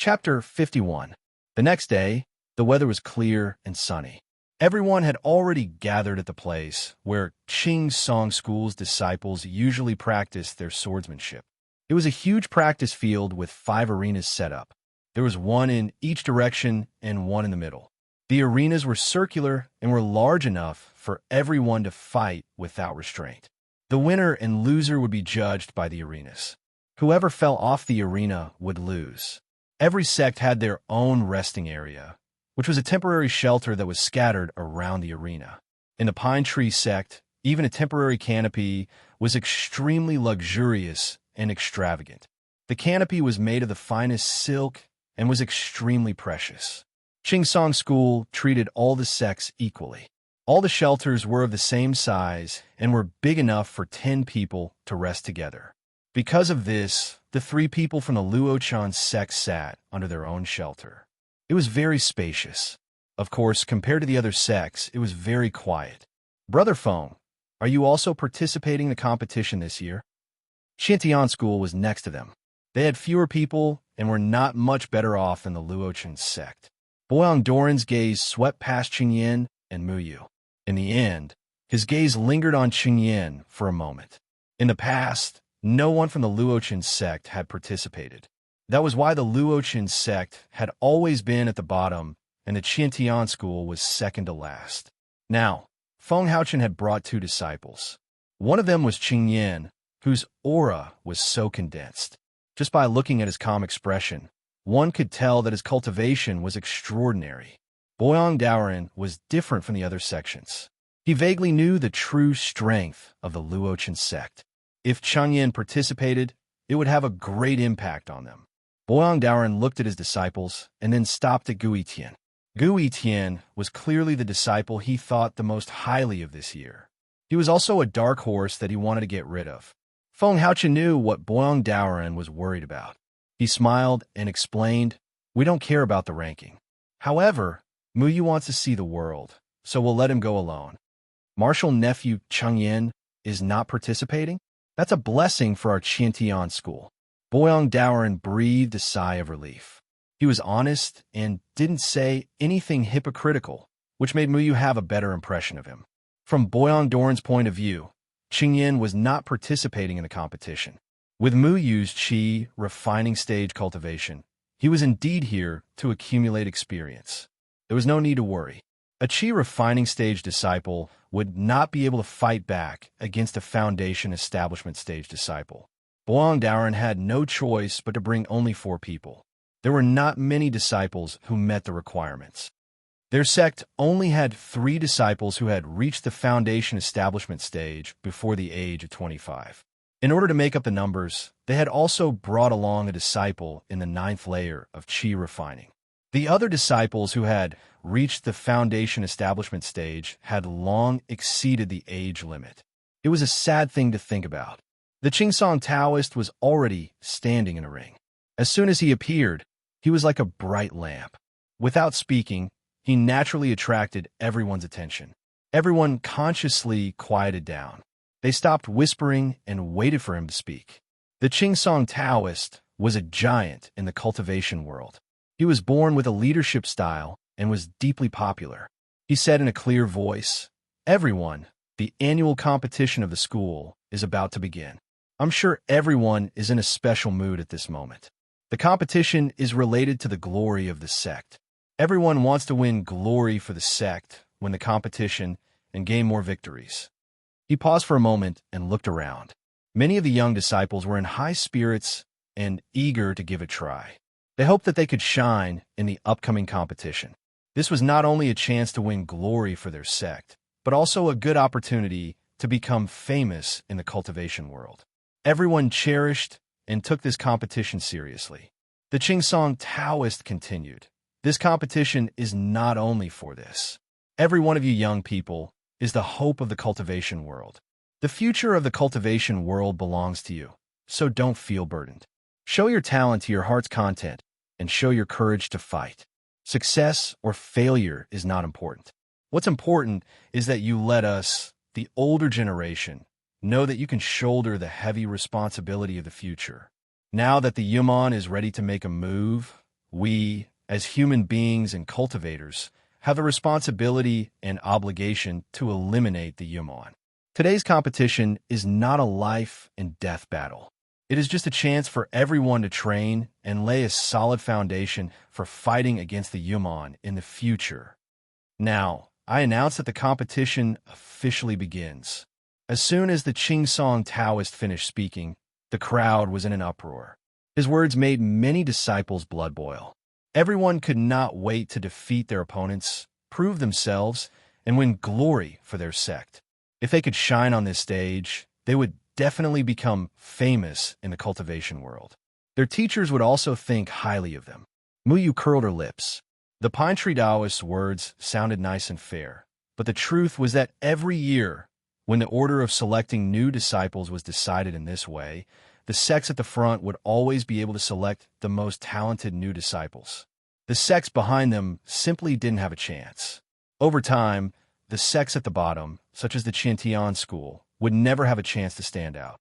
Chapter 51. The next day, the weather was clear and sunny. Everyone had already gathered at the place where Qing Song School's disciples usually practiced their swordsmanship. It was a huge practice field with 5 arenas set up. There was one in each direction and one in the middle. The arenas were circular and were large enough for everyone to fight without restraint. The winner and loser would be judged by the arenas. Whoever fell off the arena would lose. Every sect had their own resting area, which was a temporary shelter that was scattered around the arena. In the Pine Tree sect, even a temporary canopy was extremely luxurious and extravagant. The canopy was made of the finest silk and was extremely precious. Qing Song School treated all the sects equally. All the shelters were of the same size and were big enough for 10 people to rest together. Because of this, the 3 people from the Luochan sect sat under their own shelter. It was very spacious. Of course, compared to the other sects, it was very quiet. Brother Feng, are you also participating in the competition this year? Shintian School was next to them. They had fewer people and were not much better off than the Luochan sect. Boyang Doran's gaze swept past Qingyan and Muyu. In the end, his gaze lingered on Qingyan for a moment. In the past, no one from the Luochan sect had participated. That was why the Luochan sect had always been at the bottom, and the Qiantian school was second to last. Now, Feng Haochen had brought 2 disciples. One of them was Qingyan, whose aura was so condensed. Just by looking at his calm expression, one could tell that his cultivation was extraordinary. Boyang Daoran was different from the other sections. He vaguely knew the true strength of the Luochan sect. If Changyan participated, it would have a great impact on them. Boyang Daoran looked at his disciples and then stopped at Gui Tian. Gui Tian was clearly the disciple he thought the most highly of this year. He was also a dark horse that he wanted to get rid of. Feng Haochen knew what Boyang Daoran was worried about. He smiled and explained, "We don't care about the ranking. However, Muyu wants to see the world, so we'll let him go alone." Martial nephew Changyan is not participating? That's a blessing for our Qiantian school. Boyang Daoran breathed a sigh of relief. He was honest and didn't say anything hypocritical, which made Muyu have a better impression of him. From Boyang Doran's point of view, Qingyan was not participating in the competition. With Muyu's qi refining stage cultivation, he was indeed here to accumulate experience. There was no need to worry. A qi refining stage disciple would not be able to fight back against a foundation establishment stage disciple. Boyang Daoran had no choice but to bring only 4 people. There were not many disciples who met the requirements. Their sect only had 3 disciples who had reached the foundation establishment stage before the age of 25. In order to make up the numbers, they had also brought along a disciple in the 9th layer of qi refining. The other disciples who had reached the foundation establishment stage had long exceeded the age limit. It was a sad thing to think about. The Qingsong Taoist was already standing in a ring. As soon as he appeared, he was like a bright lamp. Without speaking, he naturally attracted everyone's attention. Everyone consciously quieted down. They stopped whispering and waited for him to speak. The Qingsong Taoist was a giant in the cultivation world. He was born with a leadership style and was deeply popular. He said in a clear voice, "Everyone, the annual competition of the school is about to begin. I'm sure everyone is in a special mood at this moment. The competition is related to the glory of the sect. Everyone wants to win glory for the sect, win the competition, and gain more victories." He paused for a moment and looked around. Many of the young disciples were in high spirits and eager to give it a try. They hoped that they could shine in the upcoming competition. This was not only a chance to win glory for their sect, but also a good opportunity to become famous in the cultivation world. Everyone cherished and took this competition seriously. The Qingsong Taoist continued, "This competition is not only for this. Every one of you young people is the hope of the cultivation world. The future of the cultivation world belongs to you, so don't feel burdened. Show your talent to your heart's content and show your courage to fight. Success or failure is not important. What's important is that you let us, the older generation, know that you can shoulder the heavy responsibility of the future. Now that the Yuman is ready to make a move, we, as human beings and cultivators, have the responsibility and obligation to eliminate the Yumon. Today's competition is not a life and death battle. It is just a chance for everyone to train and lay a solid foundation for fighting against the Yumon in the future. Now, I announce that the competition officially begins. As soon as the Qingsong Taoist finished speaking, the crowd was in an uproar. His words made many disciples' blood boil. Everyone could not wait to defeat their opponents, prove themselves, and win glory for their sect. If they could shine on this stage, they would definitely become famous in the cultivation world. Their teachers would also think highly of them. Muyu curled her lips. The Pine Tree Taoist's words sounded nice and fair, but the truth was that every year, when the order of selecting new disciples was decided in this way, the sects at the front would always be able to select the most talented new disciples. The sects behind them simply didn't have a chance. Over time, the sects at the bottom, such as the Qiantian school, would never have a chance to stand out.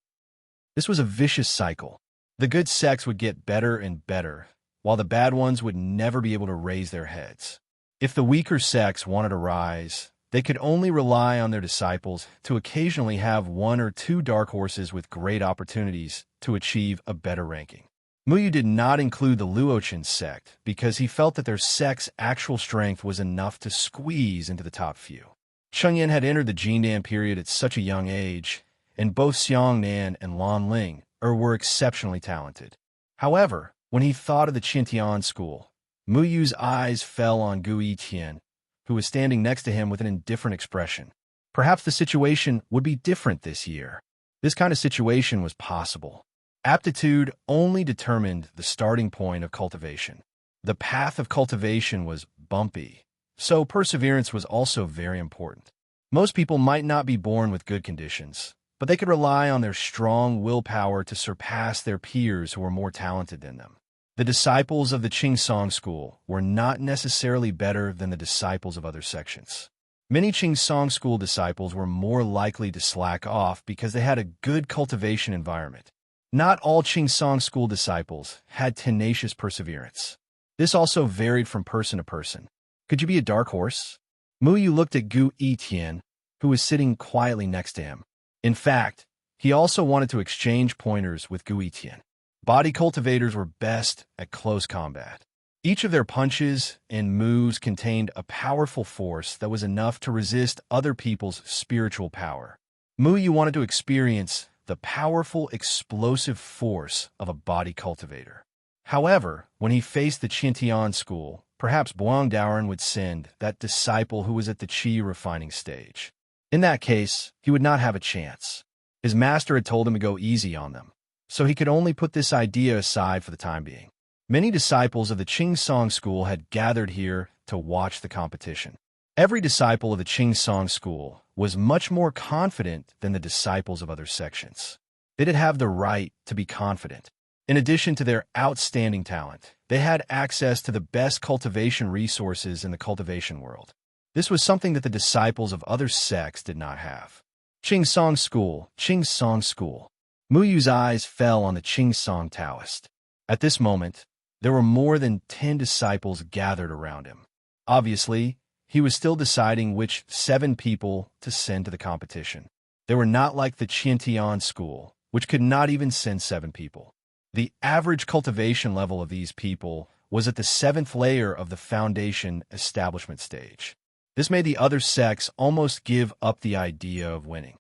This was a vicious cycle. The good sects would get better and better, while the bad ones would never be able to raise their heads. If the weaker sects wanted to rise, they could only rely on their disciples to occasionally have one or two dark horses with great opportunities to achieve a better ranking. Muyu did not include the Luochen sect because he felt that their sect's actual strength was enough to squeeze into the top few. Chengyan had entered the Jindan period at such a young age, and both Xiongnan and Lan Ling were exceptionally talented. However, when he thought of the Qiantian school, Muyu's eyes fell on Gu Yiqian, who was standing next to him with an indifferent expression. Perhaps the situation would be different this year. This kind of situation was possible. Aptitude only determined the starting point of cultivation. The path of cultivation was bumpy, so perseverance was also very important. Most people might not be born with good conditions, but they could rely on their strong willpower to surpass their peers who were more talented than them. The disciples of the Qingsong school were not necessarily better than the disciples of other sections. Many Qingsong school disciples were more likely to slack off because they had a good cultivation environment. Not all Qingsong school disciples had tenacious perseverance. This also varied from person to person. Could you be a dark horse? Muyu looked at Gu Yiqian, who was sitting quietly next to him. In fact, he also wanted to exchange pointers with Gu Yiqian. Body cultivators were best at close combat. Each of their punches and moves contained a powerful force that was enough to resist other people's spiritual power. Muyu wanted to experience the powerful, explosive force of a body cultivator. However, when he faced the Qiantian school, perhaps Buang Daoren would send that disciple who was at the Qi refining stage. In that case, he would not have a chance. His master had told him to go easy on them, so he could only put this idea aside for the time being. Many disciples of the Qingsong school had gathered here to watch the competition. Every disciple of the Qingsong school was much more confident than the disciples of other sections. They did have the right to be confident. In addition to their outstanding talent, they had access to the best cultivation resources in the cultivation world. This was something that the disciples of other sects did not have. Qingsong school, Qingsong school. Muyu's eyes fell on the Qingsong Taoist. At this moment, there were more than 10 disciples gathered around him. Obviously, he was still deciding which 7 people to send to the competition. They were not like the Qiantian school, which could not even send 7 people. The average cultivation level of these people was at the 7th layer of the foundation establishment stage. This made the other sects almost give up the idea of winning.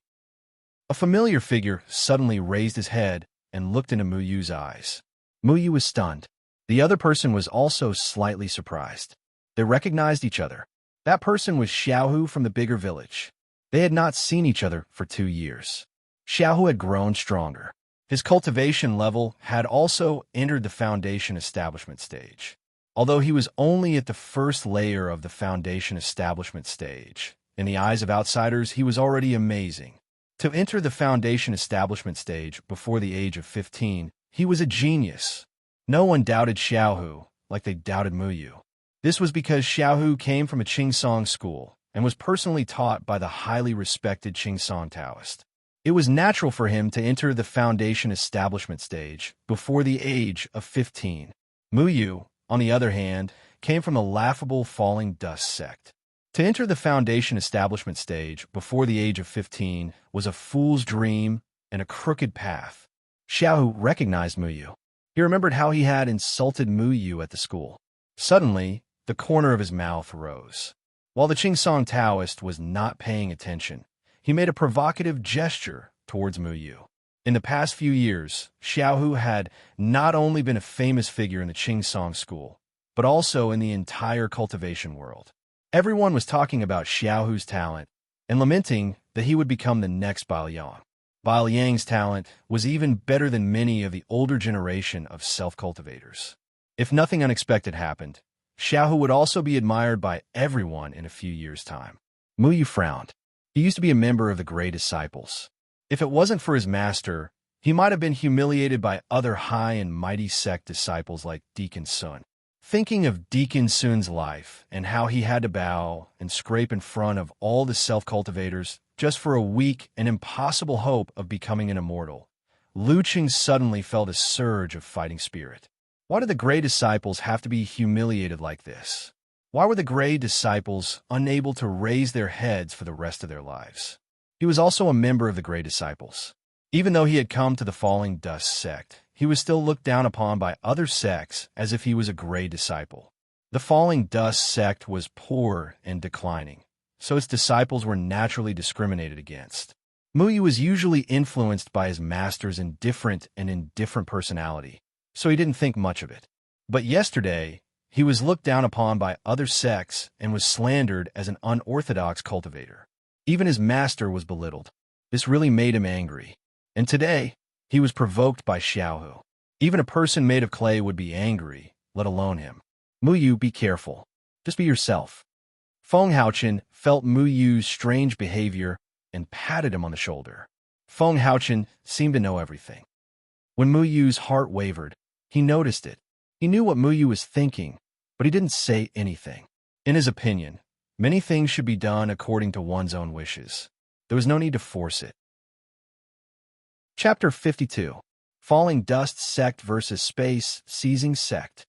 A familiar figure suddenly raised his head and looked into Muyu's eyes. Muyu was stunned. The other person was also slightly surprised. They recognized each other. That person was Xiaohu from the bigger village. They had not seen each other for 2 years. Xiaohu had grown stronger. His cultivation level had also entered the foundation establishment stage. Although he was only at the 1st layer of the foundation establishment stage, in the eyes of outsiders, he was already amazing. To enter the foundation establishment stage before the age of 15, he was a genius. No one doubted Xiaohu like they doubted Muyu. This was because Xiaohu came from a Qingsong school and was personally taught by the highly respected Qingsong Taoist. It was natural for him to enter the foundation establishment stage before the age of 15. Muyu, on the other hand, came from the laughable falling dust sect. To enter the foundation establishment stage before the age of 15 was a fool's dream and a crooked path. Xiaohu recognized Muyu. He remembered how he had insulted Muyu at the school. Suddenly, the corner of his mouth rose. While the Qingsong Taoist was not paying attention, he made a provocative gesture towards Muyu. In the past few years, Xiaohu had not only been a famous figure in the Qingsong school, but also in the entire cultivation world. Everyone was talking about Xiaohu's talent and lamenting that he would become the next Bailiang. Bailiang's talent was even better than many of the older generation of self-cultivators. If nothing unexpected happened, Xiaohu would also be admired by everyone in a few years' time. Muyu frowned. He used to be a member of the Grey Disciples. If it wasn't for his master, he might have been humiliated by other high and mighty sect disciples like Deacon Sun. Thinking of Deacon Sun's life and how he had to bow and scrape in front of all the self-cultivators just for a weak and impossible hope of becoming an immortal, Lu Qing suddenly felt a surge of fighting spirit. Why did the Grey Disciples have to be humiliated like this? Why were the Grey Disciples unable to raise their heads for the rest of their lives? He was also a member of the Grey Disciples. Even though he had come to the Falling Dust sect, he was still looked down upon by other sects as if he was a Grey Disciple. The Falling Dust sect was poor and declining, so its disciples were naturally discriminated against. Muyu was usually influenced by his master's indifferent personality, so he didn't think much of it. But yesterday, he was looked down upon by other sects and was slandered as an unorthodox cultivator. Even his master was belittled. This really made him angry. And today, he was provoked by Xiaohu. Even a person made of clay would be angry, let alone him. Muyu, be careful. Just be yourself. Feng Haochen felt Muyu's strange behavior and patted him on the shoulder. Feng Haochen seemed to know everything. When Muyu's heart wavered, he noticed it. He knew what Muyu was thinking, but he didn't say anything. In his opinion, many things should be done according to one's own wishes. There was no need to force it. Chapter 52. Falling Dust Sect versus Space Seizing Sect.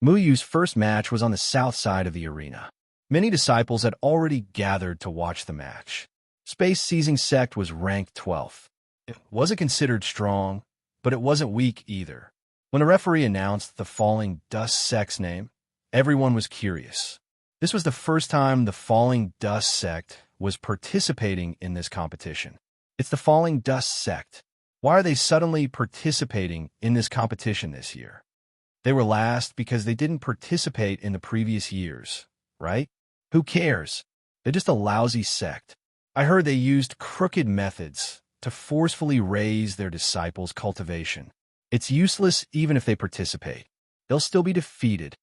Muyu's first match was on the south side of the arena. Many disciples had already gathered to watch the match. Space Seizing Sect was ranked 12th. It wasn't considered strong, but it wasn't weak either. When a referee announced the Falling Dust Sect's name, everyone was curious. This was the first time the Falling Dust Sect was participating in this competition. It's the Falling Dust Sect. Why are they suddenly participating in this competition this year? They were last because they didn't participate in the previous years, right? Who cares? They're just a lousy sect. I heard they used crooked methods to forcefully raise their disciples' cultivation. It's useless even if they participate. They'll still be defeated.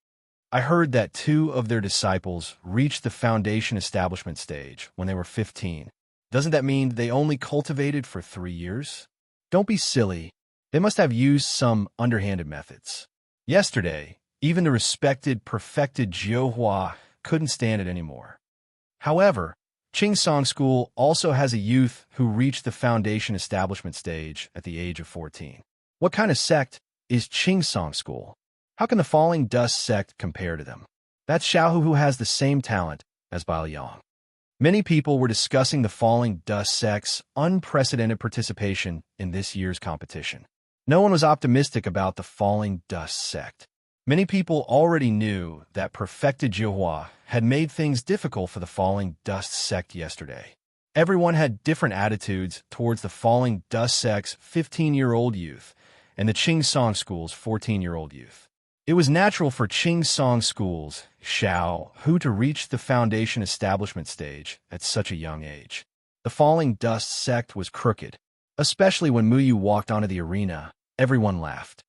I heard that 2 of their disciples reached the foundation establishment stage when they were 15. Doesn't that mean they only cultivated for 3 years? Don't be silly. They must have used some underhanded methods. Yesterday, even the respected, perfected Jiuhua couldn't stand it anymore. However, Qingsong School also has a youth who reached the foundation establishment stage at the age of 14. What kind of sect is Qingsong School? How can the Falling Dust sect compare to them? That's Xiaohu, who has the same talent as Bailiang. Many people were discussing the Falling Dust sect's unprecedented participation in this year's competition. No one was optimistic about the Falling Dust sect. Many people already knew that perfected Jiuhua had made things difficult for the Falling Dust sect yesterday. Everyone had different attitudes towards the Falling Dust sect's 15-year-old youth and the Qingsong School's 14-year-old youth. It was natural for Qingsong School's Xiaohu to reach the foundation establishment stage at such a young age. The Falling Dust sect was crooked. Especially when Muyu walked onto the arena, everyone laughed.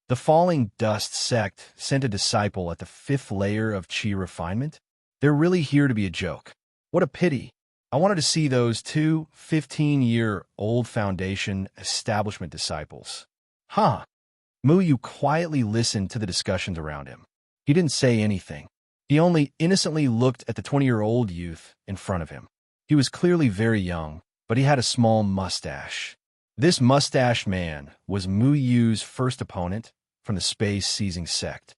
The Falling Dust sect sent a disciple at the 5th layer of Qi refinement? They're really here to be a joke. What a pity. I wanted to see those 2 15-year-old foundation establishment disciples. Huh. Muyu quietly listened to the discussions around him. He didn't say anything. He only innocently looked at the 20-year-old youth in front of him. He was clearly very young, but he had a small mustache. This mustached man was Muyu's first opponent from the Space Seizing Sect.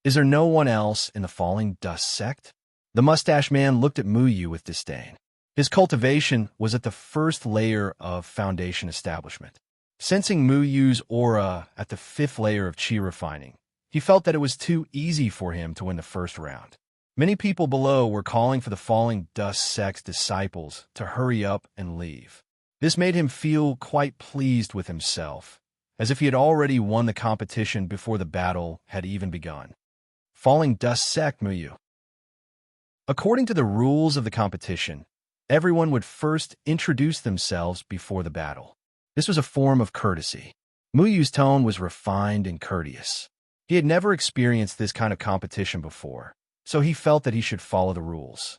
Is there no one else in the falling dust sect? The mustache man looked at Muyu with disdain. His cultivation was at the first layer of foundation establishment. Sensing Muyu's aura at the 5th layer of chi refining, he felt that it was too easy for him to win the first round. Many people below were calling for the falling dust sect's disciples to hurry up and leave. This made him feel quite pleased with himself, as if he had already won the competition before the battle had even begun. Falling dust sect Muyu. According to the rules of the competition, everyone would first introduce themselves before the battle. This was a form of courtesy. Muyu's tone was refined and courteous. He had never experienced this kind of competition before, so he felt that he should follow the rules.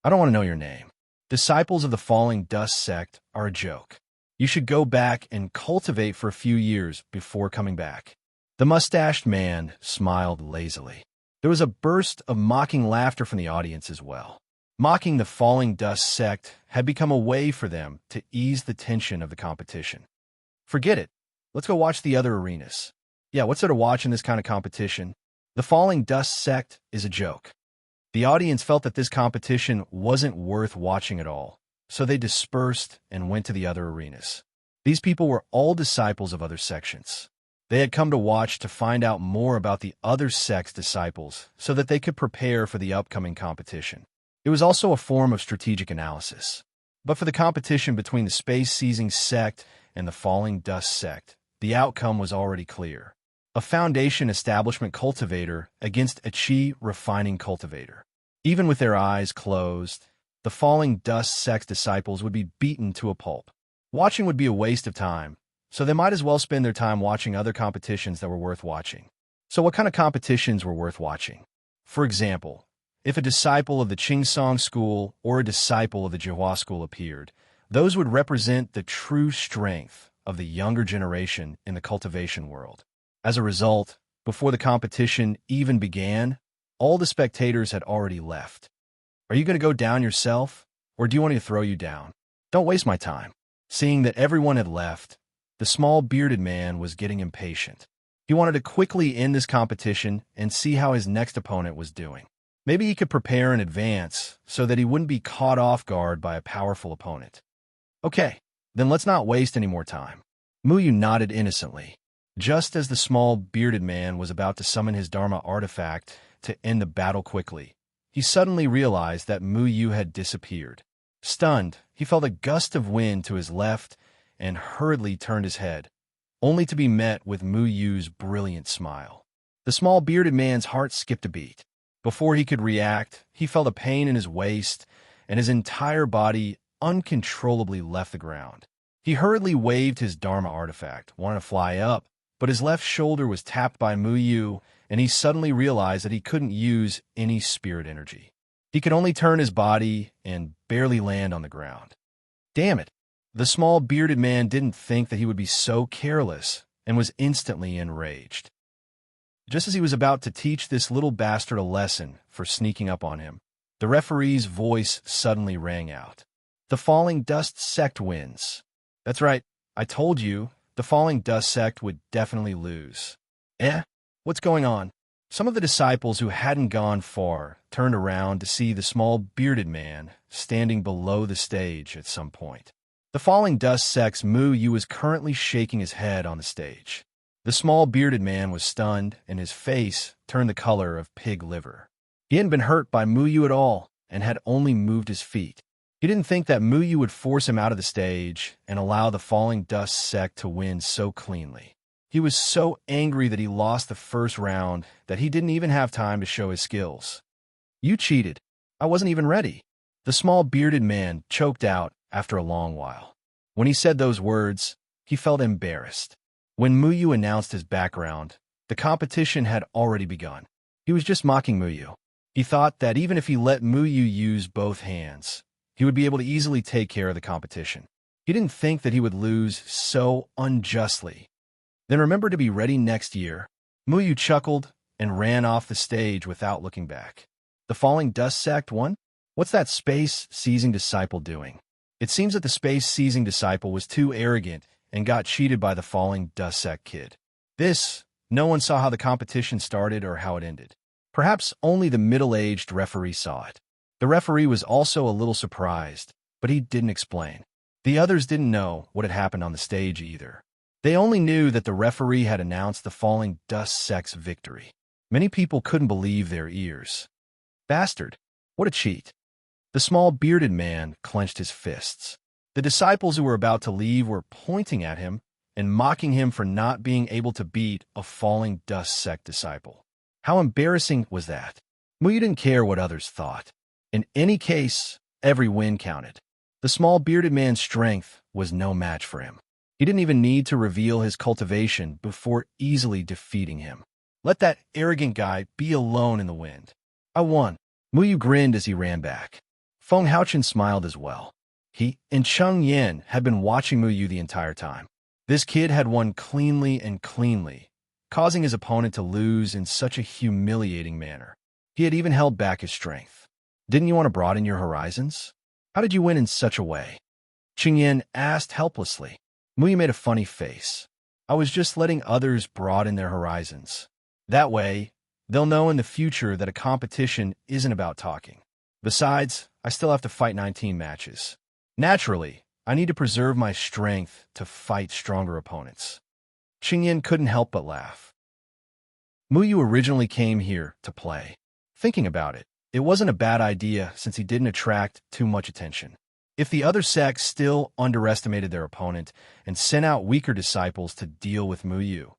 I don't want to know your name. Disciples of the falling dust sect are a joke. You should go back and cultivate for a few years before coming back. The mustached man smiled lazily. There was a burst of mocking laughter from the audience as well. Mocking the falling dust sect had become a way for them to ease the tension of the competition. Forget it. Let's go watch the other arenas. Yeah, what's there to watch in this kind of competition? The falling dust sect is a joke. The audience felt that this competition wasn't worth watching at all, so they dispersed and went to the other arenas. These people were all disciples of other sections. They had come to watch to find out more about the other sect's disciples so that they could prepare for the upcoming competition. It was also a form of strategic analysis. But for the competition between the space-seizing sect and the falling dust sect, the outcome was already clear. A foundation establishment cultivator against a chi refining cultivator. Even with their eyes closed, the falling dust sect's disciples would be beaten to a pulp. Watching would be a waste of time, so they might as well spend their time watching other competitions that were worth watching. So what kind of competitions were worth watching? For example, if a disciple of the Qingsong school or a disciple of the Jihua school appeared, those would represent the true strength of the younger generation in the cultivation world. As a result, before the competition even began, all the spectators had already left. Are you going to go down yourself, or do you want me to throw you down? Don't waste my time. Seeing that everyone had left, the small bearded man was getting impatient. He wanted to quickly end this competition and see how his next opponent was doing. Maybe he could prepare in advance so that he wouldn't be caught off guard by a powerful opponent. Okay, then let's not waste any more time. Muyu nodded innocently. Just as the small bearded man was about to summon his Dharma artifact to end the battle quickly, he suddenly realized that Muyu had disappeared. Stunned, he felt a gust of wind to his left and hurriedly turned his head, only to be met with Muyu's brilliant smile. The small bearded man's heart skipped a beat. Before he could react, he felt a pain in his waist, and his entire body uncontrollably left the ground. He hurriedly waved his Dharma artifact, wanted to fly up, but his left shoulder was tapped by Muyu, and he suddenly realized that he couldn't use any spirit energy. He could only turn his body and barely land on the ground. Damn it! The small bearded man didn't think that he would be so careless and was instantly enraged. Just as he was about to teach this little bastard a lesson for sneaking up on him, the referee's voice suddenly rang out. The falling dust sect wins. That's right, I told you, the falling dust sect would definitely lose. What's going on? Some of the disciples who hadn't gone far turned around to see the small bearded man standing below the stage at some point. The falling dust sect's Muyu was currently shaking his head on the stage. The small bearded man was stunned, and his face turned the color of pig liver. He hadn't been hurt by Muyu at all, and had only moved his feet. He didn't think that Muyu would force him out of the stage and allow the falling dust sect to win so cleanly. He was so angry that he lost the first round that he didn't even have time to show his skills. You cheated. I wasn't even ready. The small bearded man choked out after a long while. When he said those words, he felt embarrassed. When Muyu announced his background, the competition had already begun. He was just mocking Muyu. He thought that even if he let Muyu use both hands, he would be able to easily take care of the competition. He didn't think that he would lose so unjustly. Then remember to be ready next year. Muyu chuckled and ran off the stage without looking back. The falling dust sect won? What's that space-seizing disciple doing? It seems that the space-seizing disciple was too arrogant and got cheated by the falling dust sect kid. This No one saw how the competition started or how it ended. Perhaps only the middle-aged referee saw it. The referee was also a little surprised, but he didn't explain. The others didn't know what had happened on the stage either. They only knew that the referee had announced the falling dust sect's victory. Many people couldn't believe their ears. Bastard! What a cheat! The small bearded man clenched his fists. The disciples who were about to leave were pointing at him and mocking him for not being able to beat a falling dust sect disciple. How embarrassing was that? Muyu didn't care what others thought. In any case, every win counted. The small bearded man's strength was no match for him. He didn't even need to reveal his cultivation before easily defeating him. Let that arrogant guy be alone in the wind. I won. Muyu grinned as he ran back. Feng Haochen smiled as well. He and Cheng Yan had been watching Muyu the entire time. This kid had won cleanly and cleanly, causing his opponent to lose in such a humiliating manner. He had even held back his strength. Didn't you want to broaden your horizons? How did you win in such a way? Cheng Yan asked helplessly. Muyu made a funny face. I was just letting others broaden their horizons. That way, they'll know in the future that a competition isn't about talking. Besides, I still have to fight 19 matches. Naturally, I need to preserve my strength to fight stronger opponents. Cheng Yan couldn't help but laugh. Muyu originally came here to play. Thinking about it, it wasn't a bad idea since he didn't attract too much attention. If the other sects still underestimated their opponent and sent out weaker disciples to deal with Muyu,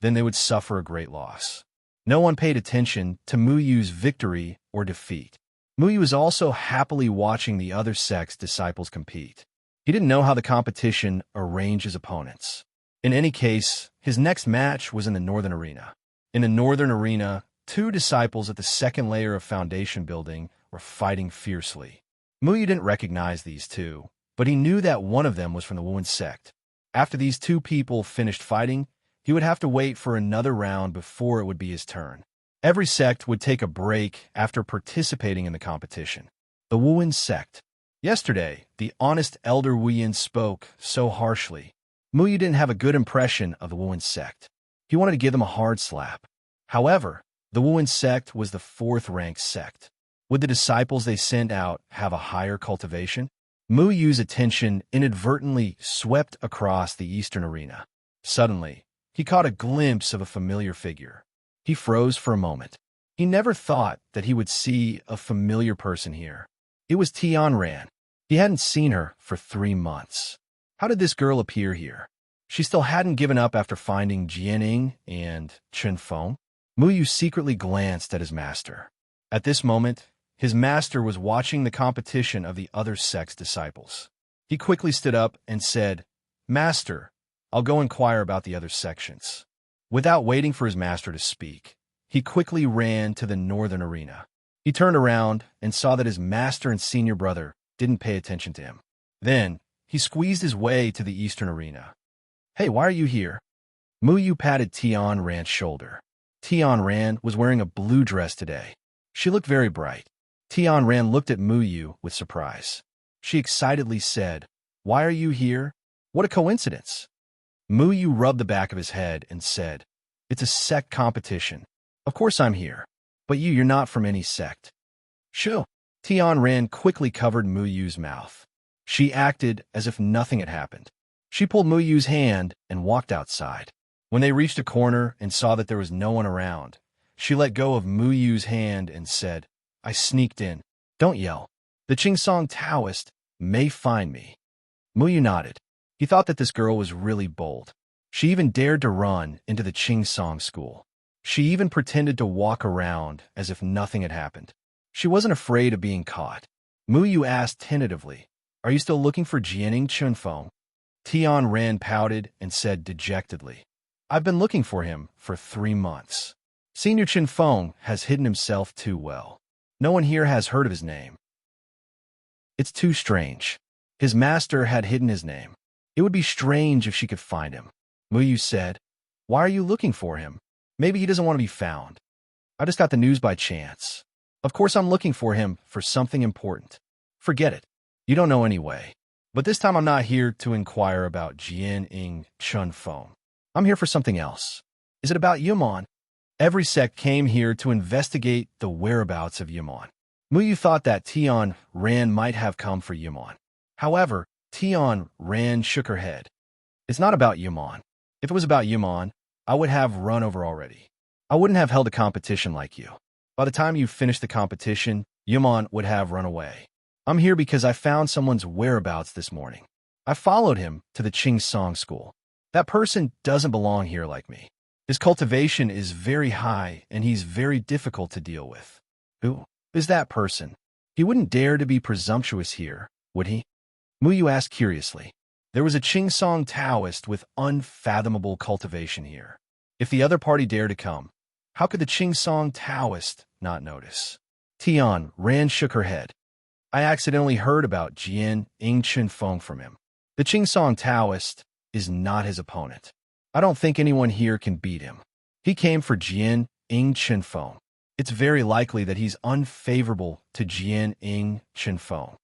then they would suffer a great loss. No one paid attention to Muyu's victory or defeat. Muyu was also happily watching the other sect's disciples compete. He didn't know how the competition arranged his opponents. In any case, his next match was in the Northern Arena. In the Northern Arena, two disciples at the second layer of foundation building were fighting fiercely. Muyu didn't recognize these two, but he knew that one of them was from the Wuan sect. After these two people finished fighting, he would have to wait for another round before it would be his turn. Every sect would take a break after participating in the competition. The Wuan sect. Yesterday, the honest elder Wuyan spoke so harshly. Muyu didn't have a good impression of the Wuan sect. He wanted to give them a hard slap. However, the Wuan sect was the fourth-ranked sect. Would the disciples they sent out have a higher cultivation? Muyu's attention inadvertently swept across the eastern arena. Suddenly, he caught a glimpse of a familiar figure. He froze for a moment. He never thought that he would see a familiar person here. It was Tianran. He hadn't seen her for 3 months. How did this girl appear here? She still hadn't given up after finding Jianing and Chen Feng. Muyu secretly glanced at his master. At this moment, his master was watching the competition of the other sect's disciples. He quickly stood up and said, "Master, I'll go inquire about the other sections." Without waiting for his master to speak, he quickly ran to the northern arena. He turned around and saw that his master and senior brother didn't pay attention to him. Then, he squeezed his way to the eastern arena. "Hey, why are you here?" Muyu patted Tianran's shoulder. Tianran was wearing a blue dress today. She looked very bright. Tianran looked at Muyu with surprise. She excitedly said, "Why are you here? What a coincidence." Muyu rubbed the back of his head and said, "It's a sect competition. Of course I'm here. But you're not from any sect." "Shoo." Tianran quickly covered Muyu's mouth. She acted as if nothing had happened. She pulled Muyu's hand and walked outside. When they reached a corner and saw that there was no one around, she let go of Muyu's hand and said, "I sneaked in. Don't yell. The Qingsong Taoist may find me." Muyu nodded. He thought that this girl was really bold. She even dared to run into the Qingsong school. She even pretended to walk around as if nothing had happened. She wasn't afraid of being caught. Muyu asked tentatively, "Are you still looking for Jianing Chunfeng?" Tianran pouted and said dejectedly, "I've been looking for him for 3 months. Senior Chunfeng has hidden himself too well. No one here has heard of his name." It's too strange. His master had hidden his name. It would be strange if she could find him. Muyu said, "Why are you looking for him? Maybe he doesn't want to be found. I just got the news by chance. Of course I'm looking for him for something important. Forget it. You don't know anyway. But this time I'm not here to inquire about Jian Ing Chun Feng. I'm here for something else." Is it about Yumon? Every sect came here to investigate the whereabouts of Yumon. Muyu thought that Tian Ran might have come for Yumon. However, Tian Ran shook her head. It's not about Yumon. If it was about Yumon, I would have run over already. I wouldn't have held a competition like you. By the time you finished the competition, Yumon would have run away. I'm here because I found someone's whereabouts this morning. I followed him to the Qing Song School. That person doesn't belong here like me. His cultivation is very high, and he's very difficult to deal with. Who is that person? He wouldn't dare to be presumptuous here, would he? Muyu asked curiously. There was a Qing Song Taoist with unfathomable cultivation here. If the other party dared to come, how could the Qing Song Taoist not notice? Tian Ran shook her head. I accidentally heard about Jian Ing Feng from him. The Qing Song Taoist is not his opponent. I don't think anyone here can beat him. He came for Jian Ing Feng. It's very likely that he's unfavorable to Jian Ing Feng.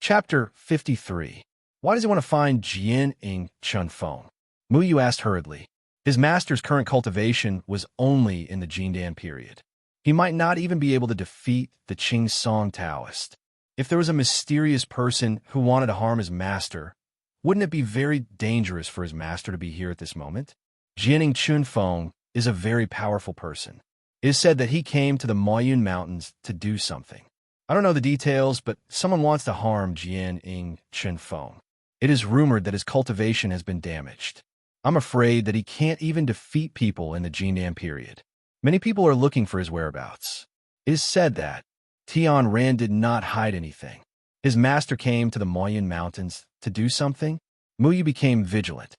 Chapter 53. Why does he want to find Jian Ing Feng? Muyu asked hurriedly. His master's current cultivation was only in the Jindan period. He might not even be able to defeat the Qing Song Taoist. If there was a mysterious person who wanted to harm his master, wouldn't it be very dangerous for his master to be here at this moment? Jianing Chunfeng is a very powerful person. It is said that he came to the Moyun Mountains to do something. I don't know the details, but someone wants to harm Jian Ing Feng. It is rumored that his cultivation has been damaged. I'm afraid that he can't even defeat people in the Jindan period. Many people are looking for his whereabouts. It is said that Tian Ran did not hide anything. His master came to the Moyun Mountains to do something. Muyu became vigilant.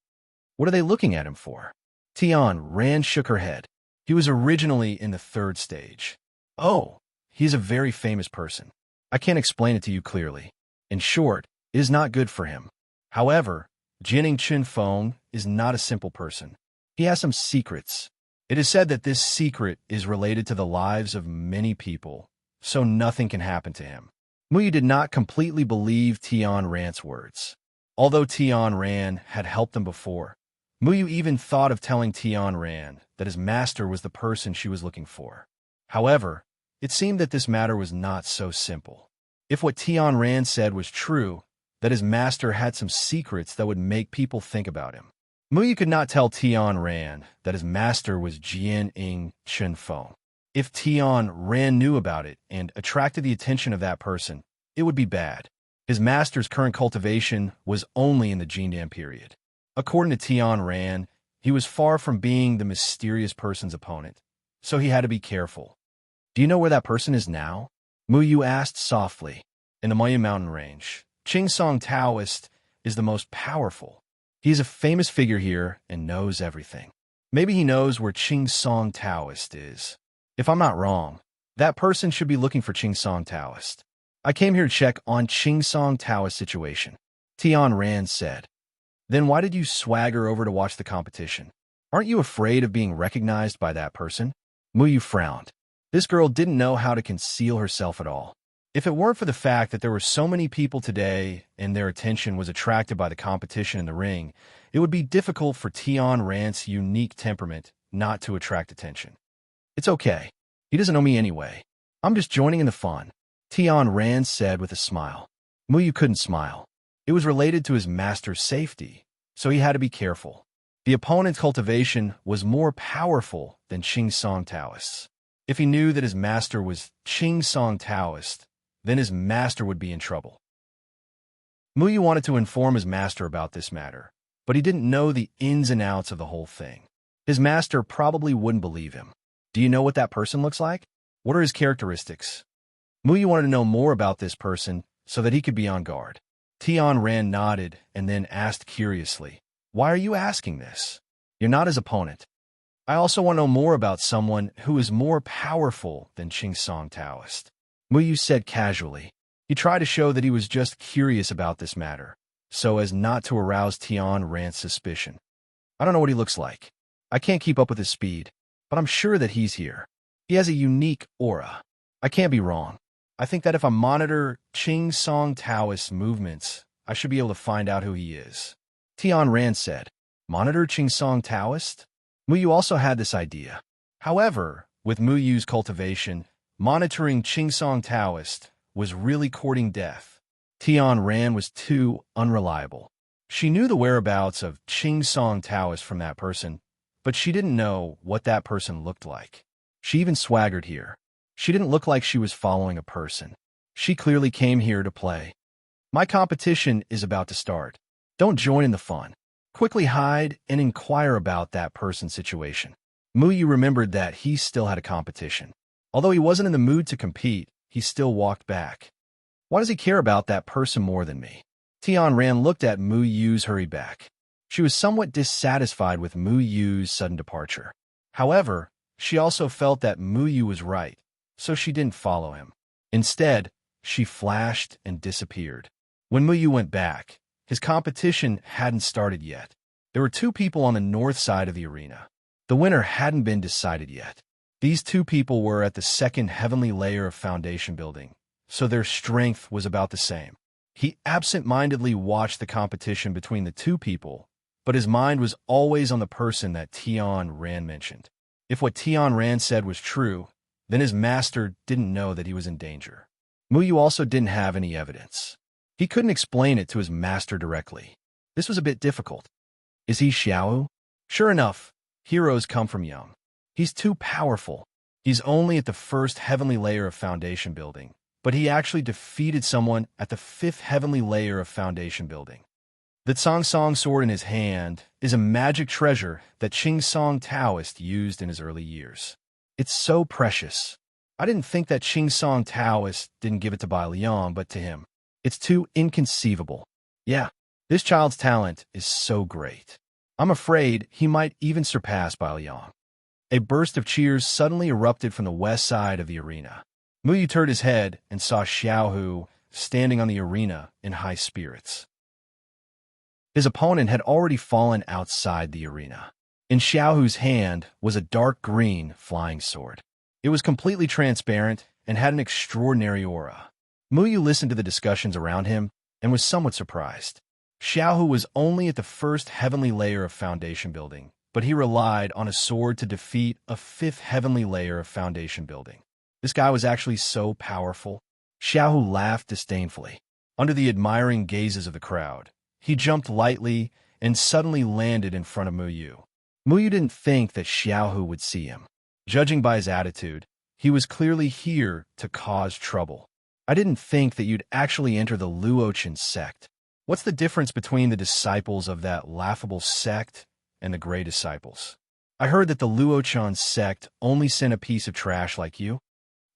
What are they looking at him for? Tian Ran shook her head. He was originally in the third stage. Oh, he's a very famous person. I can't explain it to you clearly. In short, it is not good for him. However, Jianing Feng is not a simple person. He has some secrets. It is said that this secret is related to the lives of many people, so nothing can happen to him. Muyu did not completely believe Tian Ran's words. Although Tian Ran had helped him before, Muyu even thought of telling Tian Ran that his master was the person she was looking for. However, it seemed that this matter was not so simple. If what Tian Ran said was true, that his master had some secrets that would make people think about him. Muyu could not tell Tian Ran that his master was Jian Ing Feng. If Tian Ran knew about it and attracted the attention of that person, it would be bad. His master's current cultivation was only in the Jindan period. According to Tian Ran, he was far from being the mysterious person's opponent, so he had to be careful. Do you know where that person is now? Muyu asked softly. In the Moyun Mountain Range, Qing Song Taoist is the most powerful. He's a famous figure here and knows everything. Maybe he knows where Qing Song Taoist is. If I'm not wrong, that person should be looking for Qing Song Taoist. I came here to check on Qing Song Taoist situation, Tian Ran said. Then why did you swagger over to watch the competition? Aren't you afraid of being recognized by that person? Muyu frowned. This girl didn't know how to conceal herself at all. If it weren't for the fact that there were so many people today and their attention was attracted by the competition in the ring, it would be difficult for Tian Ran's unique temperament not to attract attention. It's okay. He doesn't know me anyway. I'm just joining in the fun, Tian Ran said with a smile. Muyu couldn't smile. It was related to his master's safety, so he had to be careful. The opponent's cultivation was more powerful than Qing Song Taoist's. If he knew that his master was Qing Song Taoist, then his master would be in trouble. Muyu wanted to inform his master about this matter, but he didn't know the ins and outs of the whole thing. His master probably wouldn't believe him. Do you know what that person looks like? What are his characteristics? Muyu wanted to know more about this person so that he could be on guard. Tian Ran nodded and then asked curiously, "Why are you asking this? You're not his opponent. I also want to know more about someone who is more powerful than Qing Song Taoist." Muyu said casually. He tried to show that he was just curious about this matter, so as not to arouse Tian Ran's suspicion. I don't know what he looks like. I can't keep up with his speed, but I'm sure that he's here. He has a unique aura. I can't be wrong. I think that if I monitor Qing Song Taoist's movements, I should be able to find out who he is. Tian Ran said. Monitor Qingsong Taoist? Muyu also had this idea. However, with Muyu's cultivation, monitoring Qingsong Taoist was really courting death. Tian Ran was too unreliable. She knew the whereabouts of Qingsong Taoist from that person, but she didn't know what that person looked like. She even swaggered here. She didn't look like she was following a person. She clearly came here to play. My competition is about to start. Don't join in the fun. Quickly hide and inquire about that person's situation. Muyu remembered that he still had a competition. Although he wasn't in the mood to compete, he still walked back. Why does he care about that person more than me? Tian Ran looked at Muyu's hurry back. She was somewhat dissatisfied with Muyu's sudden departure. However, she also felt that Muyu was right, so she didn't follow him. Instead, she flashed and disappeared. When Muyu went back, his competition hadn't started yet. There were two people on the north side of the arena. The winner hadn't been decided yet. These two people were at the second heavenly layer of foundation building, so their strength was about the same. He absent-mindedly watched the competition between the two people, but his mind was always on the person that Tian Ran mentioned. If what Tian Ran said was true, then his master didn't know that he was in danger. Muyu also didn't have any evidence. He couldn't explain it to his master directly. This was a bit difficult. Is he Xiao? Sure enough, heroes come from young. He's too powerful. He's only at the first heavenly layer of foundation building, but he actually defeated someone at the fifth heavenly layer of foundation building. The Song sword in his hand is a magic treasure that Qingsong Taoist used in his early years. It's so precious. I didn't think that Qingsong Taoist didn't give it to Bai Liang, but to him. It's too inconceivable. Yeah, this child's talent is so great. I'm afraid he might even surpass Bai Liang. A burst of cheers suddenly erupted from the west side of the arena. Muyu turned his head and saw Xiaohu standing on the arena in high spirits. His opponent had already fallen outside the arena. In Xiaohu's hand was a dark green flying sword. It was completely transparent and had an extraordinary aura. Muyu listened to the discussions around him and was somewhat surprised. Xiaohu was only at the first heavenly layer of foundation building, but he relied on a sword to defeat a fifth heavenly layer of foundation building. This guy was actually so powerful. Xiaohu laughed disdainfully. Under the admiring gazes of the crowd, he jumped lightly and suddenly landed in front of Muyu. Muyu didn't think that Xiaohu would see him. Judging by his attitude, he was clearly here to cause trouble. I didn't think that you'd actually enter the Luochen sect. What's the difference between the disciples of that laughable sect and the Grey Disciples? I heard that the Luochen sect only sent a piece of trash like you.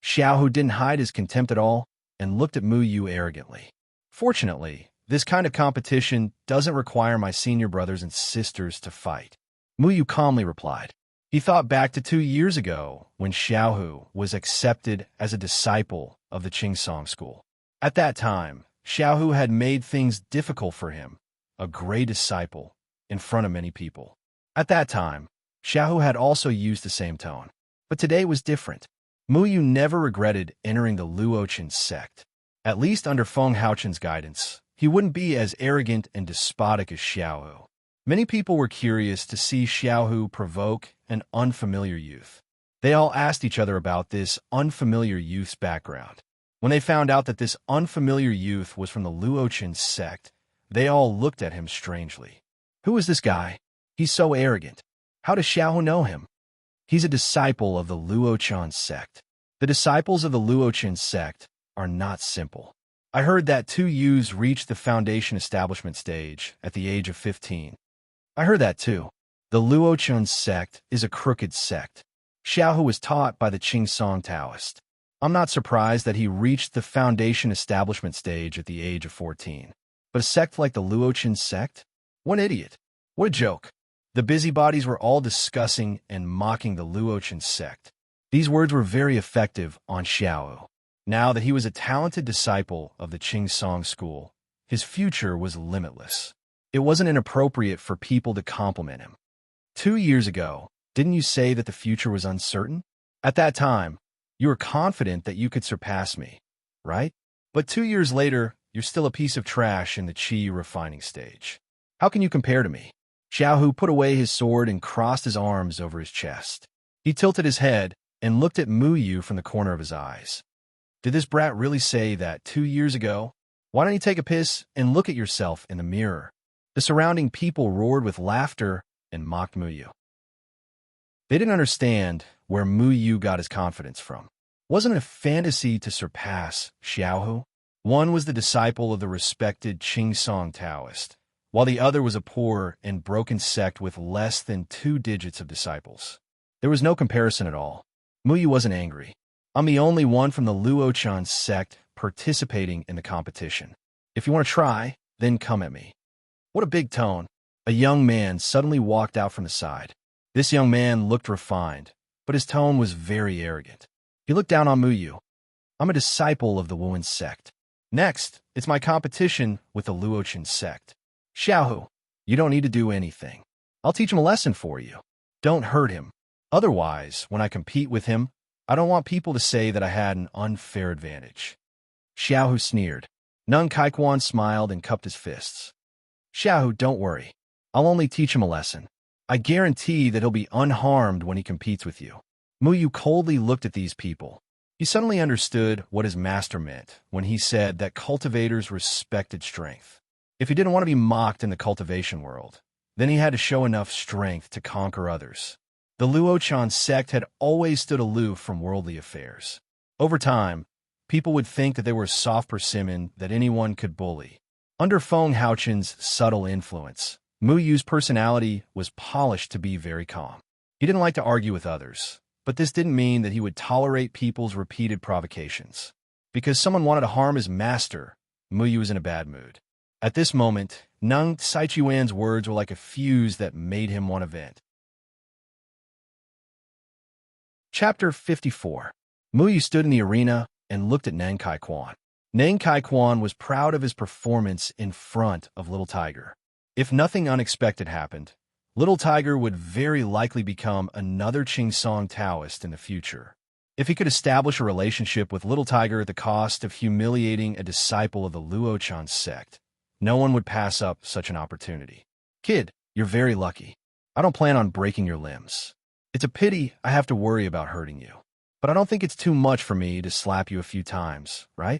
Xiaohu didn't hide his contempt at all and looked at Muyu arrogantly. Fortunately, this kind of competition doesn't require my senior brothers and sisters to fight. Muyu calmly replied. He thought back to 2 years ago when Xiaohu was accepted as a disciple of the Qingsong school. At that time, Xiaohu had made things difficult for him, a Grey Disciple, in front of many people. At that time, Xiaohu had also used the same tone. But today was different. Muyu never regretted entering the Luochen sect. At least under Feng Haochen's guidance, he wouldn't be as arrogant and despotic as Xiaohu. Many people were curious to see Xiaohu provoke an unfamiliar youth. They all asked each other about this unfamiliar youth's background. When they found out that this unfamiliar youth was from the Luochen sect, they all looked at him strangely. Who is this guy? He's so arrogant. How does Xiaohu know him? He's a disciple of the Luochen sect. The disciples of the Luochen sect are not simple. I heard that 2 youths reached the foundation establishment stage at the age of 15. I heard that too. The Luochen sect is a crooked sect. Xiaohu was taught by the Qingsong Taoist. I'm not surprised that he reached the foundation establishment stage at the age of 14. But a sect like the Luochen sect? What an idiot. What a joke. The busybodies were all discussing and mocking the Luochen sect. These words were very effective on Xiaohu. Now that he was a talented disciple of the Qingsong school, his future was limitless. It wasn't inappropriate for people to compliment him. 2 years ago, didn't you say that the future was uncertain? At that time, you were confident that you could surpass me, right? But 2 years later, you're still a piece of trash in the qi refining stage. How can you compare to me? Xiaohu put away his sword and crossed his arms over his chest. He tilted his head and looked at Mu Yu from the corner of his eyes. Did this brat really say that 2 years ago? Why don't you take a piss and look at yourself in the mirror? The surrounding people roared with laughter and mocked Mu Yu. They didn't understand where Mu Yu got his confidence from. Wasn't it a fantasy to surpass Xiaohu? One was the disciple of the respected Qingsong Taoist, while the other was a poor and broken sect with less than 2 digits of disciples. There was no comparison at all. Mu Yu wasn't angry. I'm the only one from the Luochan sect participating in the competition. If you want to try, then come at me. What a big tone. A young man suddenly walked out from the side. This young man looked refined, but his tone was very arrogant. He looked down on Mu Yu. I'm a disciple of the Wuan sect. Next, it's my competition with the Luochan sect. Xiaohu, you don't need to do anything. I'll teach him a lesson for you. Don't hurt him. Otherwise, when I compete with him, I don't want people to say that I had an unfair advantage. Xiaohu sneered. Nung Kaikwan smiled and cupped his fists. Xiaohu, don't worry. I'll only teach him a lesson. I guarantee that he'll be unharmed when he competes with you. Mu Yu coldly looked at these people. He suddenly understood what his master meant when he said that cultivators respected strength. If he didn't want to be mocked in the cultivation world, then he had to show enough strength to conquer others. The Luochan sect had always stood aloof from worldly affairs. Over time, people would think that they were a soft persimmon that anyone could bully. Under Feng Haochen's subtle influence, Mu Yu's personality was polished to be very calm. He didn't like to argue with others, but this didn't mean that he would tolerate people's repeated provocations. Because someone wanted to harm his master, Mu Yu was in a bad mood. At this moment, Nung Saichuan's words were like a fuse that made him want to vent. Chapter 54. Mu Yu stood in the arena and looked at Neng Kai Quan. Neng Kai Quan was proud of his performance in front of Little Tiger. If nothing unexpected happened, Little Tiger would very likely become another Qingsong Taoist in the future. If he could establish a relationship with Little Tiger at the cost of humiliating a disciple of the Luochan sect, no one would pass up such an opportunity. Kid, you're very lucky. I don't plan on breaking your limbs. It's a pity I have to worry about hurting you. But I don't think it's too much for me to slap you a few times, right?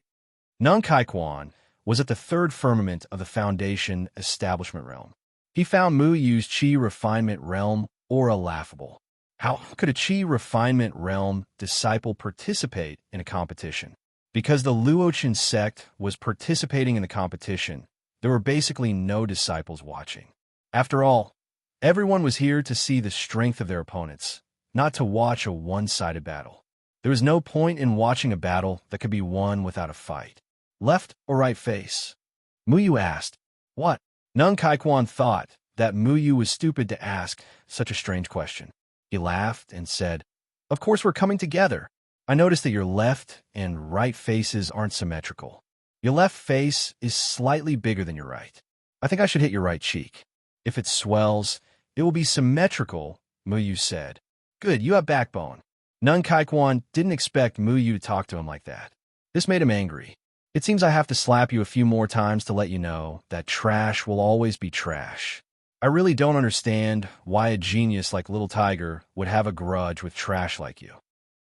Nung Kai Quan was at the third firmament of the Foundation Establishment Realm. He found Mu Yu's Qi Refinement Realm aura laughable. How could a Qi Refinement Realm disciple participate in a competition? Because the Luochan sect was participating in the competition, there were basically no disciples watching. After all, everyone was here to see the strength of their opponents, not to watch a one-sided battle. There was no point in watching a battle that could be won without a fight. Left or right face? Mu Yu asked. What? Nung Kai Quan thought that Mu Yu was stupid to ask such a strange question. He laughed and said, Of course we're coming together. I noticed that your left and right faces aren't symmetrical. Your left face is slightly bigger than your right. I think I should hit your right cheek. If it swells, it will be symmetrical, Mu Yu said. Good, you have backbone. Nung Kai Quan didn't expect Mu Yu to talk to him like that. This made him angry. It seems I have to slap you a few more times to let you know that trash will always be trash. I really don't understand why a genius like Little Tiger would have a grudge with trash like you.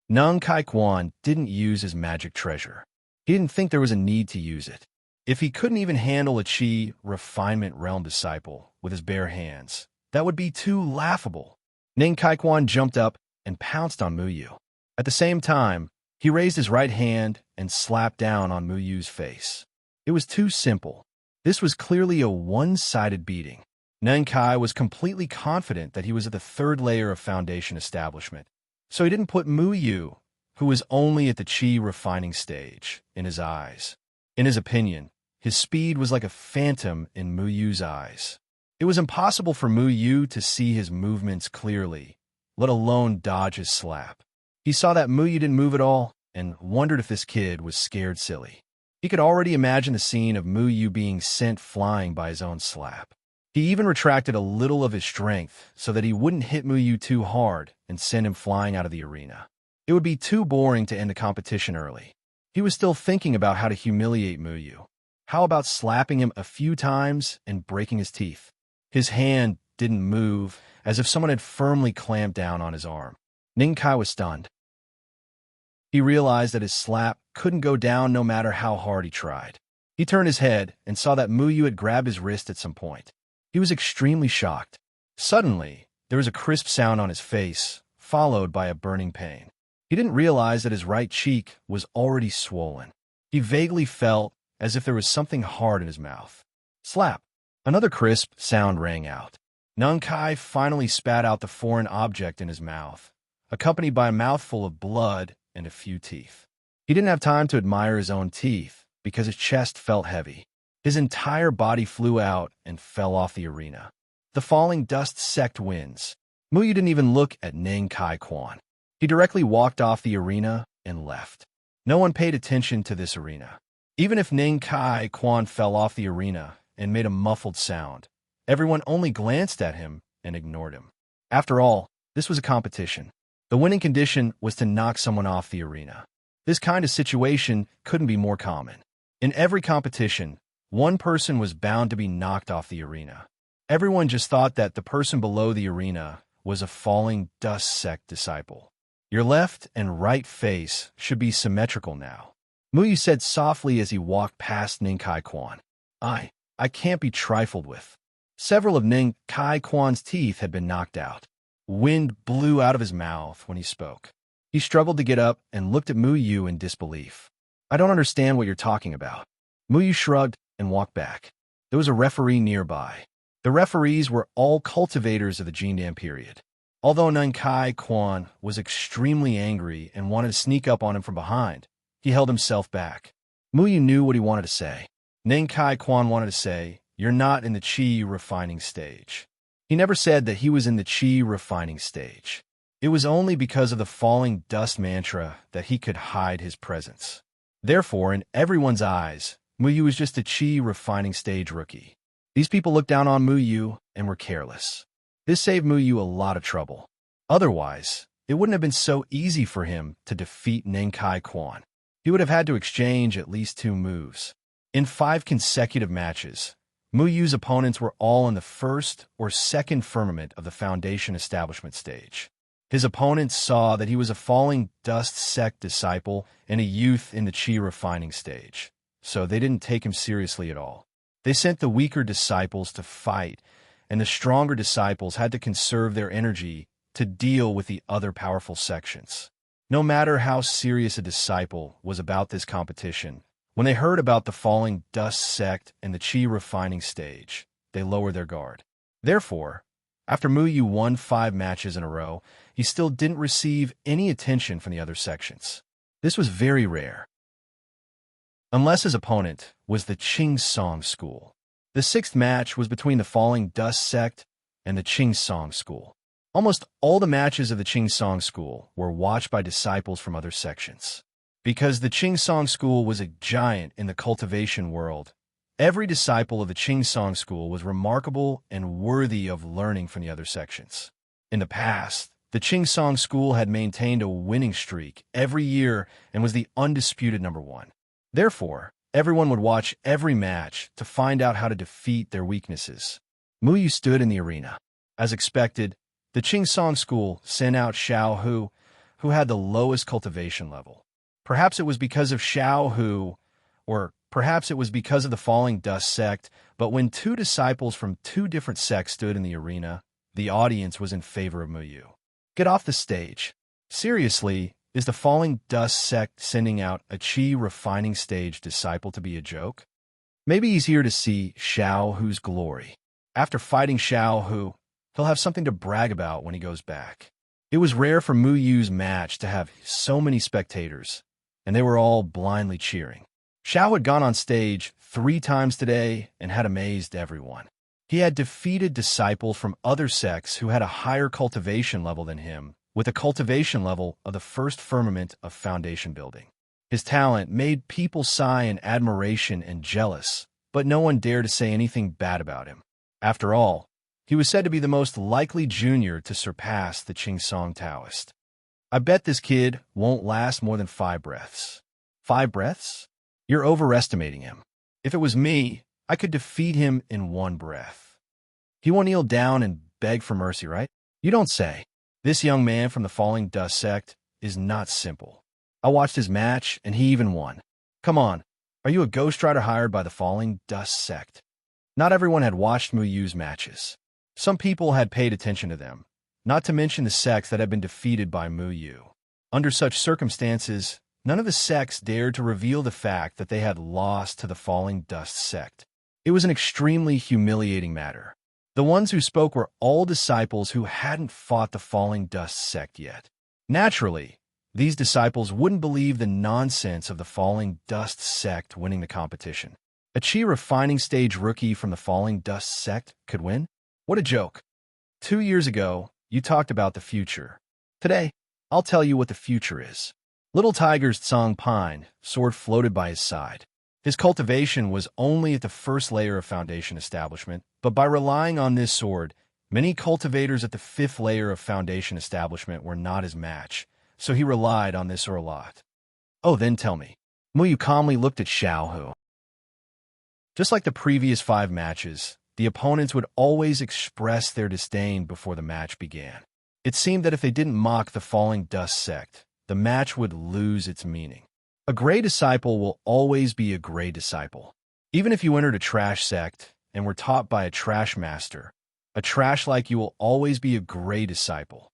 Nung Kai Quan didn't use his magic treasure. He didn't think there was a need to use it. If he couldn't even handle a Qi Refinement Realm disciple with his bare hands, that would be too laughable. Neng Kai Quan jumped up and pounced on Mu Yu. At the same time, he raised his right hand and slapped down on Mu Yu's face. It was too simple. This was clearly a one-sided beating. Neng Kai was completely confident that he was at the third layer of Foundation establishment, so he didn't put Mu Yu, who was only at the Qi refining stage, in his eyes. In his opinion, his speed was like a phantom in Mu Yu's eyes. It was impossible for Mu Yu to see his movements clearly, let alone dodge his slap. He saw that Mu Yu didn't move at all and wondered if this kid was scared silly. He could already imagine the scene of Mu Yu being sent flying by his own slap. He even retracted a little of his strength so that he wouldn't hit Mu Yu too hard and send him flying out of the arena. It would be too boring to end the competition early. He was still thinking about how to humiliate Mu Yu. How about slapping him a few times and breaking his teeth? His hand didn't move, as if someone had firmly clamped down on his arm. Ning Kai was stunned. He realized that his slap couldn't go down no matter how hard he tried. He turned his head and saw that Mu Yu had grabbed his wrist at some point. He was extremely shocked. Suddenly, there was a crisp sound on his face, followed by a burning pain. He didn't realize that his right cheek was already swollen. He vaguely felt as if there was something hard in his mouth. Slap! Another crisp sound rang out. Nung Kai finally spat out the foreign object in his mouth, accompanied by a mouthful of blood and a few teeth. He didn't have time to admire his own teeth because his chest felt heavy. His entire body flew out and fell off the arena. The falling dust sucked winds. Mu Yu didn't even look at Ning Kai Quan. He directly walked off the arena and left. No one paid attention to this arena. Even if Ning Kai Quan fell off the arena and made a muffled sound, everyone only glanced at him and ignored him. After all, this was a competition. The winning condition was to knock someone off the arena. This kind of situation couldn't be more common. In every competition, one person was bound to be knocked off the arena. Everyone just thought that the person below the arena was a falling dust sect disciple. Your left and right face should be symmetrical now, Mu Yu said softly as he walked past Ning Kai Quan. I can't be trifled with. Several of Ning Kai Quan's teeth had been knocked out. Wind blew out of his mouth when he spoke. He struggled to get up and looked at Mu Yu in disbelief. I don't understand what you're talking about. Mu Yu shrugged and walked back. There was a referee nearby. The referees were all cultivators of the Jindan period. Although Ning Kai Quan was extremely angry and wanted to sneak up on him from behind, he held himself back. Mu Yu knew what he wanted to say. Ning Kai Quan wanted to say, "You're not in the qi refining stage." He never said that he was in the qi refining stage. It was only because of the falling dust mantra that he could hide his presence. Therefore, in everyone's eyes, Mu Yu was just a qi refining stage rookie. These people looked down on Mu Yu and were careless. This saved Mu Yu a lot of trouble. Otherwise, it wouldn't have been so easy for him to defeat Ning Kai Quan. He would have had to exchange at least 2 moves. In 5 consecutive matches, Mu Yu's opponents were all in the first or second firmament of the foundation establishment stage. His opponents saw that he was a falling dust sect disciple and a youth in the qi refining stage, so they didn't take him seriously at all. They sent the weaker disciples to fight, and the stronger disciples had to conserve their energy to deal with the other powerful sections. No matter how serious a disciple was about this competition, when they heard about the falling dust sect and the qi refining stage, they lowered their guard. Therefore, after Mu Yu won 5 matches in a row, he still didn't receive any attention from the other sections. This was very rare. Unless his opponent was the Qing Song School. The 6th match was between the Falling Dust Sect and the Qing Song School. Almost all the matches of the Qing Song School were watched by disciples from other sections. Because the Qing Song School was a giant in the cultivation world, every disciple of the Qing Song School was remarkable and worthy of learning from the other sections. In the past, the Qing Song School had maintained a winning streak every year and was the undisputed number 1. Therefore, everyone would watch every match to find out how to defeat their weaknesses. Mu Yu stood in the arena. As expected, the Qing Song School sent out Xiao Hu, who had the lowest cultivation level. Perhaps it was because of Xiao Hu, or perhaps it was because of the Falling Dust sect, but when 2 disciples from 2 different sects stood in the arena, the audience was in favor of Mu Yu. Get off the stage. Seriously, is the Falling Dust sect sending out a qi refining stage disciple to be a joke? Maybe he's here to see Xiao Hu's glory. After fighting Xiao Hu, he'll have something to brag about when he goes back. It was rare for Mu Yu's match to have so many spectators, and they were all blindly cheering. Xiao had gone on stage 3 times today and had amazed everyone. He had defeated disciples from other sects who had a higher cultivation level than him, with a cultivation level of the first firmament of foundation building. His talent made people sigh in admiration and jealous, but no one dared to say anything bad about him. After all, he was said to be the most likely junior to surpass the Qing Song Taoist. I bet this kid won't last more than 5 breaths. 5 breaths? You're overestimating him. If it was me, I could defeat him in 1 breath. He won't kneel down and beg for mercy, right? You don't say. This young man from the Falling Dust sect is not simple. I watched his match, and he even won. Come on, are you a ghostwriter hired by the Falling Dust sect? Not everyone had watched Muyu's matches. Some people had paid attention to them, not to mention the sects that had been defeated by Muyu. Under such circumstances, none of the sects dared to reveal the fact that they had lost to the Falling Dust sect. It was an extremely humiliating matter. The ones who spoke were all disciples who hadn't fought the Falling Dust sect yet. Naturally, these disciples wouldn't believe the nonsense of the Falling Dust sect winning the competition. A chi refining stage rookie from the Falling Dust sect could win? What a joke. 2 years ago, you talked about the future. Today, I'll tell you what the future is. Little Tiger's Tsang Pine sword floated by his side. His cultivation was only at the first layer of foundation establishment, but by relying on this sword, many cultivators at the 5th layer of foundation establishment were not his match, so he relied on this sword a lot. Oh, then tell me. Muyu calmly looked at Xiaohu. Just like the previous 5 matches, the opponents would always express their disdain before the match began. It seemed that if they didn't mock the Falling Dust sect, the match would lose its meaning. A Grey disciple will always be a Grey disciple. Even if you entered a trash sect and were taught by a trash master, a trash like you will always be a Grey disciple.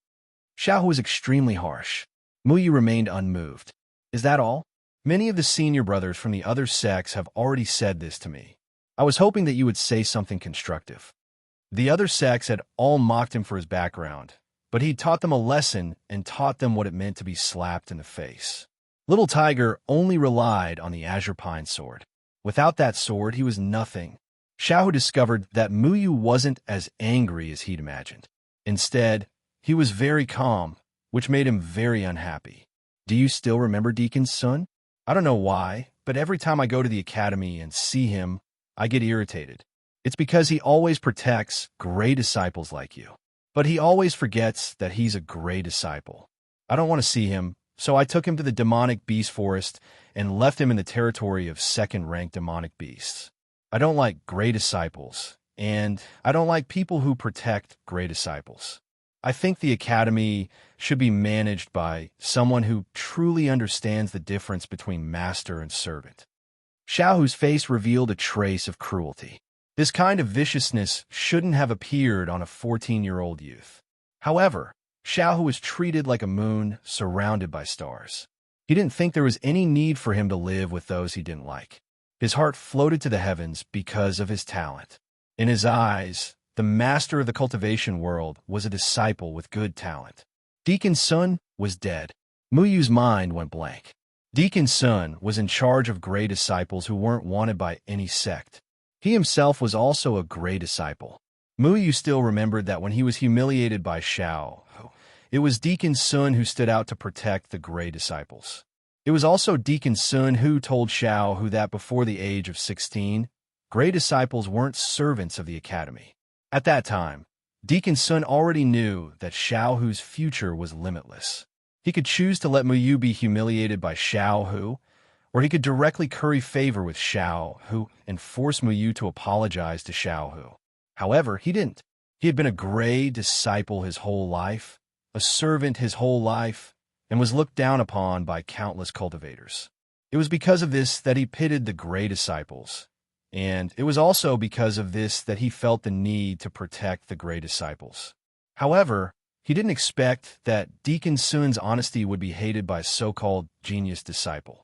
Xiaohu was extremely harsh. Muyu remained unmoved. Is that all? Many of the senior brothers from the other sects have already said this to me. I was hoping that you would say something constructive. The other sects had all mocked him for his background, but he taught them a lesson and taught them what it meant to be slapped in the face. Little Tiger only relied on the Azure Pine sword. Without that sword, he was nothing. Xiaohu discovered that Muyu wasn't as angry as he'd imagined. Instead, he was very calm, which made him very unhappy. Do you still remember Deacon's son? I don't know why, but every time I go to the academy and see him, I get irritated. It's because he always protects Grey disciples like you. But he always forgets that he's a Grey disciple. I don't want to see him, so I took him to the demonic beast forest and left him in the territory of 2nd-ranked demonic beasts. I don't like Grey disciples, and I don't like people who protect Grey disciples. I think the academy should be managed by someone who truly understands the difference between master and servant. Xiaohu's face revealed a trace of cruelty. This kind of viciousness shouldn't have appeared on a 14-year-old youth. However, Xiaohu was treated like a moon surrounded by stars. He didn't think there was any need for him to live with those he didn't like. His heart floated to the heavens because of his talent. In his eyes, the master of the cultivation world was a disciple with good talent. Deacon Sun was dead. Muyu's mind went blank. Deacon Sun was in charge of Grey disciples who weren't wanted by any sect. He himself was also a Grey disciple. Muyu still remembered that when he was humiliated by Xiao, it was Deacon Sun who stood out to protect the Grey disciples. It was also Deacon Sun who told Xiao that before the age of 16, Grey disciples weren't servants of the academy. At that time, Deacon Sun already knew that Xiaohu's future was limitless. He could choose to let Muyu be humiliated by Xiaohu, or he could directly curry favor with Xiaohu and force Muyu to apologize to Xiaohu. However, he didn't. He had been a Grey disciple his whole life, a servant his whole life, and was looked down upon by countless cultivators. It was because of this that he pitied the Grey disciples, and it was also because of this that he felt the need to protect the Grey disciples. However, he didn't expect that Deacon Sun's honesty would be hated by a so-called genius disciple.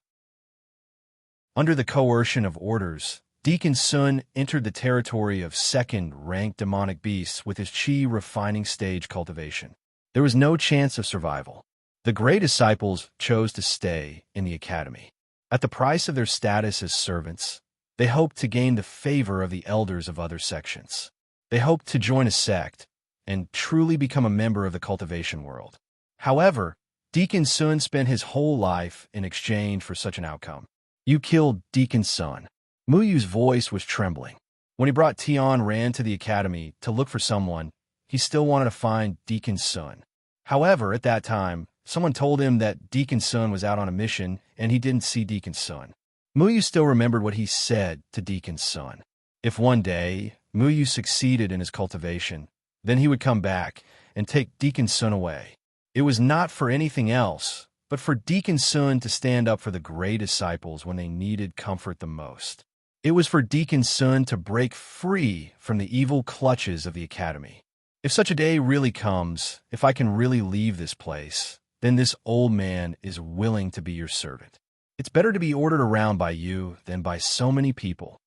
Under the coercion of orders, Deacon Sun entered the territory of 2nd-ranked demonic beasts with his chi refining stage cultivation. There was no chance of survival. The Grey disciples chose to stay in the academy. At the price of their status as servants, they hoped to gain the favor of the elders of other sections. They hoped to join a sect and truly become a member of the cultivation world. However, Deacon Sun spent his whole life in exchange for such an outcome. You killed Deacon Sun. Muyu's voice was trembling. When he brought Tian Ran to the academy to look for someone, he still wanted to find Deacon Sun. However, at that time, someone told him that Deacon Sun was out on a mission and he didn't see Deacon Sun. Muyu still remembered what he said to Deacon Sun. If one day Muyu succeeded in his cultivation, then he would come back and take Deacon Sun away. It was not for anything else, but for Deacon Sun to stand up for the gray disciples when they needed comfort the most. It was for Deacon Sun to break free from the evil clutches of the academy. If such a day really comes, if I can really leave this place, then this old man is willing to be your servant. It's better to be ordered around by you than by so many people.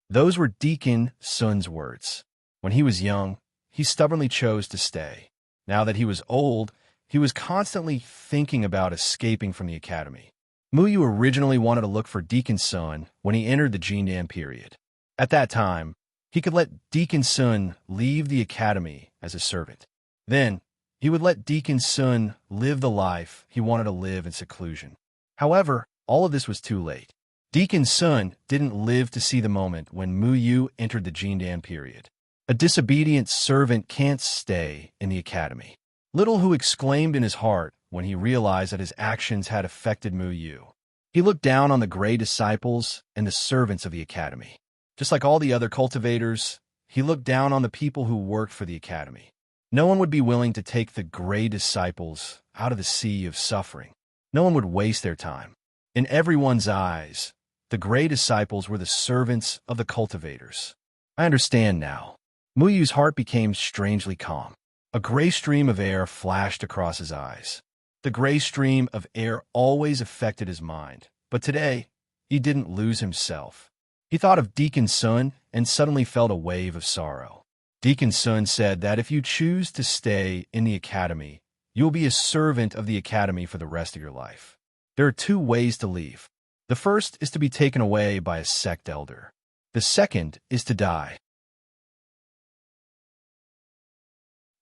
Those were Deacon Sun's words. When he was young, he stubbornly chose to stay. Now that he was old, he was constantly thinking about escaping from the academy. Muyu originally wanted to look for Deacon Sun when he entered the Jindan period. At that time, he could let Deacon Sun leave the academy as a servant. Then, he would let Deacon Sun live the life he wanted to live in seclusion. However, all of this was too late. Deacon Sun didn't live to see the moment when Muyu entered the Jindan period. A disobedient servant can't stay in the academy. Little Hu exclaimed in his heart when he realized that his actions had affected Muyu. He looked down on the gray disciples and the servants of the academy. Just like all the other cultivators, he looked down on the people who worked for the academy. No one would be willing to take the gray disciples out of the sea of suffering. No one would waste their time. In everyone's eyes, the gray disciples were the servants of the cultivators. I understand now. Muyu's heart became strangely calm. A gray stream of air flashed across his eyes. The gray stream of air always affected his mind, but today, he didn't lose himself. He thought of Deacon Sun and suddenly felt a wave of sorrow. Deacon Sun said that if you choose to stay in the academy, you will be a servant of the academy for the rest of your life. There are two ways to leave. The first is to be taken away by a sect elder. The second is to die.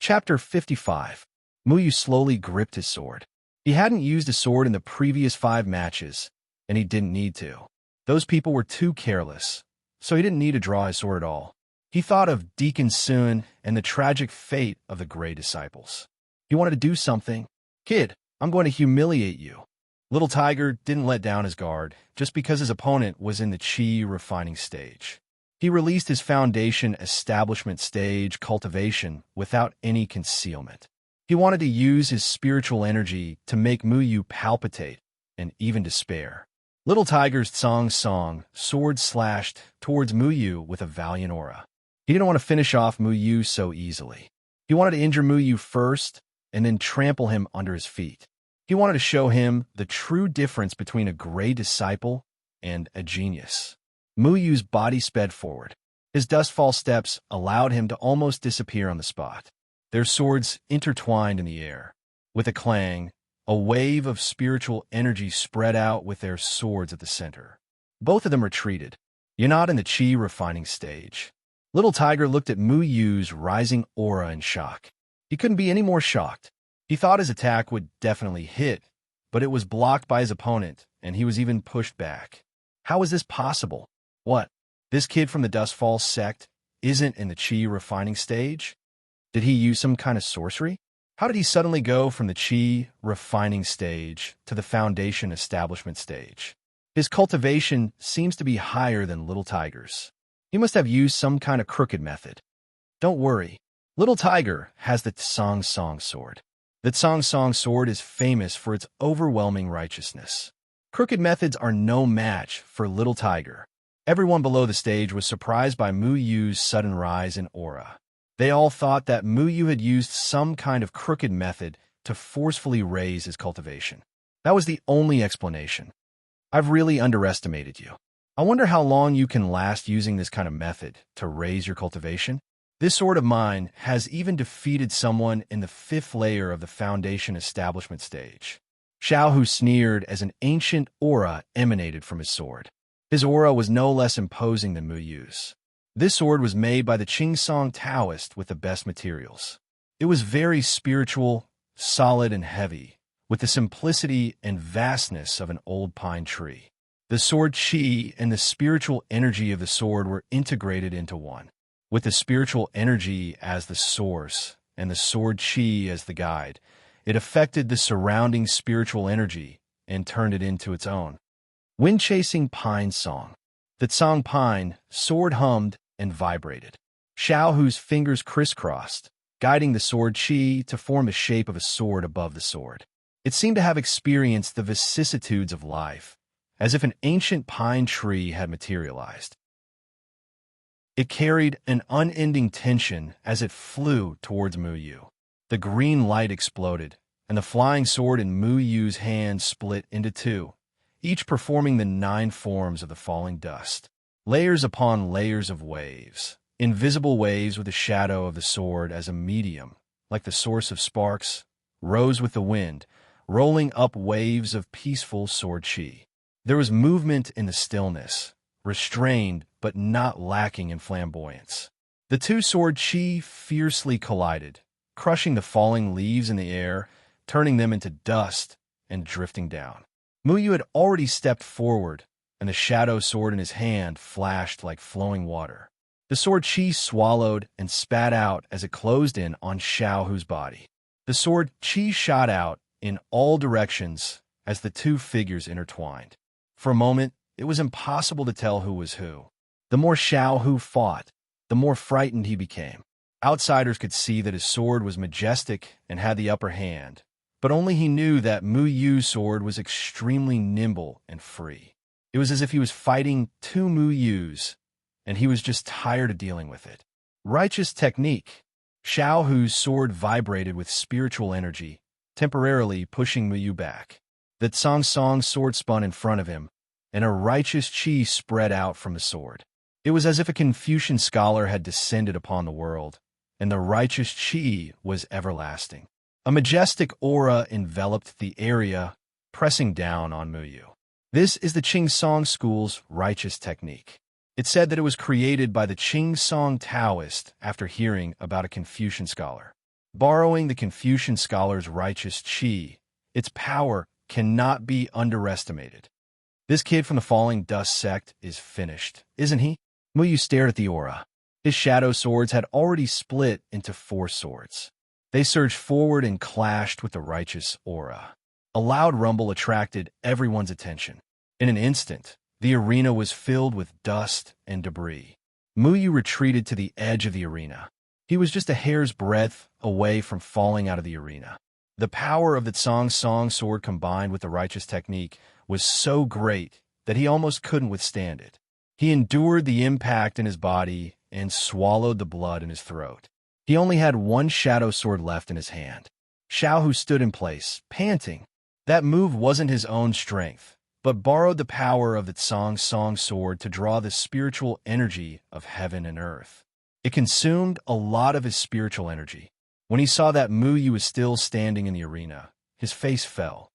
Chapter 55. Muyu slowly gripped his sword. He hadn't used a sword in the previous 5 matches, and he didn't need to. Those people were too careless, so he didn't need to draw his sword at all. He thought of Deacon Sun and the tragic fate of the gray disciples. He wanted to do something. Kid, I'm going to humiliate you. Little Tiger didn't let down his guard just because his opponent was in the chi refining stage. He released his foundation establishment stage cultivation without any concealment. He wanted to use his spiritual energy to make Muyu palpitate and even despair. Little Tiger's song sword slashed towards Muyu with a valiant aura. He didn't want to finish off Muyu so easily. He wanted to injure Muyu first and then trample him under his feet. He wanted to show him the true difference between a gray disciple and a genius. Muyu's body sped forward. His dustfall steps allowed him to almost disappear on the spot. Their swords intertwined in the air. With a clang, a wave of spiritual energy spread out with their swords at the center. Both of them retreated. You're not in the chi refining stage. Little Tiger looked at Muyu's rising aura in shock. He couldn't be any more shocked. He thought his attack would definitely hit, but it was blocked by his opponent, and he was even pushed back. How is this possible? What? This kid from the Dustfall sect isn't in the chi refining stage? Did he use some kind of sorcery? How did he suddenly go from the chi refining stage to the foundation establishment stage? His cultivation seems to be higher than Little Tiger's. He must have used some kind of crooked method. Don't worry. Little Tiger has the Tsang sword. The Tsang sword is famous for its overwhelming righteousness. Crooked methods are no match for Little Tiger. Everyone below the stage was surprised by Muyu's sudden rise in aura. They all thought that Muyu had used some kind of crooked method to forcefully raise his cultivation. That was the only explanation. I've really underestimated you. I wonder how long you can last using this kind of method to raise your cultivation. This sword of mine has even defeated someone in the 5th layer of the foundation establishment stage. Xiaohu sneered as an ancient aura emanated from his sword. His aura was no less imposing than Muyu's. This sword was made by the Qingsong Taoist with the best materials. It was very spiritual, solid, and heavy, with the simplicity and vastness of an old pine tree. The sword chi and the spiritual energy of the sword were integrated into one. With the spiritual energy as the source and the sword chi as the guide, it affected the surrounding spiritual energy and turned it into its own. Wind-chasing pine song. The Tsang pine sword hummed and vibrated. Xiaohu's fingers crisscrossed, guiding the sword qi to form the shape of a sword above the sword. It seemed to have experienced the vicissitudes of life, as if an ancient pine tree had materialized. It carried an unending tension as it flew towards Mu Yu. The green light exploded, and the flying sword in Mu Yu's hand split into two, each performing the 9 forms of the falling dust. Layers upon layers of waves, invisible waves with the shadow of the sword as a medium, like the source of sparks, rose with the wind, rolling up waves of peaceful sword qi. There was movement in the stillness, restrained but not lacking in flamboyance. The two sword qi fiercely collided, crushing the falling leaves in the air, turning them into dust and drifting down. Mu Yu had already stepped forward, and the shadow sword in his hand flashed like flowing water. The sword qi swallowed and spat out as it closed in on Xiaohu's body. The sword qi shot out in all directions as the two figures intertwined. For a moment, it was impossible to tell who was who. The more Xiaohu fought, the more frightened he became. Outsiders could see that his sword was majestic and had the upper hand, but only he knew that Mu Yu's sword was extremely nimble and free. It was as if he was fighting two Mu Yus, and he was just tired of dealing with it. Righteous technique. Xiaohu's sword vibrated with spiritual energy, temporarily pushing Mu Yu back. The Song sword spun in front of him, and a righteous qi spread out from the sword. It was as if a Confucian scholar had descended upon the world, and the righteous qi was everlasting. A majestic aura enveloped the area, pressing down on Mu Yu. This is the Qing Song School's righteous technique. It said that it was created by the Qing Song Taoist after hearing about a Confucian scholar. Borrowing the Confucian scholar's righteous qi, its power cannot be underestimated. This kid from the Falling Dust sect is finished, isn't he? Mu Yu stared at the aura. His shadow swords had already split into 4 swords. They surged forward and clashed with the righteous aura. A loud rumble attracted everyone's attention. In an instant, the arena was filled with dust and debris. Mu Yu retreated to the edge of the arena. He was just a hair's breadth away from falling out of the arena. The power of the Song sword combined with the righteous technique was so great that he almost couldn't withstand it. He endured the impact in his body and swallowed the blood in his throat. He only had 1 shadow sword left in his hand. Xiaohu stood in place, panting. That move wasn't his own strength, but borrowed the power of the Song sword to draw the spiritual energy of heaven and earth. It consumed a lot of his spiritual energy. When he saw that Mu Yu was still standing in the arena, his face fell.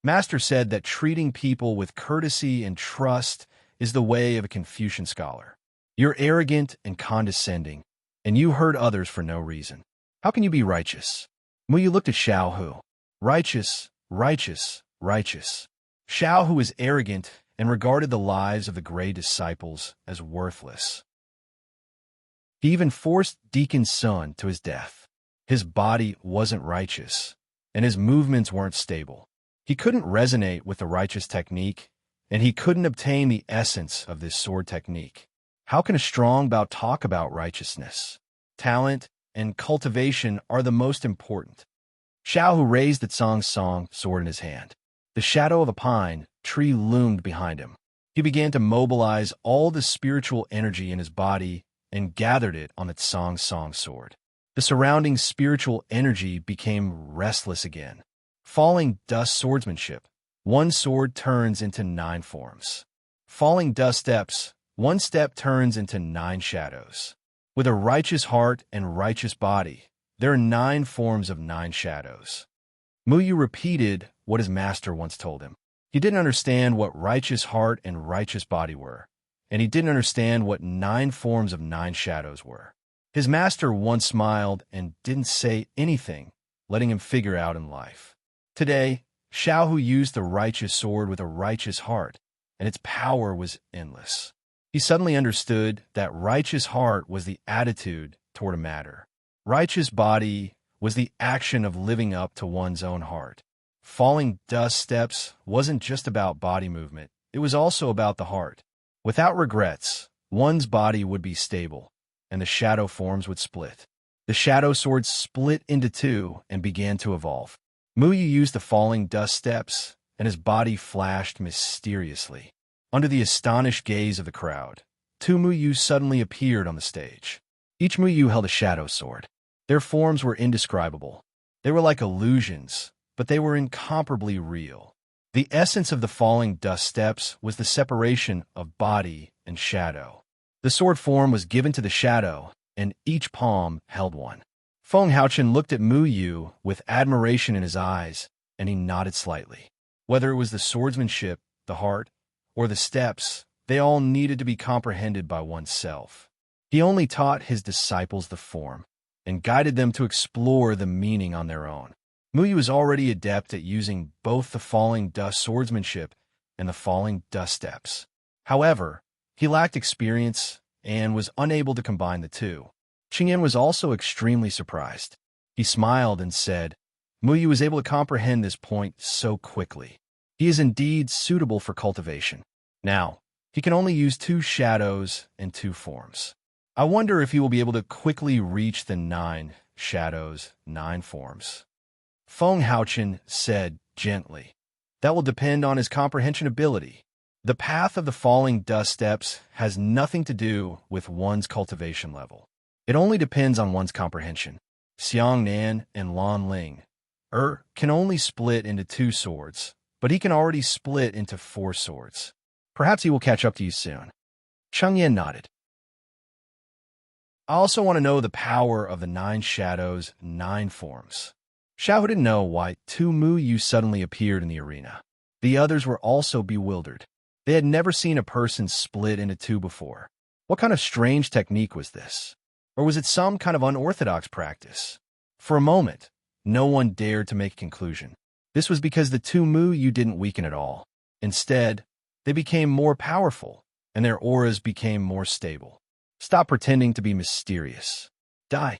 Master said that treating people with courtesy and trust is the way of a Confucian scholar. You're arrogant and condescending, and you hurt others for no reason. How can you be righteous? Mu Yu looked at Xiaohu. Righteous, righteous, righteous. Xiaohu was arrogant and regarded the lives of the gray disciples as worthless. He even forced Deacon Sun to his death. His body wasn't righteous, and his movements weren't stable. He couldn't resonate with the righteous technique, and he couldn't obtain the essence of this sword technique. How can a strong Bao talk about righteousness? Talent and cultivation are the most important. Xiaohu raised the Song sword in his hand. The shadow of a pine tree loomed behind him. He began to mobilize all the spiritual energy in his body and gathered it on the Song sword. The surrounding spiritual energy became restless again. Falling dust swordsmanship. 1 sword turns into 9 forms. Falling dust steps. 1 step turns into 9 shadows. With a righteous heart and righteous body, there are 9 forms of 9 shadows. Mu Yu repeated what his master once told him. He didn't understand what righteous heart and righteous body were, and he didn't understand what 9 forms of 9 shadows were. His master once smiled and didn't say anything, letting him figure out in life. Today, Xiaohu used the righteous sword with a righteous heart, and its power was endless. He suddenly understood that righteous heart was the attitude toward a matter. Righteous body was the action of living up to one's own heart. Falling dust steps wasn't just about body movement, it was also about the heart. Without regrets, One's body would be stable, and the shadow forms would split. The shadow swords split into two and began to evolve. Muyu used the falling dust steps, and his body flashed mysteriously. Under the astonished gaze of the crowd, two Muyu suddenly appeared on the stage. Each Muyu held a shadow sword. Their forms were indescribable. They were like illusions, but they were incomparably real. The essence of the falling dust steps was the separation of body and shadow. The sword form was given to the shadow, and each palm held one. Feng Haochen looked at Muyu with admiration in his eyes, and he nodded slightly. Whether it was the swordsmanship, the heart, or the steps, they all needed to be comprehended by oneself. He only taught his disciples the form, and guided them to explore the meaning on their own. Muyu was already adept at using both the falling dust swordsmanship and the falling dust steps. However, he lacked experience and was unable to combine the two. Qingyan was also extremely surprised. He smiled and said, Muyu was able to comprehend this point so quickly. He is indeed suitable for cultivation. Now, he can only use two shadows and two forms. I wonder if he will be able to quickly reach the 9 shadows, 9 forms. Feng Haochen said gently, that will depend on his comprehension ability. The path of the falling dust steps has nothing to do with one's cultivation level. It only depends on one's comprehension. Xiang Nan and Lan Ling can only split into 2 swords, but he can already split into 4 swords. Perhaps he will catch up to you soon. Cheng Yan nodded. I also want to know the power of the 9 shadows, 9 forms. Xiao didn't know why 2 Muyu suddenly appeared in the arena. The others were also bewildered. They had never seen a person split into 2 before. What kind of strange technique was this? Or was it some kind of unorthodox practice? For a moment, no one dared to make a conclusion. This was because the 2 Muyu didn't weaken at all. Instead, they became more powerful, and their auras became more stable. Stop pretending to be mysterious. Die!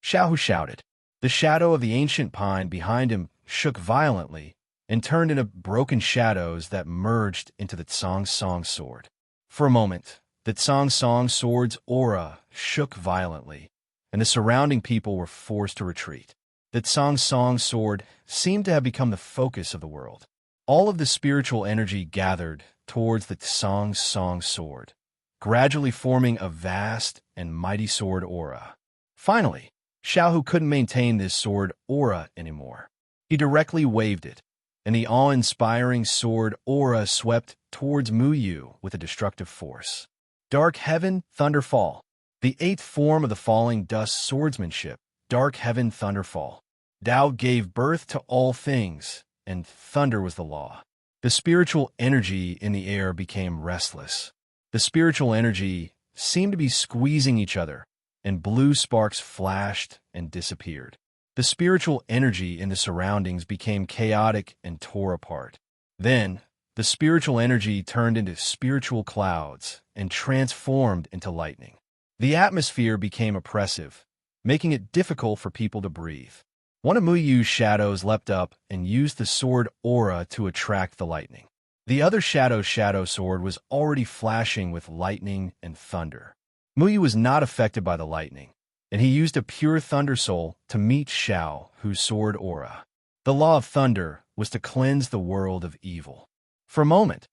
Xiao shouted. The shadow of the ancient pine behind him shook violently and turned into broken shadows that merged into the Tsang Song sword. For a moment, the Tsang Song sword's aura shook violently, and the surrounding people were forced to retreat. The Tsang Song sword seemed to have become the focus of the world. All of the spiritual energy gathered towards the Tsang Song sword, gradually forming a vast and mighty sword aura. Finally, Xiao couldn't maintain this sword aura anymore. He directly waved it, and the awe-inspiring sword aura swept towards Muyu with a destructive force. Dark Heaven Thunderfall. The 8th form of the falling dust swordsmanship, Dark Heaven Thunderfall. Tao gave birth to all things, and thunder was the law. The spiritual energy in the air became restless. The spiritual energy seemed to be squeezing each other, and blue sparks flashed and disappeared. The spiritual energy in the surroundings became chaotic and tore apart. Then, the spiritual energy turned into spiritual clouds and transformed into lightning. The atmosphere became oppressive, making it difficult for people to breathe. One of Muyu's shadows leapt up and used the sword aura to attract the lightning. The other shadow sword was already flashing with lightning and thunder. Muyu was not affected by the lightning, and he used a pure thunder soul to meet Xiao, whose sword aura. The law of thunder was to cleanse the world of evil. For a moment,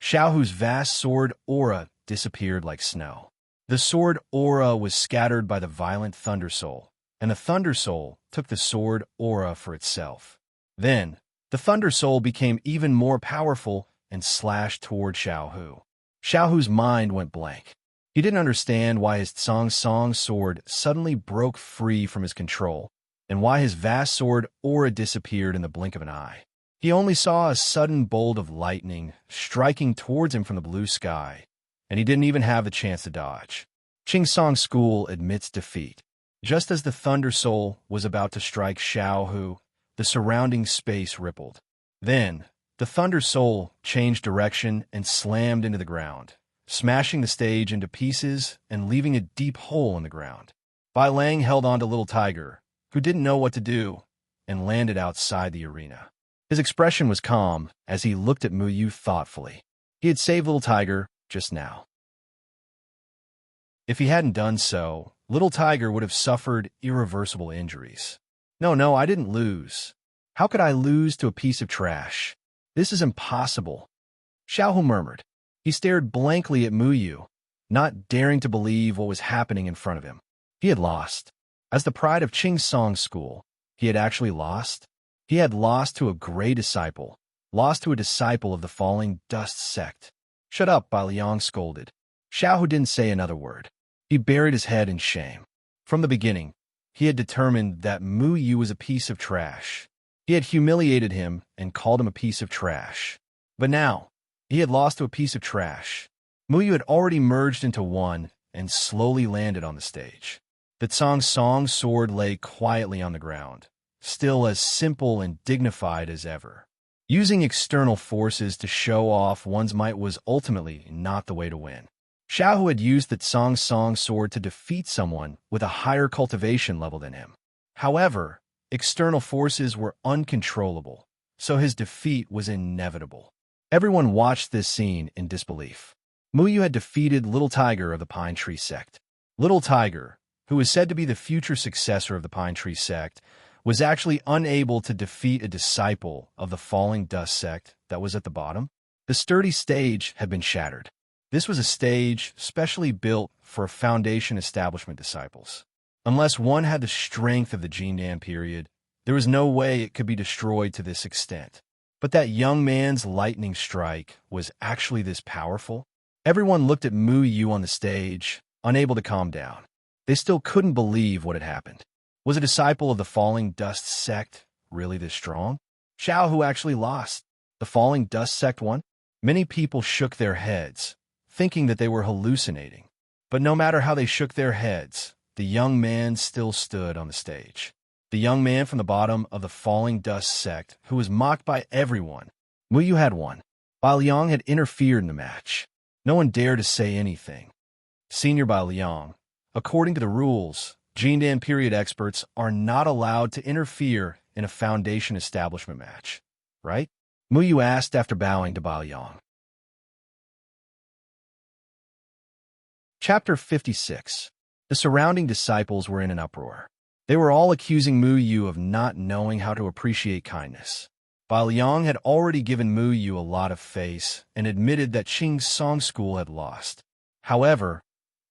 Xiao Hu's vast sword aura disappeared like snow. The sword aura was scattered by the violent thunder soul, and the thunder soul took the sword aura for itself. Then, the thunder soul became even more powerful and slashed toward Xiao Hu. Xiao Hu's mind went blank. He didn't understand why his Tsang Song sword suddenly broke free from his control, and why his vast sword aura disappeared in the blink of an eye. He only saw a sudden bolt of lightning striking towards him from the blue sky, and he didn't even have the chance to dodge. Qing Song School admits defeat. Just as the Thunder Soul was about to strike Xiao Hu, the surrounding space rippled. Then, the Thunder Soul changed direction and slammed into the ground, smashing the stage into pieces and leaving a deep hole in the ground. Bai Lang held on to Little Tiger, who didn't know what to do, and landed outside the arena. His expression was calm as he looked at Muyu thoughtfully. He had saved Little Tiger just now. If he hadn't done so, little tiger would have suffered irreversible injuries. No, I didn't lose. How could I lose to a piece of trash? This is impossible. Xiaohu murmured. He stared blankly at Muyu, not daring to believe what was happening in front of him. He had lost. As the pride of Qing Song's school, he had actually lost. He had lost to a gray disciple, lost to a disciple of the falling dust sect. Shut up, Bai Liang scolded. Xiaohu didn't say another word. He buried his head in shame. From the beginning, he had determined that Muyu was a piece of trash. He had humiliated him and called him a piece of trash. But now, he had lost to a piece of trash. Muyu had already merged into one and slowly landed on the stage. The Tsang Song's sword lay quietly on the ground, still as simple and dignified as ever. Using external forces to show off one's might was ultimately not the way to win. Xiaohu had used the Tsang Song sword to defeat someone with a higher cultivation level than him. However, external forces were uncontrollable, so his defeat was inevitable. Everyone watched this scene in disbelief. Muyu had defeated Little Tiger of the Pine Tree sect. Little Tiger, who is said to be the future successor of the Pine Tree sect, was actually unable to defeat a disciple of the Falling Dust sect that was at the bottom. The sturdy stage had been shattered. This was a stage specially built for foundation establishment disciples. Unless one had the strength of the Jindan period, there was no way it could be destroyed to this extent. But that young man's lightning strike was actually this powerful. Everyone looked at Muyu on the stage, unable to calm down. They still couldn't believe what had happened. Was a disciple of the Falling Dust sect really this strong? Xiaohu actually lost. The Falling Dust sect won? Many people shook their heads, thinking that they were hallucinating. But no matter how they shook their heads, the young man still stood on the stage. The young man from the bottom of the Falling Dust sect, who was mocked by everyone. Muyu had won. Bai Liang had interfered in the match. No one dared to say anything. Senior Bai Liang, according to the rules, Jindan period experts are not allowed to interfere in a foundation establishment match, right? Muyu asked after bowing to Bai Liang. Chapter 56. The surrounding disciples were in an uproar. They were all accusing Muyu of not knowing how to appreciate kindness. Bai Liang had already given Muyu a lot of face and admitted that Qing Song School had lost. However,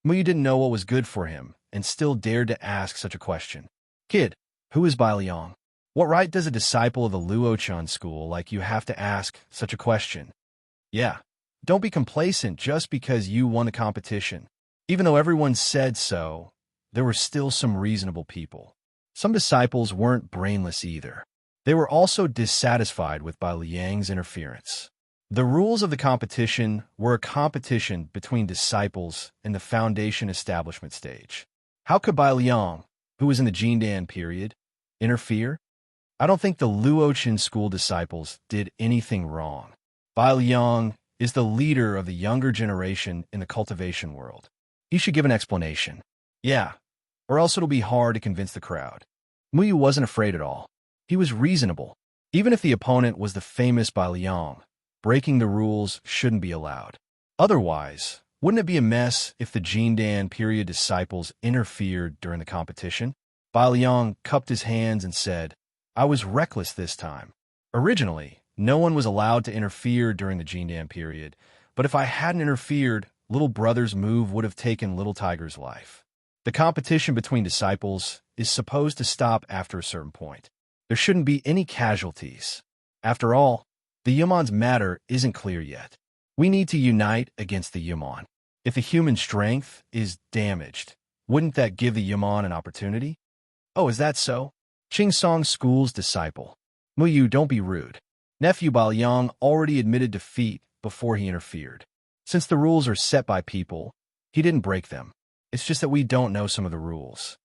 Muyu didn't know what was good for him and still dared to ask such a question. Kid, who is Bai Liang? What right does a disciple of the Luochun school like you have to ask such a question? Yeah, don't be complacent just because you won the competition. Even though everyone said so, there were still some reasonable people. Some disciples weren't brainless either. They were also dissatisfied with Bai Liang's interference. The rules of the competition were a competition between disciples in the foundation establishment stage. How could Bai Liang, who was in the Jindan period, interfere? I don't think the Luochun school disciples did anything wrong. Bai Liang is the leader of the younger generation in the cultivation world. He should give an explanation. Yeah, or else it'll be hard to convince the crowd. Muyu wasn't afraid at all. He was reasonable. Even if the opponent was the famous Bai Liang, breaking the rules shouldn't be allowed. Otherwise, wouldn't it be a mess if the Jindan period disciples interfered during the competition? Bai Liang cupped his hands and said, I was reckless this time. Originally, no one was allowed to interfere during the Jindan period, but if I hadn't interfered, Little Brother's move would have taken Little Tiger's life. The competition between disciples is supposed to stop after a certain point. There shouldn't be any casualties. After all, the Yumon's matter isn't clear yet. We need to unite against the Yumon. If the human strength is damaged, wouldn't that give the Yumon an opportunity? Oh, is that so? Qing Song School's disciple. Muyu, don't be rude. Nephew Bai Liang already admitted defeat before he interfered. Since the rules are set by people, he didn't break them. It's just that we don't know some of the rules.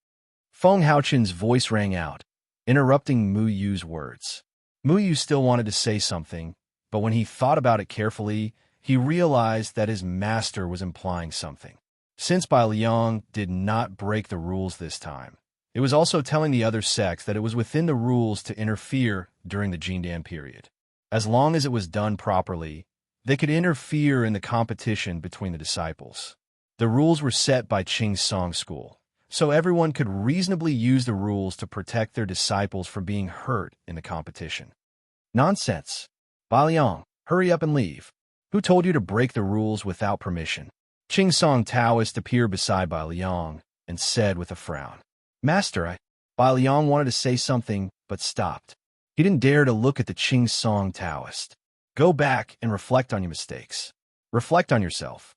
Feng Haochen's voice rang out, interrupting Muyu's words. Muyu still wanted to say something, but when he thought about it carefully, he realized that his master was implying something. Since Bai Liang did not break the rules this time, it was also telling the other sects that it was within the rules to interfere during the Jindan period. As long as it was done properly, they could interfere in the competition between the disciples. The rules were set by Qing's Song School, so everyone could reasonably use the rules to protect their disciples from being hurt in the competition. Nonsense. Ba Liang, hurry up and leave. Who told you to break the rules without permission? Qing Song Taoist appeared beside Ba Liang and said with a frown, Master, Ba Liang wanted to say something, but stopped. He didn't dare to look at the Qing Song Taoist. Go back and reflect on your mistakes. Reflect on yourself.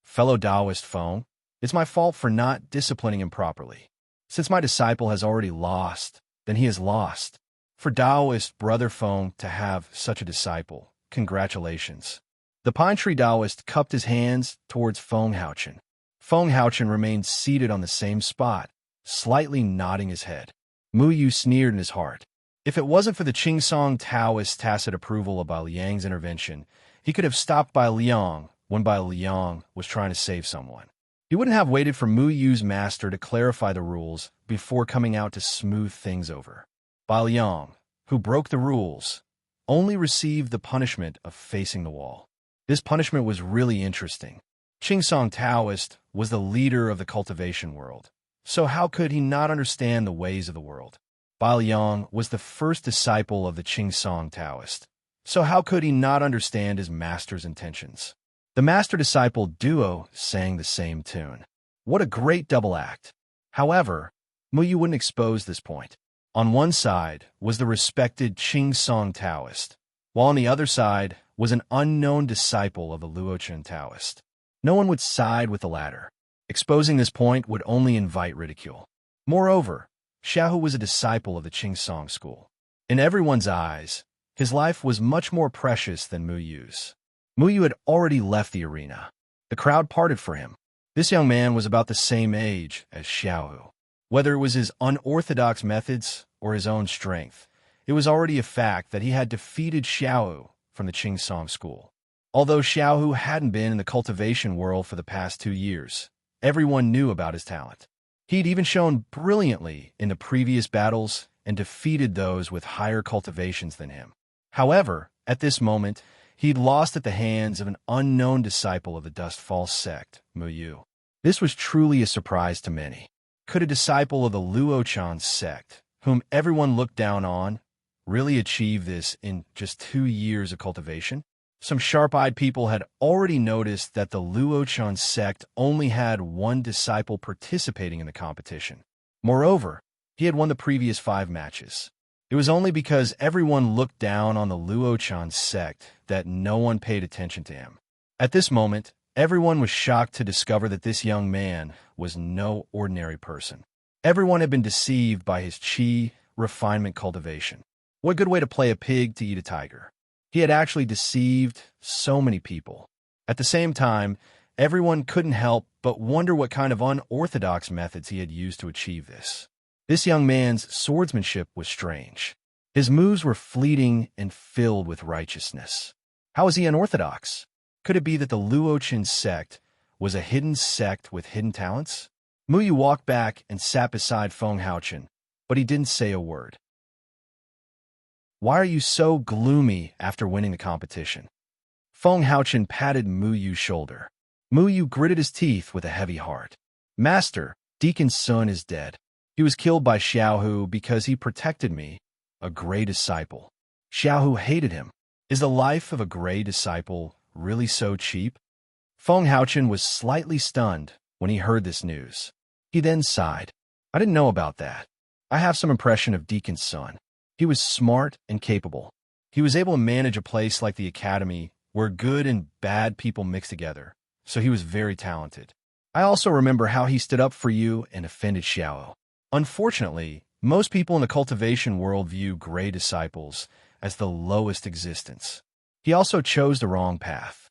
Fellow Taoist Feng, it's my fault for not disciplining him properly. Since my disciple has already lost, then he is lost. For Taoist brother Feng to have such a disciple, congratulations. The pine tree Taoist cupped his hands towards Feng Haochen. Feng Haochen remained seated on the same spot, slightly nodding his head. Mu Yu sneered in his heart. If it wasn't for the Qing Song Taoist's tacit approval of Ba Liang's intervention, he could have stopped Ba Liang when Ba Liang was trying to save someone. He wouldn't have waited for Mu Yu's master to clarify the rules before coming out to smooth things over. Ba Liang, who broke the rules, only received the punishment of facing the wall. This punishment was really interesting. Qing Song Taoist was the leader of the cultivation world, so how could he not understand the ways of the world? Ba Liang was the first disciple of the Qing Song Taoist, so how could he not understand his master's intentions? The master-disciple duo sang the same tune. What a great double act! However, Mu Yu wouldn't expose this point. On one side was the respected Qing Song Taoist, while on the other side was an unknown disciple of the Luochen Taoist. No one would side with the latter. Exposing this point would only invite ridicule. Moreover, Xiaohu was a disciple of the Qing Song school. In everyone's eyes, his life was much more precious than Mu Yu's. Mu Yu had already left the arena. The crowd parted for him. This young man was about the same age as Xiaohu. Whether it was his unorthodox methods or his own strength, it was already a fact that he had defeated Xiaohu from the Qing Song school. Although Xiaohu hadn't been in the cultivation world for the past 2 years, everyone knew about his talent. He'd even shown brilliantly in the previous battles and defeated those with higher cultivations than him. However, at this moment, he'd lost at the hands of an unknown disciple of the Dust Falls sect, Mu Yu. This was truly a surprise to many. Could a disciple of the Luochen sect, whom everyone looked down on, really achieve this in just 2 years of cultivation? Some sharp-eyed people had already noticed that the Luochen sect only had 1 disciple participating in the competition. Moreover, he had won the previous 5 matches. It was only because everyone looked down on the Luochen sect that no one paid attention to him. At this moment, everyone was shocked to discover that this young man was no ordinary person. Everyone had been deceived by his qi refinement cultivation. What good way to play a pig to eat a tiger? He had actually deceived so many people. At the same time, everyone couldn't help but wonder what kind of unorthodox methods he had used to achieve this. This young man's swordsmanship was strange. His moves were fleeting and filled with righteousness. How was he unorthodox? Could it be that the Luochen sect was a hidden sect with hidden talents? Mu Yu walked back and sat beside Feng Haochen, but he didn't say a word. Why are you so gloomy after winning the competition? Feng Haochen patted Mu Yu's shoulder. Mu Yu gritted his teeth with a heavy heart. Master, Deacon Sun is dead. He was killed by Xiaohu because he protected me, a Grey disciple. Xiaohu hated him. Is the life of a Grey disciple really so cheap? Feng Haochen was slightly stunned when he heard this news. He then sighed. I didn't know about that. I have some impression of Deacon Sun. He was smart and capable. He was able to manage a place like the academy where good and bad people mix together, so he was very talented. I also remember how he stood up for you and offended Xiao. Unfortunately, most people in the cultivation world view Grey disciples as the lowest existence. He also chose the wrong path.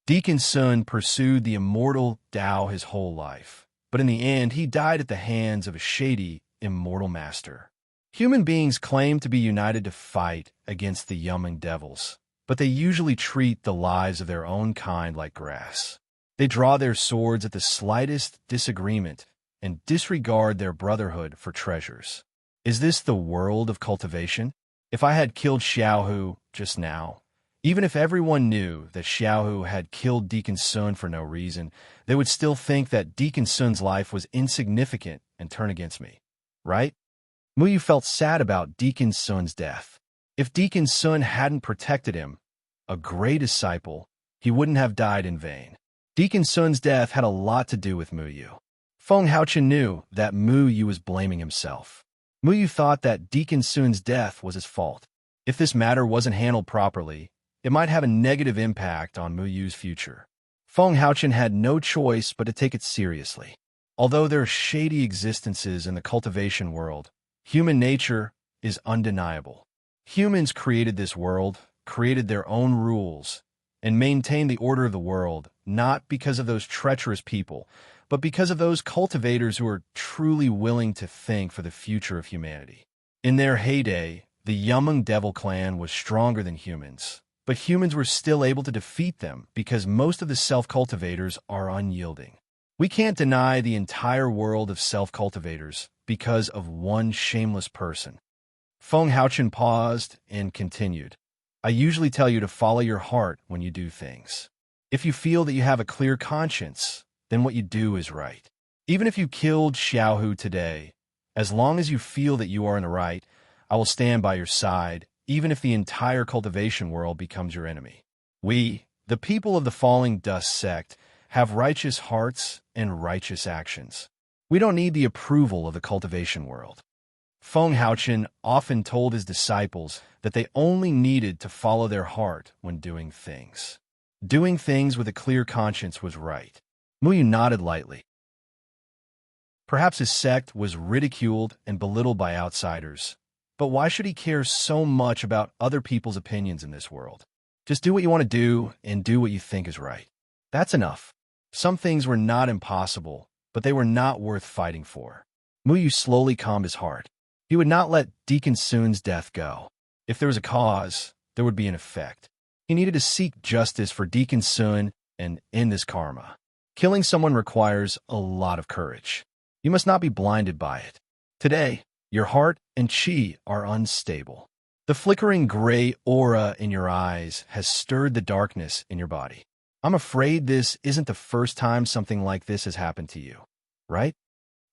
Deacon Sun pursued the immortal Tao his whole life, but in the end he died at the hands of a shady, immortal master. Human beings claim to be united to fight against the Yumming devils, but they usually treat the lives of their own kind like grass. They draw their swords at the slightest disagreement and disregard their brotherhood for treasures. Is this the world of cultivation? If I had killed Xiaohu just now, Even if everyone knew that Xiaohu had killed Deacon Sun for no reason, they would still think that Deacon Sun's life was insignificant and turn against me, right? Muyu felt sad about Deacon Sun's death. If Deacon Sun hadn't protected him, a great disciple, he wouldn't have died in vain. Deacon Sun's death had a lot to do with Muyu. Feng Haochen knew that Muyu was blaming himself. Muyu thought that Deacon Sun's death was his fault. If this matter wasn't handled properly, it might have a negative impact on Muyu's future. Feng Haochen had no choice but to take it seriously. Although there are shady existences in the cultivation world, human nature is undeniable. Humans created this world, created their own rules, and maintained the order of the world, not because of those treacherous people, but because of those cultivators who are truly willing to think for the future of humanity. In their heyday, the Yumeng Devil clan was stronger than humans, but humans were still able to defeat them because most of the self-cultivators are unyielding. We can't deny the entire world of self-cultivators because of one shameless person. Feng Haochen paused and continued. I usually tell you to follow your heart when you do things. If you feel that you have a clear conscience, then what you do is right. Even if you killed Xiaohu today, as long as you feel that you are in the right, I will stand by your side, even if the entire cultivation world becomes your enemy. We, the people of the Falling Dust sect, have righteous hearts and righteous actions. We don't need the approval of the cultivation world. Feng Haochen often told his disciples that they only needed to follow their heart when doing things. Doing things with a clear conscience was right. Muyu nodded lightly. Perhaps his sect was ridiculed and belittled by outsiders, but why should he care so much about other people's opinions in this world? Just do what you want to do and do what you think is right. That's enough. Some things were not impossible, but they were not worth fighting for. Muyu slowly calmed his heart. He would not let Deacon Sun's death go. If there was a cause, there would be an effect. He needed to seek justice for Deacon Sun and end this karma. Killing someone requires a lot of courage. You must not be blinded by it. Today, your heart and chi are unstable. The flickering gray aura in your eyes has stirred the darkness in your body. I'm afraid this isn't the first time something like this has happened to you, right?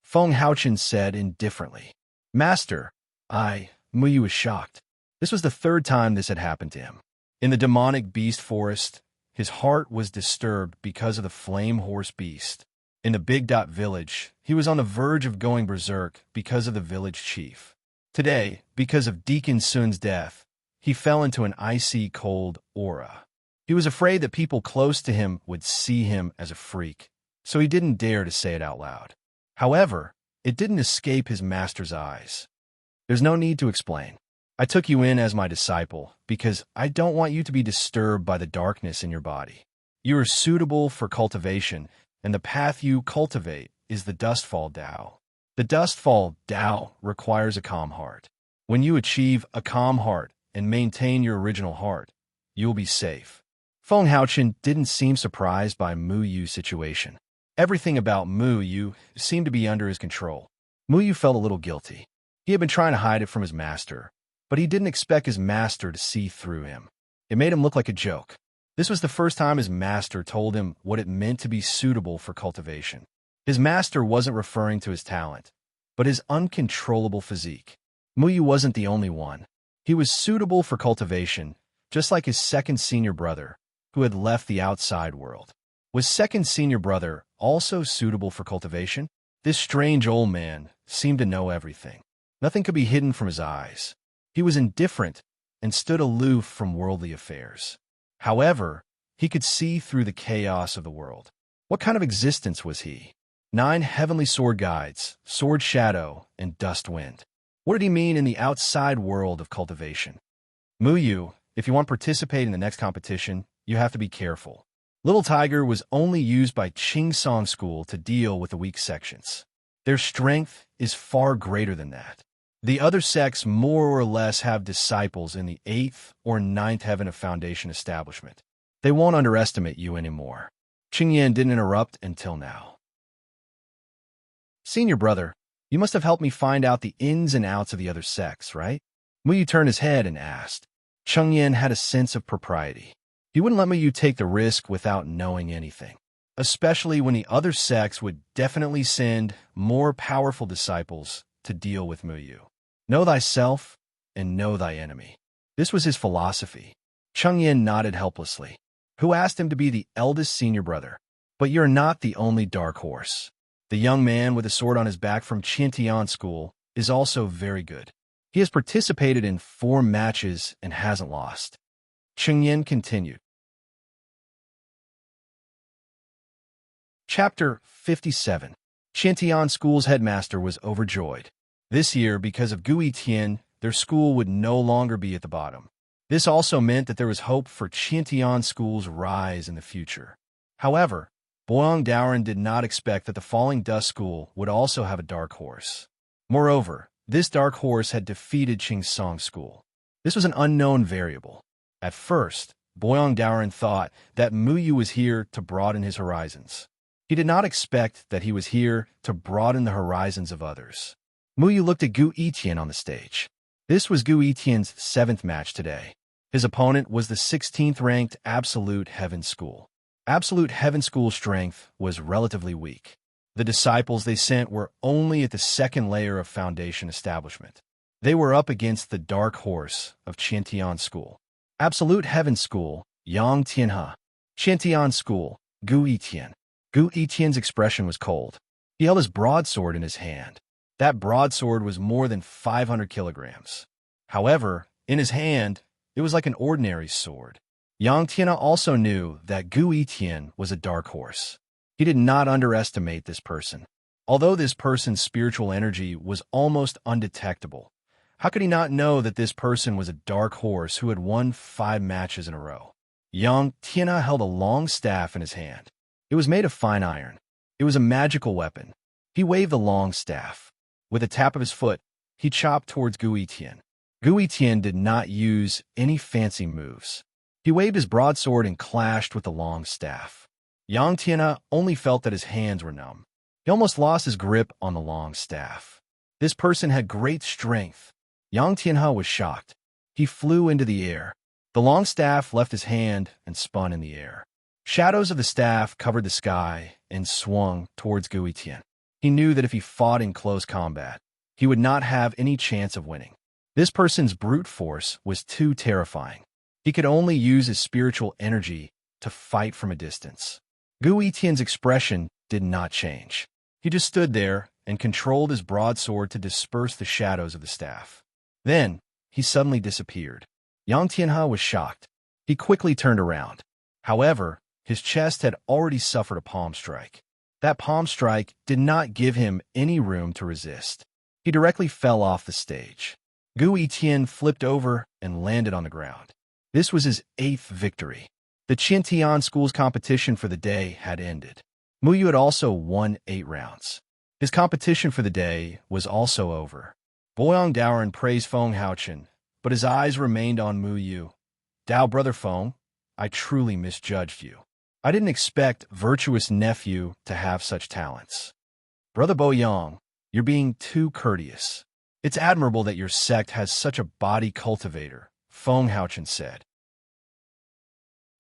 Feng Haochen said indifferently. Master, Muyu was shocked. This was the third time this had happened to him. In the demonic beast forest, his heart was disturbed because of the flame horse beast. In the Big Dot village, he was on the verge of going berserk because of the village chief. Today, because of Deacon Sun's death, he fell into an icy cold aura. He was afraid that people close to him would see him as a freak, so he didn't dare to say it out loud. However, it didn't escape his master's eyes. There's no need to explain. I took you in as my disciple because I don't want you to be disturbed by the darkness in your body. You are suitable for cultivation, and the path you cultivate is the Dustfall Tao. The Dustfall Tao requires a calm heart. When you achieve a calm heart and maintain your original heart, you will be safe. Feng Haochen didn't seem surprised by Muyu's situation. Everything about Muyu seemed to be under his control. Muyu felt a little guilty. He had been trying to hide it from his master, but he didn't expect his master to see through him. It made him look like a joke. This was the first time his master told him what it meant to be suitable for cultivation. His master wasn't referring to his talent, but his uncontrollable physique. Muyu wasn't the only one. He was suitable for cultivation, just like his second senior brother, who had left the outside world. Was second senior brother also suitable for cultivation? This strange old man seemed to know everything. Nothing could be hidden from his eyes. He was indifferent and stood aloof from worldly affairs. However, he could see through the chaos of the world. What kind of existence was he? 9 heavenly sword guides, sword shadow, and dust wind. What did he mean in the outside world of cultivation? Muyu, if you want to participate in the next competition, you have to be careful. Little Tiger was only used by Qingsong School to deal with the weak sections. Their strength is far greater than that. The other sects more or less have disciples in the 8th or 9th heaven of Foundation establishment. They won't underestimate you anymore. Qingyan didn't interrupt until now. Senior brother, you must have helped me find out the ins and outs of the other sects, right? Muyu turned his head and asked. Cheng Yin had a sense of propriety. He wouldn't let Muyu take the risk without knowing anything, especially when the other sects would definitely send more powerful disciples to deal with Muyu. Know thyself and know thy enemy. This was his philosophy. Cheng Yin nodded helplessly. Who asked him to be the eldest senior brother? But you're not the only dark horse. The young man with a sword on his back from Qiantian School is also very good. He has participated in 4 matches and hasn't lost. Cheng Yin continued. Chapter 57. Qiantian School's headmaster was overjoyed. This year, because of Gui Tian, their school would no longer be at the bottom. This also meant that there was hope for Qiantian School's rise in the future. However, Boyang Daoren did not expect that the Falling Dust School would also have a dark horse. Moreover, this dark horse had defeated Qingsong School. This was an unknown variable. At first, Boyang Daoren thought that Muyu was here to broaden his horizons. He did not expect that he was here to broaden the horizons of others. Muyu looked at Gu Yitian on the stage. This was Gu Yitian's 7th match today. His opponent was the 16th-ranked Absolute Heaven School. Absolute Heaven School's strength was relatively weak. The disciples they sent were only at the 2nd layer of foundation establishment. They were up against the dark horse of Qiantian School. Absolute Heaven School, Yang Tianhe. Qiantian School, Gu Yitian. Gu Yitian's expression was cold. He held his broadsword in his hand. That broadsword was more than 500 kilograms. However, in his hand, it was like an ordinary sword. Yang Tianhe also knew that Gu Yitian was a dark horse. He did not underestimate this person. Although this person's spiritual energy was almost undetectable, how could he not know that this person was a dark horse who had won 5 matches in a row? Yang Tianhe held a long staff in his hand. It was made of fine iron. It was a magical weapon. He waved the long staff. With a tap of his foot, he chopped towards Gu Yitian. Gu Yitian did not use any fancy moves. He waved his broadsword and clashed with the long staff. Yang Tianhe only felt that his hands were numb. He almost lost his grip on the long staff. This person had great strength. Yang Tianhe was shocked. He flew into the air. The long staff left his hand and spun in the air. Shadows of the staff covered the sky and swung towards Gu Yitian. He knew that if he fought in close combat, he would not have any chance of winning. This person's brute force was too terrifying. He could only use his spiritual energy to fight from a distance. Gu Yitian's expression did not change. He just stood there and controlled his broadsword to disperse the shadows of the staff. Then, he suddenly disappeared. Yang Tianhe was shocked. He quickly turned around. However, his chest had already suffered a palm strike. That palm strike did not give him any room to resist. He directly fell off the stage. Gu Yitian flipped over and landed on the ground. This was his 8th victory. The Qiantian School's competition for the day had ended. Muyu had also won 8 rounds. His competition for the day was also over. Boyang Daoren praised Feng Haochen, but his eyes remained on Muyu. Dao, brother Feng, I truly misjudged you. I didn't expect virtuous nephew to have such talents. Brother Boyang, you're being too courteous. It's admirable that your sect has such a body cultivator, Feng Haochen said.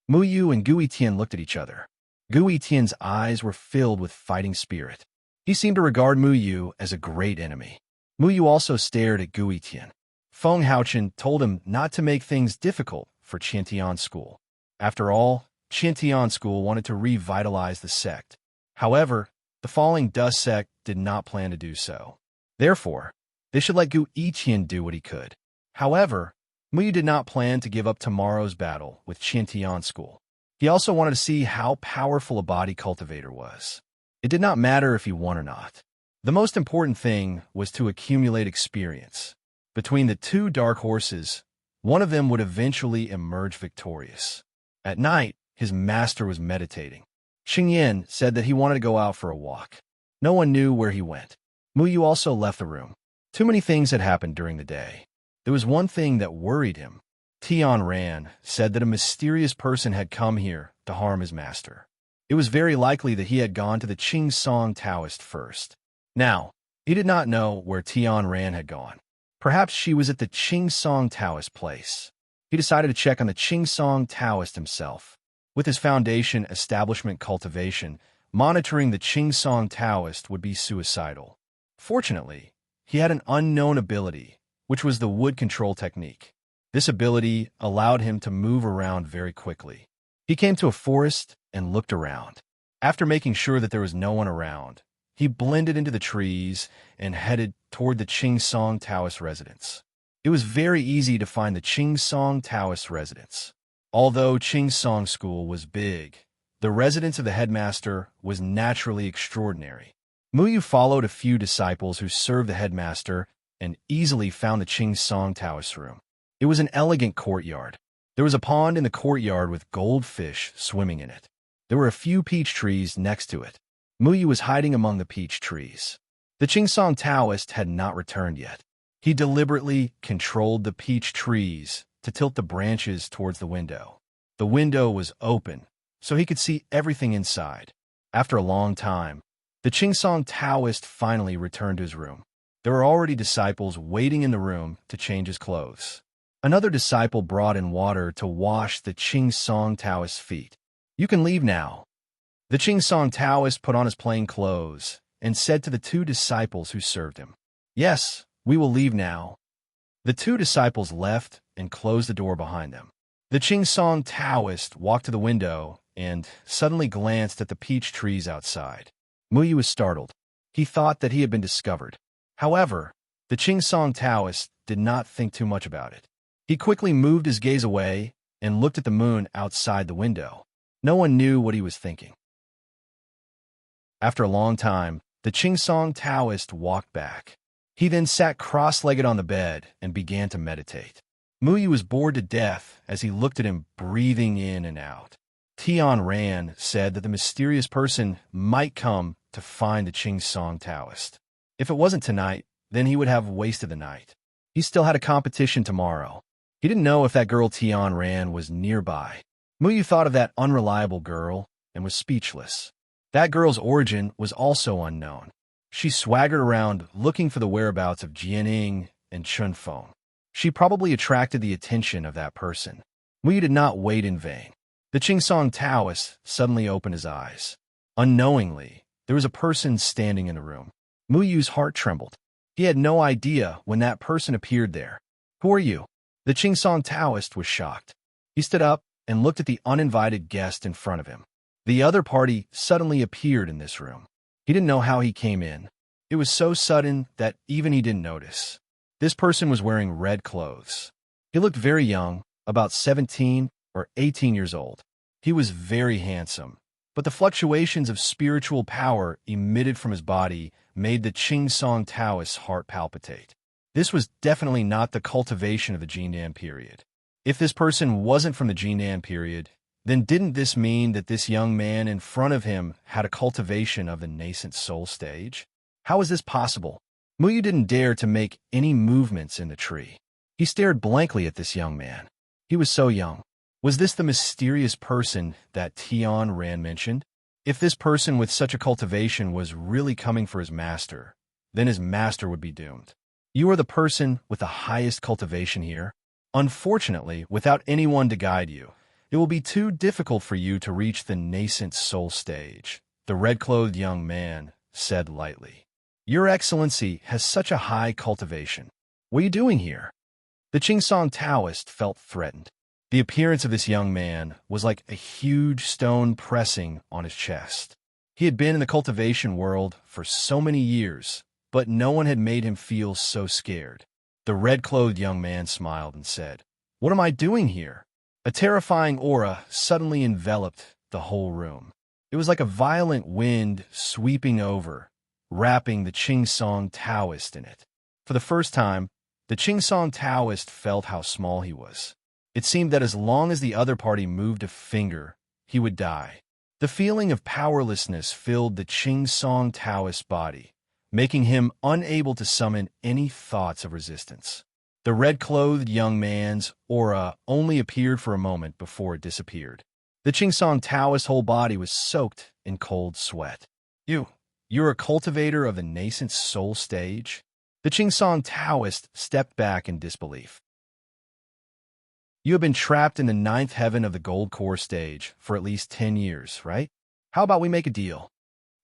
Muyu and Gu Yitian looked at each other. Gu Yitian's eyes were filled with fighting spirit. He seemed to regard Muyu as a great enemy. Muyu also stared at Gu Yitian. Feng Haochen told him not to make things difficult for Qiantian School. After all, Qiantian School wanted to revitalize the sect. However, the Falling Dust sect did not plan to do so. Therefore, they should let Gu Yitian do what he could. However, Muyu did not plan to give up tomorrow's battle with Qiantian School. He also wanted to see how powerful a body cultivator was. It did not matter if he won or not. The most important thing was to accumulate experience. Between the 2 dark horses, one of them would eventually emerge victorious. At night, his master was meditating. Cheng Yin said that he wanted to go out for a walk. No one knew where he went. Muyu also left the room. Too many things had happened during the day. There was one thing that worried him. Tian Ran said that a mysterious person had come here to harm his master. It was very likely that he had gone to the Qingsong Taoist first. Now, he did not know where Tian Ran had gone. Perhaps she was at the Qingsong Taoist place. he decided to check on the Qingsong Taoist himself. With his foundation establishment cultivation, monitoring the Qingsong Taoist would be suicidal. Fortunately, he had an unknown ability, which was the wood control technique. This ability allowed him to move around very quickly. He came to a forest and looked around. After making sure that there was no one around, he blended into the trees and headed toward the Qingsong Taoist residence. It was very easy to find the Qingsong Taoist residence. Although Qingsong School was big, the residence of the headmaster was naturally extraordinary. Muyu followed a few disciples who served the headmaster and easily found the Qingsong Taoist room. It was an elegant courtyard. There was a pond in the courtyard with goldfish swimming in it. There were a few peach trees next to it. Muyu was hiding among the peach trees. The Qingsong Taoist had not returned yet. He deliberately controlled the peach trees to tilt the branches towards the window. The window was open, so he could see everything inside. After a long time, the Qingsong Taoist finally returned to his room. There were already disciples waiting in the room to change his clothes. Another disciple brought in water to wash the Qingsong Taoist's feet. "You can leave now." The Qingsong Taoist put on his plain clothes and said to the two disciples who served him, "Yes, we will leave now." The two disciples left and closed the door behind them. The Qingsong Taoist walked to the window and suddenly glanced at the peach trees outside. Muyu was startled. He thought that he had been discovered. However, the Qingsong Taoist did not think too much about it. He quickly moved his gaze away and looked at the moon outside the window. No one knew what he was thinking. After a long time, the Qingsong Taoist walked back. He then sat cross-legged on the bed and began to meditate. Muyu was bored to death as he looked at him breathing in and out. Tian Ran said that the mysterious person might come to find the Qingsong Taoist. If it wasn't tonight, then he would have wasted the night. He still had a competition tomorrow. He didn't know if that girl Tian Ran was nearby. Muyu thought of that unreliable girl and was speechless. That girl's origin was also unknown. She swaggered around looking for the whereabouts of Jianing and Chunfeng. She probably attracted the attention of that person. Muyu did not wait in vain. The Qingsong Taoist suddenly opened his eyes. Unknowingly, there was a person standing in the room. Muyu's heart trembled. He had no idea when that person appeared there. "Who are you?" The Qingsong Taoist was shocked. He stood up and looked at the uninvited guest in front of him. The other party suddenly appeared in this room. He didn't know how he came in. It was so sudden that even he didn't notice. This person was wearing red clothes. He looked very young, about 17 or 18 years old. He was very handsome, but the fluctuations of spiritual power emitted from his body made the Qingsong Taoist's heart palpitate. This was definitely not the cultivation of the Jinan period. If this person wasn't from the Jinan period, then didn't this mean that this young man in front of him had a cultivation of the nascent soul stage? How is this possible? Muyu didn't dare to make any movements in the tree. He stared blankly at this young man. He was so young. Was this the mysterious person that Tian Ran mentioned? If this person with such a cultivation was really coming for his master, then his master would be doomed. You are the person with the highest cultivation here. Unfortunately, without anyone to guide you, it will be too difficult for you to reach the nascent soul stage, the red-clothed young man said lightly. Your Excellency has such a high cultivation. What are you doing here? The Qingsong Taoist felt threatened. The appearance of this young man was like a huge stone pressing on his chest. He had been in the cultivation world for so many years, but no one had made him feel so scared. The red-clothed young man smiled and said, "What am I doing here?" A terrifying aura suddenly enveloped the whole room. It was like a violent wind sweeping over, wrapping the Qingsong Taoist in it. For the first time, the Qingsong Taoist felt how small he was. It seemed that as long as the other party moved a finger, he would die. The feeling of powerlessness filled the Qingsong Taoist's body, making him unable to summon any thoughts of resistance. The red-clothed young man's aura only appeared for a moment before it disappeared. The Qingsong Taoist's whole body was soaked in cold sweat. You're a cultivator of the nascent soul stage? The Qingsong Taoist stepped back in disbelief. You have been trapped in the ninth heaven of the gold core stage for at least 10 years, right? How about we make a deal?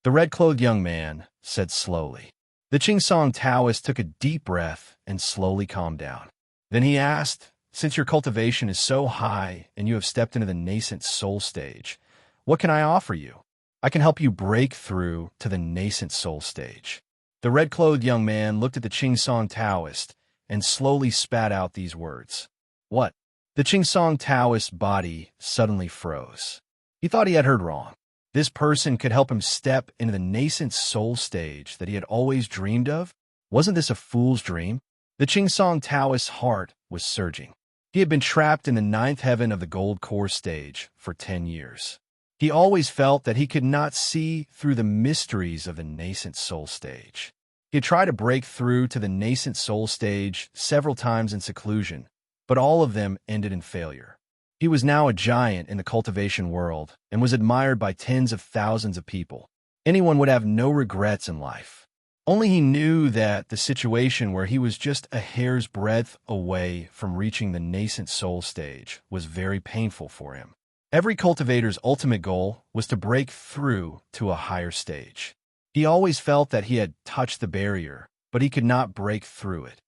The red-clothed young man said slowly. The Qingsong Taoist took a deep breath and slowly calmed down. Then he asked, since your cultivation is so high and you have stepped into the nascent soul stage, what can I offer you? I can help you break through to the nascent soul stage. The red-clothed young man looked at the Qingsong Taoist and slowly spat out these words. What? The Qingsong Taoist's body suddenly froze. He thought he had heard wrong. This person could help him step into the nascent soul stage that he had always dreamed of? Wasn't this a fool's dream? The Qingsong Taoist's heart was surging. He had been trapped in the ninth heaven of the gold core stage for 10 years. He always felt that he could not see through the mysteries of the nascent soul stage. He had tried to break through to the nascent soul stage several times in seclusion, but all of them ended in failure. He was now a giant in the cultivation world and was admired by tens of thousands of people. Anyone would have no regrets in life. Only he knew that the situation where he was just a hair's breadth away from reaching the nascent soul stage was very painful for him. Every cultivator's ultimate goal was to break through to a higher stage. He always felt that he had touched the barrier, but he could not break through it.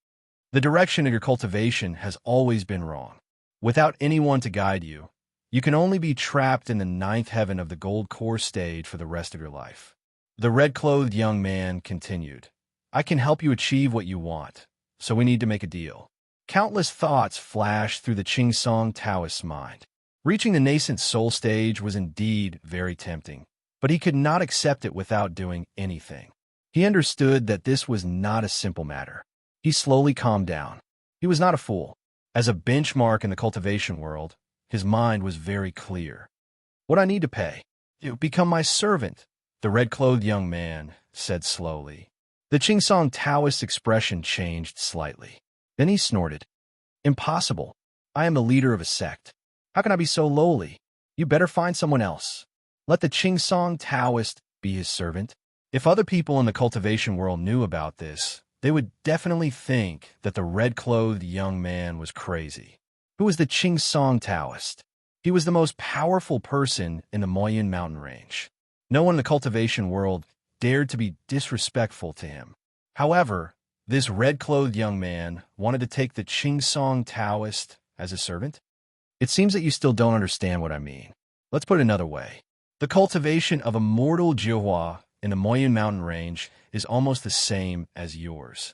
The direction of your cultivation has always been wrong. Without anyone to guide you, you can only be trapped in the ninth heaven of the gold core stage for the rest of your life. The red-clothed young man continued, I can help you achieve what you want, so we need to make a deal. Countless thoughts flashed through the Qingsong Taoist's mind. Reaching the nascent soul stage was indeed very tempting, but he could not accept it without doing anything. He understood that this was not a simple matter. He slowly calmed down. He was not a fool. As a benchmark in the cultivation world, his mind was very clear. What I need to pay? You become my servant, the red-clothed young man said slowly. The Qingsong Taoist's expression changed slightly. Then he snorted. Impossible. I am the leader of a sect. How can I be so lowly? You better find someone else. Let the Qingsong Taoist be his servant. If other people in the cultivation world knew about this, they would definitely think that the red-clothed young man was crazy. Who was the Qingsong Taoist? He was the most powerful person in the Moyen mountain range. No one in the cultivation world dared to be disrespectful to him. However, this red-clothed young man wanted to take the Qingsong Taoist as a servant? It seems that you still don't understand what I mean. Let's put it another way. The cultivation of a mortal Jihua in the Moyen mountain range is almost the same as yours.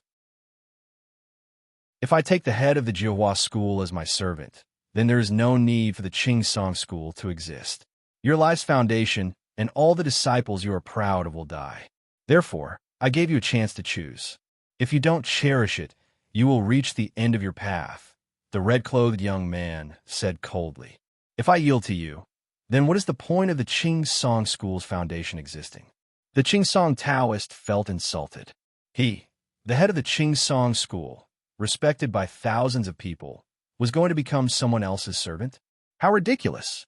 If I take the head of the Jihua school as my servant, then there is no need for the Qingsong school to exist. Your life's foundation and all the disciples you are proud of will die. Therefore, I gave you a chance to choose. If you don't cherish it, you will reach the end of your path, the red-clothed young man said coldly. If I yield to you, then what is the point of the Qingsong school's foundation existing? The Qingsong Taoist felt insulted. He, the head of the Qingsong school, respected by thousands of people, was going to become someone else's servant? How ridiculous!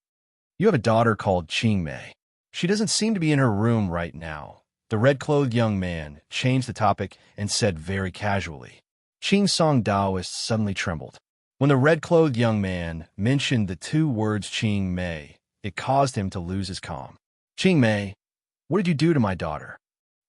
You have a daughter called Qingmei. She doesn't seem to be in her room right now. The red-clothed young man changed the topic and said very casually. Qingsong Taoist suddenly trembled. When the red-clothed young man mentioned the two words Qingmei, it caused him to lose his calm. Qingmei, what did you do to my daughter?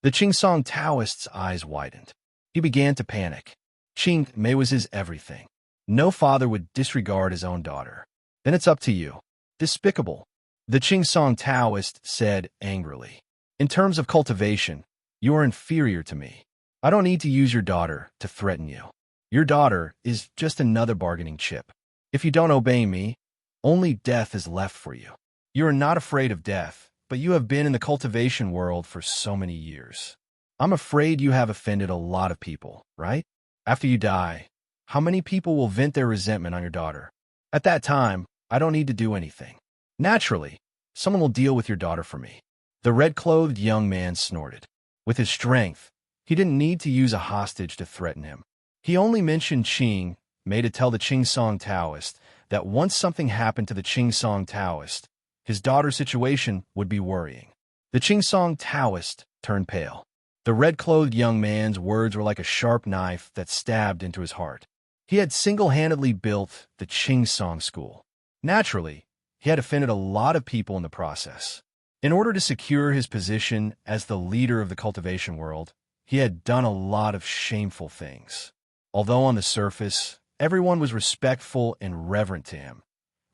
The Qingsong Taoist's eyes widened. He began to panic. Qingmei was his everything. No father would disregard his own daughter. Then it's up to you. Despicable. The Qingsong Taoist said angrily. In terms of cultivation, you are inferior to me. I don't need to use your daughter to threaten you. Your daughter is just another bargaining chip. If you don't obey me, only death is left for you. You are not afraid of death, but you have been in the cultivation world for so many years. I'm afraid you have offended a lot of people, right? After you die, how many people will vent their resentment on your daughter? At that time, I don't need to do anything. Naturally, someone will deal with your daughter for me. The red-clothed young man snorted. With his strength, he didn't need to use a hostage to threaten him. He only mentioned Qingmei to tell the Qingsong Taoist that once something happened to the Qingsong Taoist, his daughter's situation would be worrying. The Qingsong Taoist turned pale. The red-clothed young man's words were like a sharp knife that stabbed into his heart. He had single-handedly built the Song School. Naturally, he had offended a lot of people in the process. In order to secure his position as the leader of the cultivation world, he had done a lot of shameful things. Although on the surface, everyone was respectful and reverent to him,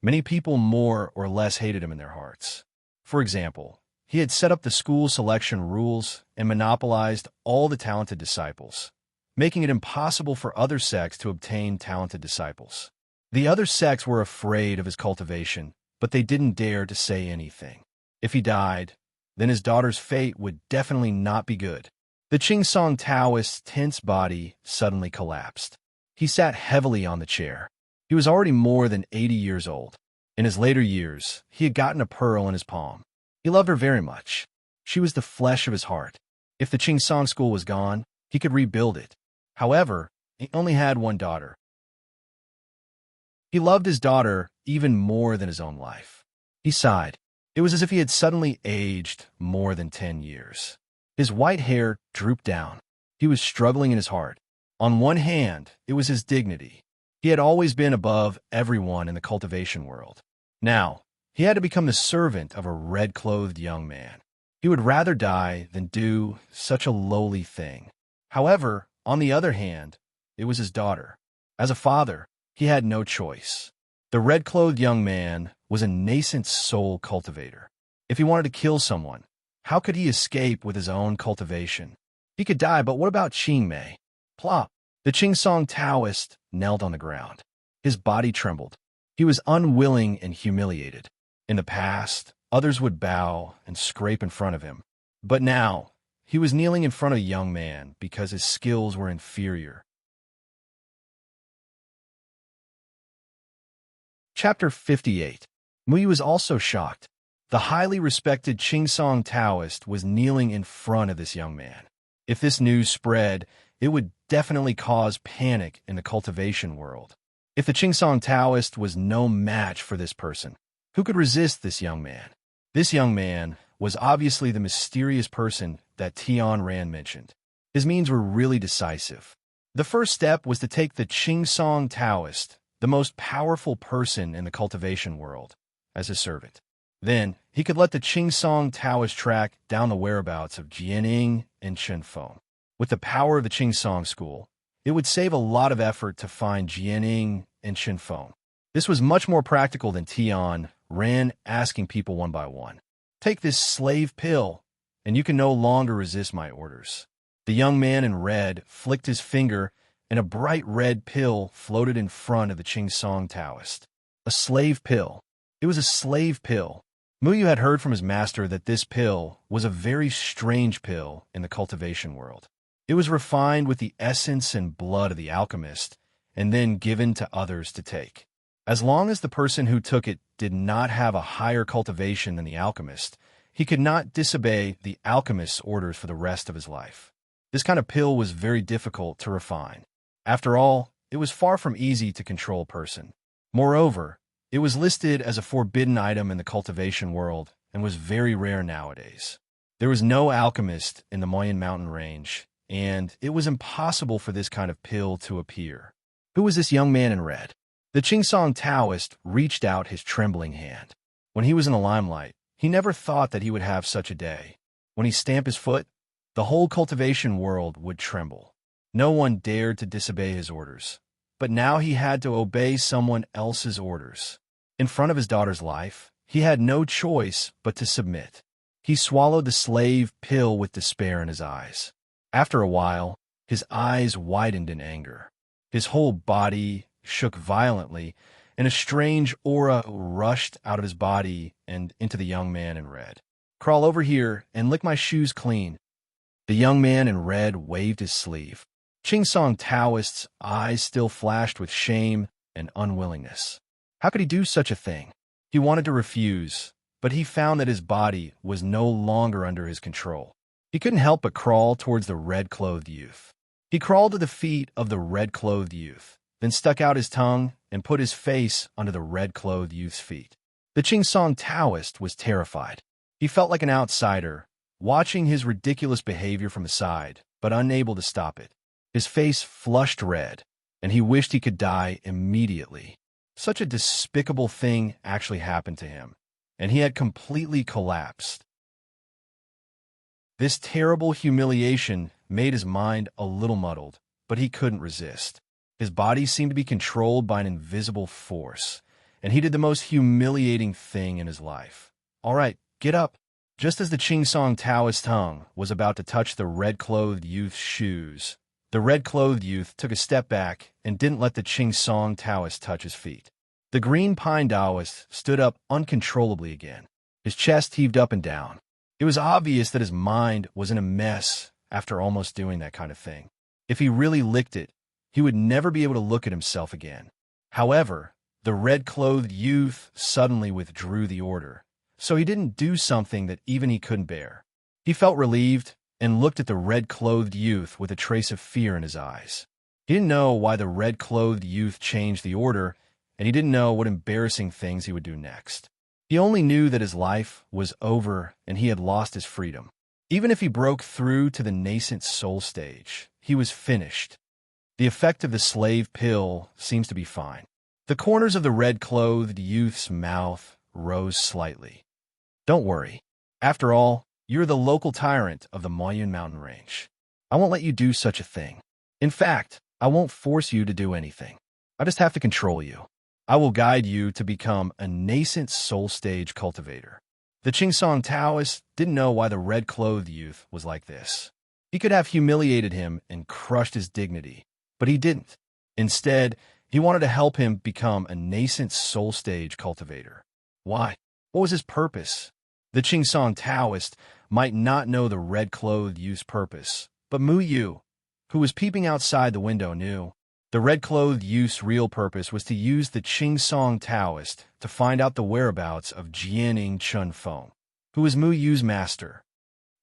many people more or less hated him in their hearts. For example, he had set up the school selection rules and monopolized all the talented disciples, making it impossible for other sects to obtain talented disciples. The other sects were afraid of his cultivation, but they didn't dare to say anything. If he died, then his daughter's fate would definitely not be good. The Song Taoist's tense body suddenly collapsed. He sat heavily on the chair. He was already more than 80 years old. In his later years, he had gotten a pearl in his palm. He loved her very much. She was the flesh of his heart. If the Song School was gone, he could rebuild it. However, he only had one daughter. He loved his daughter even more than his own life. He sighed. It was as if he had suddenly aged more than 10 years. His white hair drooped down. He was struggling in his heart. On one hand, it was his dignity. He had always been above everyone in the cultivation world. Now, he had to become the servant of a red-clothed young man. He would rather die than do such a lowly thing. However, on the other hand, it was his daughter. As a father, he had no choice. The red-clothed young man was a nascent soul cultivator. If he wanted to kill someone, how could he escape with his own cultivation? He could die, but what about Mei? Plop! The Song Taoist knelt on the ground. His body trembled. He was unwilling and humiliated. In the past, others would bow and scrape in front of him. But now, he was kneeling in front of a young man because his skills were inferior. Chapter 58. Muyi was also shocked. The highly respected Song Taoist was kneeling in front of this young man. If this news spread, it would definitely cause panic in the cultivation world. If the Song Taoist was no match for this person, who could resist this young man? This young man was obviously the mysterious person that Tian Ran mentioned. His means were really decisive. The first step was to take the Song Taoist, the most powerful person in the cultivation world, as his servant. Then, he could let the Song Taoist track down the whereabouts of Jianing and Shenfeng. With the power of the Song School, it would save a lot of effort to find Jianing and Shenfeng. This was much more practical than Tian Ran asking people one by one. Take this slave pill, and you can no longer resist my orders. The young man in red flicked his finger, and a bright red pill floated in front of the Song Taoist. A slave pill. It was a slave pill. Muyu had heard from his master that this pill was a very strange pill in the cultivation world. It was refined with the essence and blood of the alchemist, and then given to others to take. As long as the person who took it did not have a higher cultivation than the alchemist, he could not disobey the alchemist's orders for the rest of his life. This kind of pill was very difficult to refine. After all, it was far from easy to control a person. Moreover, it was listed as a forbidden item in the cultivation world and was very rare nowadays. There was no alchemist in the Moyen Mountain range, and it was impossible for this kind of pill to appear. Who was this young man in red? The Song Taoist reached out his trembling hand. When he was in the limelight, he never thought that he would have such a day. When he stamped his foot, the whole cultivation world would tremble. No one dared to disobey his orders. But now he had to obey someone else's orders. In front of his daughter's life, he had no choice but to submit. He swallowed the slave pill with despair in his eyes. After a while, his eyes widened in anger. His whole body shook violently, and a strange aura rushed out of his body and into the young man in red. Crawl over here and lick my shoes clean. The young man in red waved his sleeve. Song Taoist's eyes still flashed with shame and unwillingness. How could he do such a thing? He wanted to refuse, but he found that his body was no longer under his control. He couldn't help but crawl towards the red-clothed youth. He crawled to the feet of the red-clothed youth, then stuck out his tongue and put his face under the red-clothed youth's feet. The Song Taoist was terrified. He felt like an outsider, watching his ridiculous behavior from the side, but unable to stop it. His face flushed red. and he wished he could die immediately. Such a despicable thing actually happened to him, and he had completely collapsed. This terrible humiliation made his mind a little muddled, but he couldn't resist. His body seemed to be controlled by an invisible force, and he did the most humiliating thing in his life. "All right, get up." Just as the Chingsong Taoist tongue was about to touch the red-clothed youth's shoes, the red-clothed youth took a step back and didn't let the Chingsong Taoist touch his feet. The green pine Taoist stood up uncontrollably again. His chest heaved up and down. It was obvious that his mind was in a mess after almost doing that kind of thing. If he really licked it, he would never be able to look at himself again. However, the red-clothed youth suddenly withdrew the order, so he didn't do something that even he couldn't bear. He felt relieved and looked at the red-clothed youth with a trace of fear in his eyes. He didn't know why the red-clothed youth changed the order, and he didn't know what embarrassing things he would do next. He only knew that his life was over and he had lost his freedom. Even if he broke through to the nascent soul stage, he was finished. The effect of the slave pill seems to be fine. The corners of the red-clothed youth's mouth rose slightly. "Don't worry. After all, you're the local tyrant of the Moyun mountain range. I won't let you do such a thing. In fact, I won't force you to do anything. I just have to control you. I will guide you to become a nascent soul stage cultivator." The Chingsong Taoist didn't know why the red-clothed youth was like this. He could have humiliated him and crushed his dignity, but he didn't. Instead, he wanted to help him become a nascent soul stage cultivator. Why? What was his purpose? The Chingsong Taoist might not know the red-clothed youth's purpose, but Mu Yu, who was peeping outside the window, knew. The red-clothed youth's real purpose was to use the Chingsong Taoist to find out the whereabouts of Jianing Chunfeng, who was Mu Yu's master.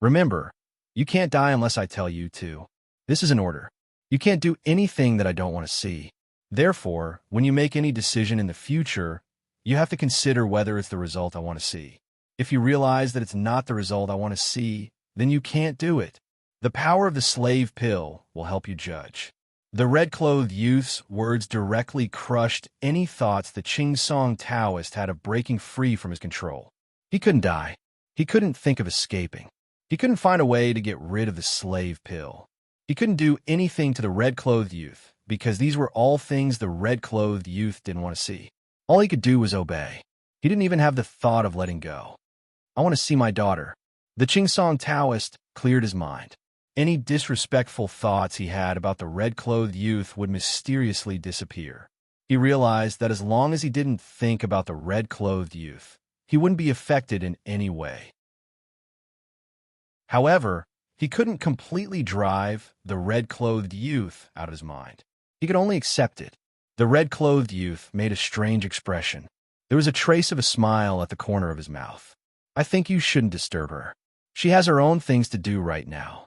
Remember, you can't die unless I tell you to. This is an order. You can't do anything that I don't want to see. Therefore, when you make any decision in the future, you have to consider whether it's the result I want to see. If you realize that it's not the result I want to see, then you can't do it. The power of the slave pill will help you judge. The red-clothed youth's words directly crushed any thoughts the Chingsong Taoist had of breaking free from his control. He couldn't die. He couldn't think of escaping. He couldn't find a way to get rid of the slave pill. He couldn't do anything to the red-clothed youth, because these were all things the red-clothed youth didn't want to see. All he could do was obey. He didn't even have the thought of letting go. "I want to see my daughter." The Chingsong Taoist cleared his mind. Any disrespectful thoughts he had about the red-clothed youth would mysteriously disappear. He realized that as long as he didn't think about the red-clothed youth, he wouldn't be affected in any way. However, he couldn't completely drive the red-clothed youth out of his mind. He could only accept it. The red-clothed youth made a strange expression. There was a trace of a smile at the corner of his mouth. "I think you shouldn't disturb her. She has her own things to do right now."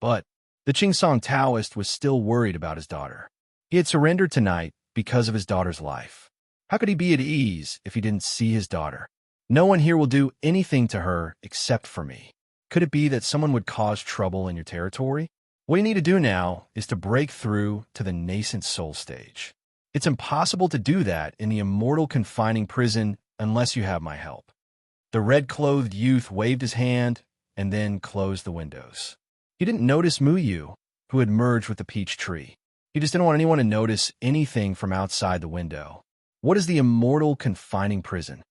But the Chingsong Taoist was still worried about his daughter. He had surrendered tonight because of his daughter's life. How could he be at ease if he didn't see his daughter? "No one here will do anything to her except for me." Could it be that someone would cause trouble in your territory? What you need to do now is to break through to the nascent soul stage. It's impossible to do that in the immortal confining prison unless you have my help. The red-clothed youth waved his hand and then closed the windows. He didn't notice Mu Yu, who had merged with the peach tree. He just didn't want anyone to notice anything from outside the window. What is the immortal confining prison?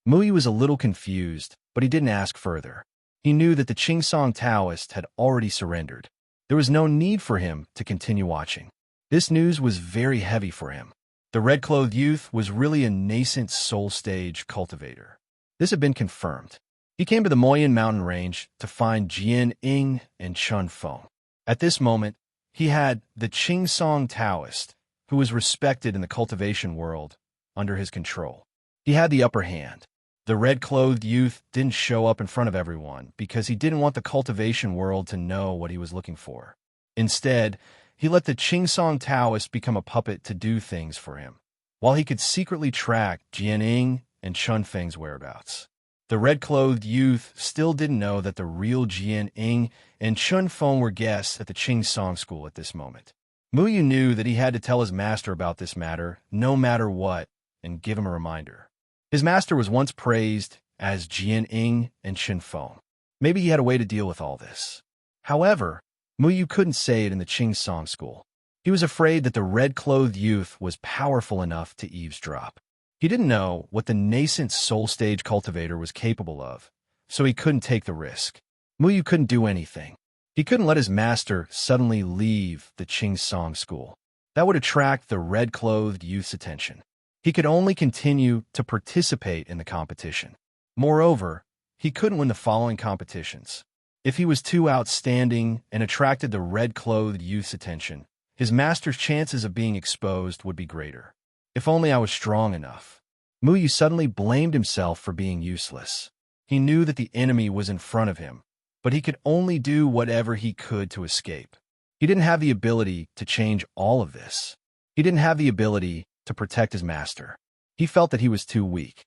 Mu Yu was a little confused, but he didn't ask further. He knew that the Chingsong Taoist had already surrendered. There was no need for him to continue watching. This news was very heavy for him. The red-clothed youth was really a nascent soul stage cultivator. This had been confirmed. He came to the Moyun mountain range to find Jian Ying and Chun Feng. At this moment, he had the Chingsong Taoist, who was respected in the cultivation world, under his control. He had the upper hand. The red-clothed youth didn't show up in front of everyone because he didn't want the cultivation world to know what he was looking for. Instead, he let the Chingsong Taoist become a puppet to do things for him, while he could secretly track Jian Ying and Chun Feng's whereabouts. The red-clothed youth still didn't know that the real Jian Ying and Chun Feng were guests at the Chingsong school at this moment. Muyu knew that he had to tell his master about this matter, no matter what, and give him a reminder. His master was once praised as Jian Ing and Shin Feng. Maybe he had a way to deal with all this. However, Muyu couldn't say it in the Qing Song School. He was afraid that the red-clothed youth was powerful enough to eavesdrop. He didn't know what the nascent soul stage cultivator was capable of, so he couldn't take the risk. Muyu couldn't do anything. He couldn't let his master suddenly leave the Qing Song School. That would attract the red-clothed youth's attention. He could only continue to participate in the competition. Moreover, he couldn't win the following competitions. If he was too outstanding and attracted the red-clothed youth's attention, his master's chances of being exposed would be greater. If only I was strong enough. Muyu suddenly blamed himself for being useless. He knew that the enemy was in front of him, but he could only do whatever he could to escape. He didn't have the ability to change all of this. He didn't have the ability to protect his master. He felt that he was too weak.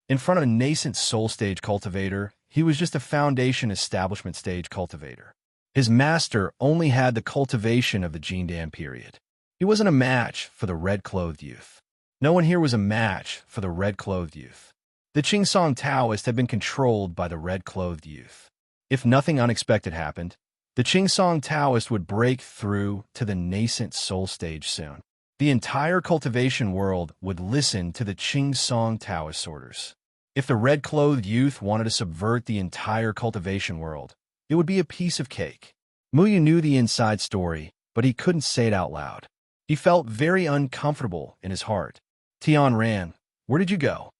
In front of a nascent soul stage cultivator, he was just a foundation establishment stage cultivator. His master only had the cultivation of the Jindan period. He wasn't a match for the red-clothed youth. No one here was a match for the red-clothed youth. The Qingsong Taoist had been controlled by the red-clothed youth. If nothing unexpected happened, the Qingsong Taoist would break through to the nascent soul stage soon. The entire cultivation world would listen to the Qingsong Taoist orders. If the red-clothed youth wanted to subvert the entire cultivation world, it would be a piece of cake. Muyu knew the inside story, but he couldn't say it out loud. He felt very uncomfortable in his heart. Tian ran. Where did you go?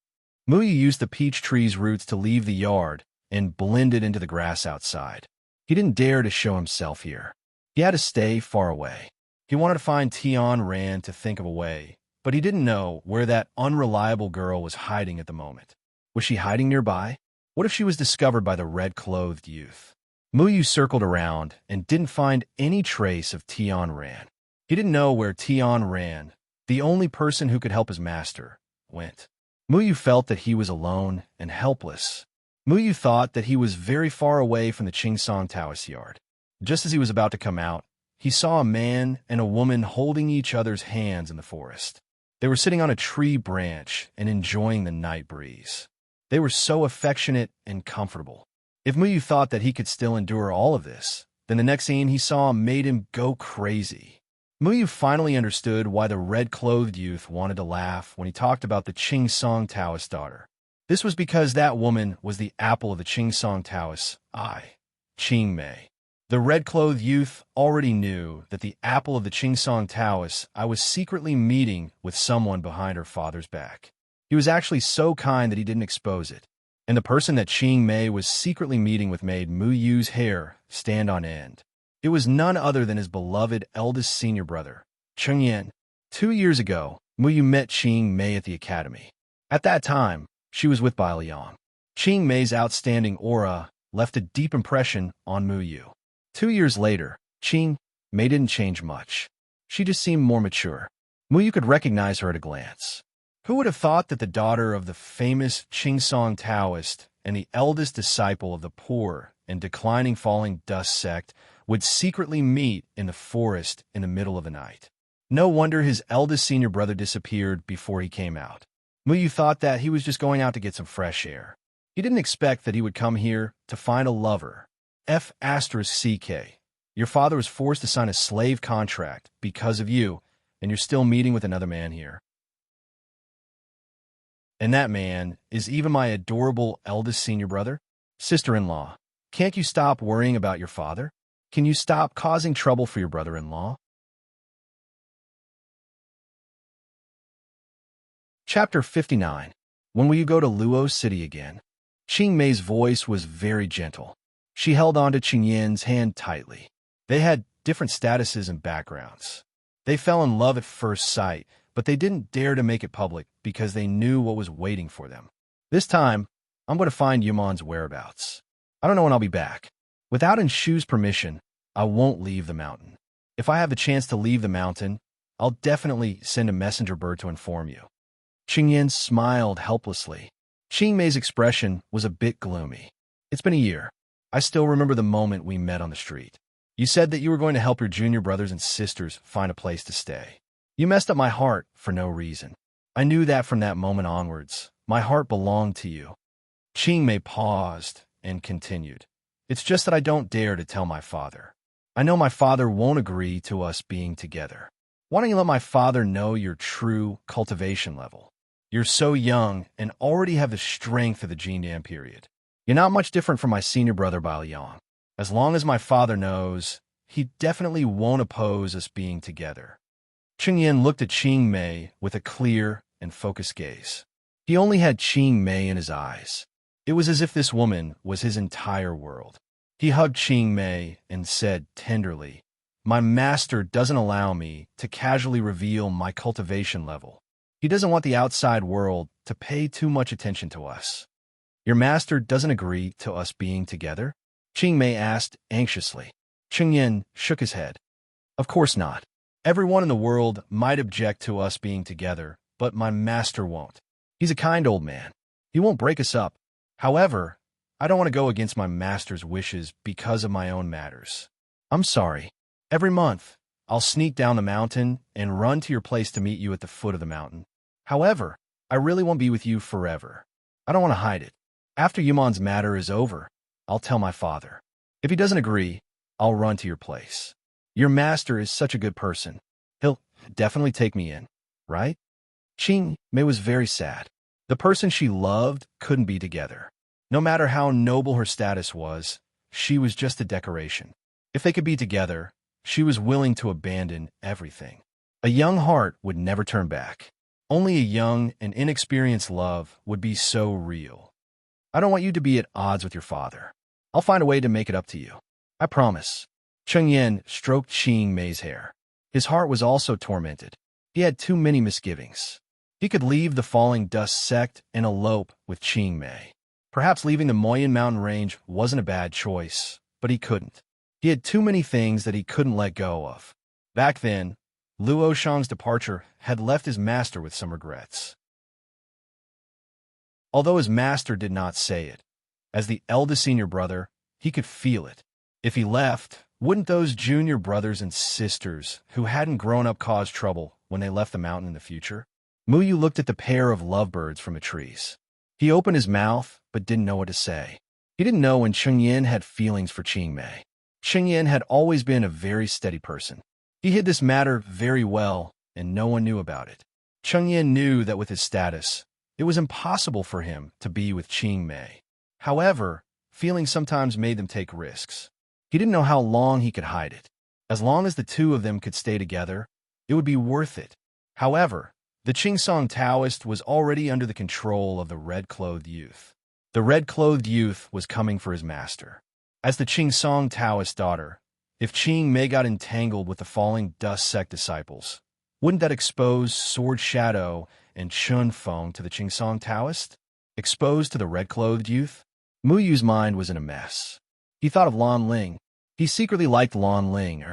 Muyu used the peach tree's roots to leave the yard and blended into the grass outside. He didn't dare to show himself here. He had to stay far away. He wanted to find Tian Ran to think of a way, but he didn't know where that unreliable girl was hiding at the moment. Was she hiding nearby? What if she was discovered by the red-clothed youth? Muyu circled around and didn't find any trace of Tian Ran. He didn't know where Tian Ran, the only person who could help his master, went. Muyu felt that he was alone and helpless. Muyu thought that he was very far away from the Qingsong Taoist yard. Just as he was about to come out, he saw a man and a woman holding each other's hands in the forest. They were sitting on a tree branch and enjoying the night breeze. They were so affectionate and comfortable. If Muyu thought that he could still endure all of this, then the next scene he saw made him go crazy. Muyu finally understood why the red-clothed youth wanted to laugh when he talked about the Qingsong Taoist daughter. This was because that woman was the apple of the Qingsong Taoist's eye, Qing Mei. The red-clothed youth already knew that the apple of the Qingsong Taoist's eye was secretly meeting with someone behind her father's back. He was actually so kind that he didn't expose it, and the person that Qing Mei was secretly meeting with made Muyu's hair stand on end. It was none other than his beloved eldest senior brother, Cheng Yan. 2 years ago, Muyu met Qing Mei at the academy. At that time, she was with Bai Liang. Qing Mei's outstanding aura left a deep impression on Muyu. 2 years later, Qing Mei didn't change much. She just seemed more mature. Muyu could recognize her at a glance. Who would have thought that the daughter of the famous Qingsong Taoist and the eldest disciple of the poor and declining falling dust sect would secretly meet in the forest in the middle of the night? No wonder his eldest senior brother disappeared before he came out. Muyu thought that he was just going out to get some fresh air. He didn't expect that he would come here to find a lover. F***CK. Your father was forced to sign a slave contract because of you, and you're still meeting with another man here. And that man is even my adorable eldest senior brother? Sister-in-law, can't you stop worrying about your father? Can you stop causing trouble for your brother-in-law? Chapter 59. When will you go to Luo City again? Qing Mei's voice was very gentle. She held on to Qing Yan's hand tightly. They had different statuses and backgrounds. They fell in love at first sight, but they didn't dare to make it public because they knew what was waiting for them. This time, I'm going to find Yumon's whereabouts. I don't know when I'll be back. Without Enshu's permission, I won't leave the mountain. If I have the chance to leave the mountain, I'll definitely send a messenger bird to inform you. Qing Yan smiled helplessly. Qing Mei's expression was a bit gloomy. It's been a year. I still remember the moment we met on the street. You said that you were going to help your junior brothers and sisters find a place to stay. You messed up my heart for no reason. I knew that from that moment onwards. My heart belonged to you. Qingmei paused and continued. It's just that I don't dare to tell my father. I know my father won't agree to us being together. Why don't you let my father know your true cultivation level? You're so young and already have the strength of the Jindan period. You're not much different from my senior brother Baoyang. As long as my father knows, he definitely won't oppose us being together. Chengyan looked at Qingmei with a clear and focused gaze. He only had Qingmei in his eyes. It was as if this woman was his entire world. He hugged Qingmei and said tenderly, My master doesn't allow me to casually reveal my cultivation level. He doesn't want the outside world to pay too much attention to us. Your master doesn't agree to us being together? Qingmei asked anxiously. Chengyan shook his head. Of course not. Everyone in the world might object to us being together, but my master won't. He's a kind old man. He won't break us up. However, I don't want to go against my master's wishes because of my own matters. I'm sorry. Every month, I'll sneak down the mountain and run to your place to meet you at the foot of the mountain. However, I really won't be with you forever. I don't want to hide it. After Yumon's matter is over, I'll tell my father. If he doesn't agree, I'll run to your place. Your master is such a good person. He'll definitely take me in, right? Qingmei was very sad. The person she loved couldn't be together. No matter how noble her status was, she was just a decoration. If they could be together, she was willing to abandon everything. A young heart would never turn back. Only a young and inexperienced love would be so real. I don't want you to be at odds with your father. I'll find a way to make it up to you. I promise. Chengyan stroked Qingmei's hair. His heart was also tormented. He had too many misgivings. He could leave the falling dust sect and elope with Qingmei. Perhaps leaving the Moyen mountain range wasn't a bad choice, but he couldn't. He had too many things that he couldn't let go of. Back then, Luo Shang's departure had left his master with some regrets. Although his master did not say it, as the eldest senior brother, he could feel it. If he left, wouldn't those junior brothers and sisters who hadn't grown up cause trouble when they left the mountain in the future? Muyu looked at the pair of lovebirds from the trees. He opened his mouth, but didn't know what to say. He didn't know when Chengyan had feelings for Qingmei. Chengyan had always been a very steady person. He hid this matter very well, and no one knew about it. Chengyan knew that with his status, it was impossible for him to be with Qingmei. However, feelings sometimes made them take risks. He didn't know how long he could hide it. As long as the two of them could stay together, it would be worth it. However, the Qingsong Taoist was already under the control of the red-clothed youth. The red-clothed youth was coming for his master. As the Qingsong Taoist daughter, if Qingmei got entangled with the falling dust sect disciples, wouldn't that expose Sword Shadow and Chun Feng to the Qingsong Taoist? Exposed to the red-clothed youth? Muyu's mind was in a mess. He thought of Lan Ling. He secretly liked Lan Ling.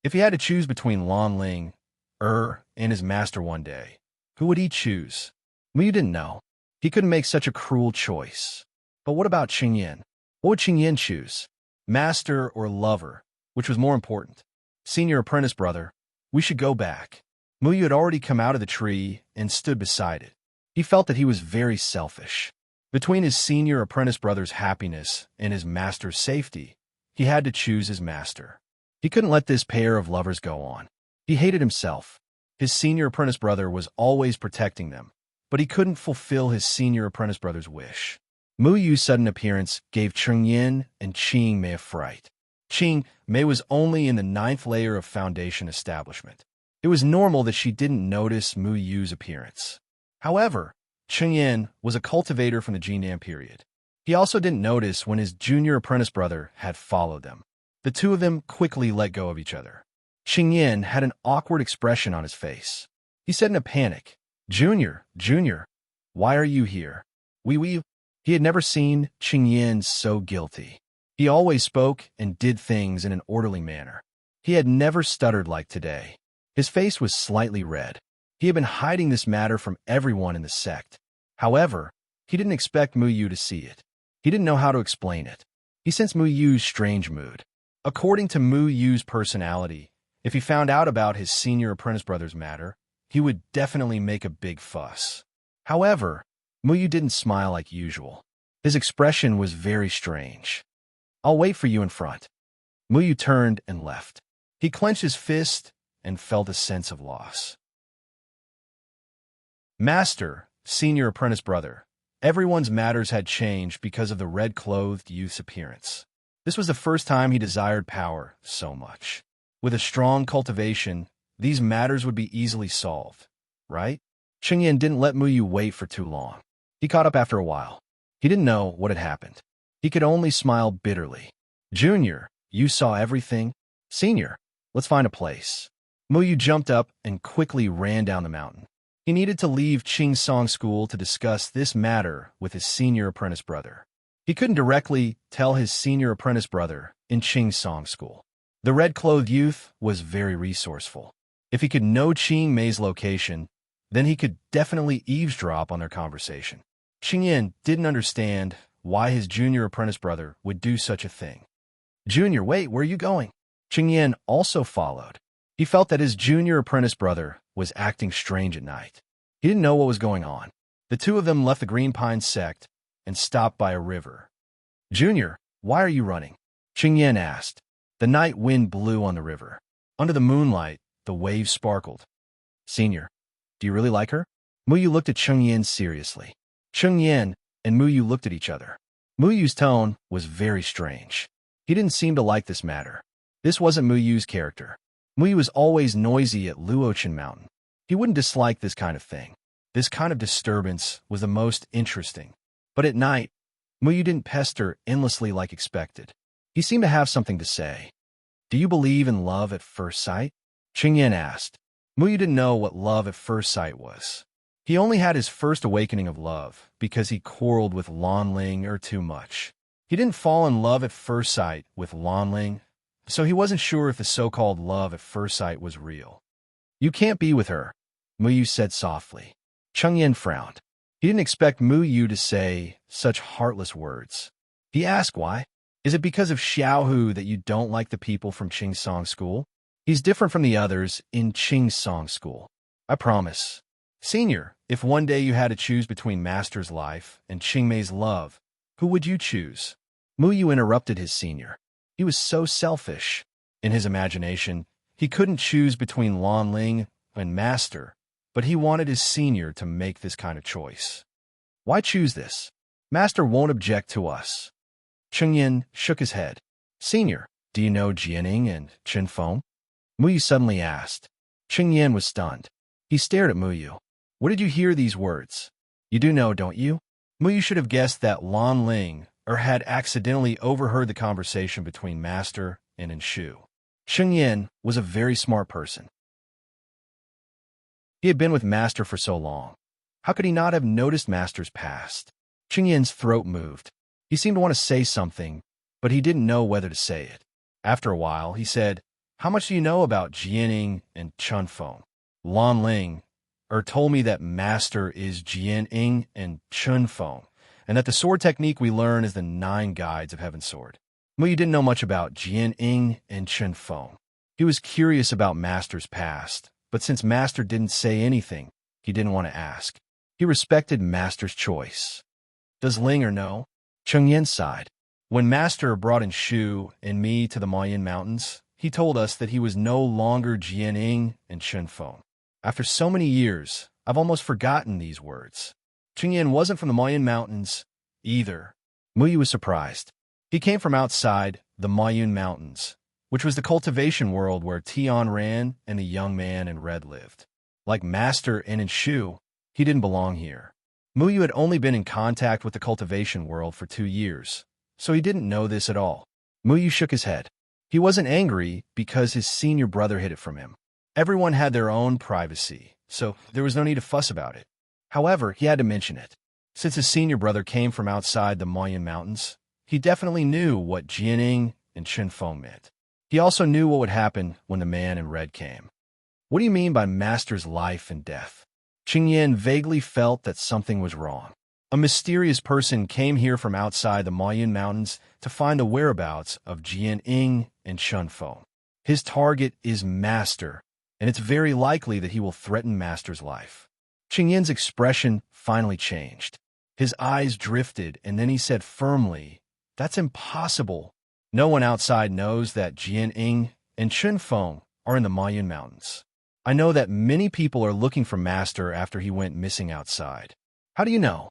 If he had to choose between Lan Ling, and his master one day, who would he choose? Muyu didn't know. He couldn't make such a cruel choice. But what about Qingyan? What would Qingyan choose? Master or lover? Which was more important? Senior apprentice brother, we should go back. Muyu had already come out of the tree and stood beside it. He felt that he was very selfish. Between his senior apprentice brother's happiness and his master's safety, he had to choose his master. He couldn't let this pair of lovers go on. He hated himself. His senior apprentice brother was always protecting them, but he couldn't fulfill his senior apprentice brother's wish. Muyu's sudden appearance gave Chengyan and Qingmei a fright. Qingmei was only in the 9th layer of foundation establishment. It was normal that she didn't notice Muyu's appearance. However, Chengyan was a cultivator from the Jindan period. He also didn't notice when his junior apprentice brother had followed them. The two of them quickly let go of each other. Qingyan had an awkward expression on his face. He said in a panic, Junior, why are you here? He had never seen Qingyan so guilty. He always spoke and did things in an orderly manner. He had never stuttered like today. His face was slightly red. He had been hiding this matter from everyone in the sect. However, he didn't expect Muyu to see it. He didn't know how to explain it. He sensed Muyu's strange mood. According to Mu Yu's personality, if he found out about his senior apprentice brother's matter, he would definitely make a big fuss. However, Mu Yu didn't smile like usual. His expression was very strange. "I'll wait for you in front." Mu Yu turned and left. He clenched his fist and felt a sense of loss. Master, senior apprentice brother. Everyone's matters had changed because of the red-clothed youth's appearance. This was the first time he desired power so much. With a strong cultivation, these matters would be easily solved, right? Qingyan didn't let Mu Yu wait for too long. He caught up after a while. He didn't know what had happened. He could only smile bitterly. "Junior, you saw everything? Senior, let's find a place." Mu Yu jumped up and quickly ran down the mountain. He needed to leave Qing Song School to discuss this matter with his senior apprentice brother. He couldn't directly tell his senior apprentice brother in Qing Song School. The red-clothed youth was very resourceful. If he could know Qing Mei's location, then he could definitely eavesdrop on their conversation. Qingyan didn't understand why his junior apprentice brother would do such a thing. "Junior, wait, where are you going?" Qingyan also followed. He felt that his junior apprentice brother was acting strange at night. He didn't know what was going on. The two of them left the Green Pine sect and stopped by a river. "Junior, why are you running?" Qingyan asked. The night wind blew on the river. Under the moonlight, the waves sparkled. "Senior, do you really like her?" Mu Yu looked at Qingyan seriously. Qingyan and Mu Yu looked at each other. Mu Yu's tone was very strange. He didn't seem to like this matter. This wasn't Mu Yu's character. Mu Yu was always noisy at Luochen Mountain. He wouldn't dislike this kind of thing. This kind of disturbance was the most interesting. But at night, Mu Yu didn't pester endlessly like expected. He seemed to have something to say. "Do you believe in love at first sight?" Qingyan asked. Mu Yu didn't know what love at first sight was. He only had his first awakening of love because he quarreled with Lanling too much. He didn't fall in love at first sight with Lanling, so he wasn't sure if the so-called love at first sight was real. "You can't be with her," Mu Yu said softly. Qingyan frowned. He didn't expect Mu Yu to say such heartless words. He asked why. "Is it because of Xiaohu that you don't like the people from Qing Song School? He's different from the others in Qing Song School. I promise." "Senior, if one day you had to choose between Master's life and Qing Mei's love, who would you choose?" Mu Yu interrupted his senior. He was so selfish. In his imagination, he couldn't choose between Lanling and Master, but he wanted his senior to make this kind of choice. "Why choose this? Master won't object to us." Qingyan shook his head. "Senior, do you know Jianing and Qinfeng?" Mu Yu suddenly asked. Qingyan was stunned. He stared at Mu Yu. "Where did you hear these words? You do know, don't you?" Mu Yu should have guessed that Lanling had accidentally overheard the conversation between Master and Enshu. Qingyan was a very smart person. He had been with Master for so long. How could he not have noticed Master's past? Qingyan's throat moved. He seemed to want to say something, but he didn't know whether to say it. After a while, he said, "How much do you know about Jianing and Chunfeng?" Lanling told me that Master is Jianing and Chunfeng, and that the sword technique we learn is the 9 guides of Heaven's Sword. Mu Yu didn't know much about Jianing and Chunfeng. He was curious about Master's past, but since Master didn't say anything, he didn't want to ask. He respected Master's choice. "Does Linger know?" Qingyan sighed. "When Master brought in Shu and me to the Mayan Mountains, he told us that he was no longer Jianing and Chunfeng. After so many years, I've almost forgotten these words." Qingyan wasn't from the Mayan Mountains either. Mu Yu was surprised. He came from outside the Mayan Mountains, which was the cultivation world where Tian Ran and the young man in red lived. Like Master and Enshu, he didn't belong here. Mu Yu had only been in contact with the cultivation world for 2 years, so he didn't know this at all. Mu Yu shook his head. He wasn't angry because his senior brother hid it from him. Everyone had their own privacy, so there was no need to fuss about it. However, he had to mention it. Since his senior brother came from outside the Mayan Mountains, he definitely knew what Jianing and Qinfeng meant. He also knew what would happen when the man in red came. "What do you mean by Master's life and death?" Qingyan vaguely felt that something was wrong. A mysterious person came here from outside the Mayan Mountains to find the whereabouts of Jianing and Chun Feng. His target is Master, and it's very likely that he will threaten Master's life. Qing Yin's expression finally changed. His eyes drifted, and then he said firmly, "That's impossible. No one outside knows that Jian Ying and Chun Feng are in the Mayan Mountains. I know that many people are looking for Master after he went missing outside." "How do you know?"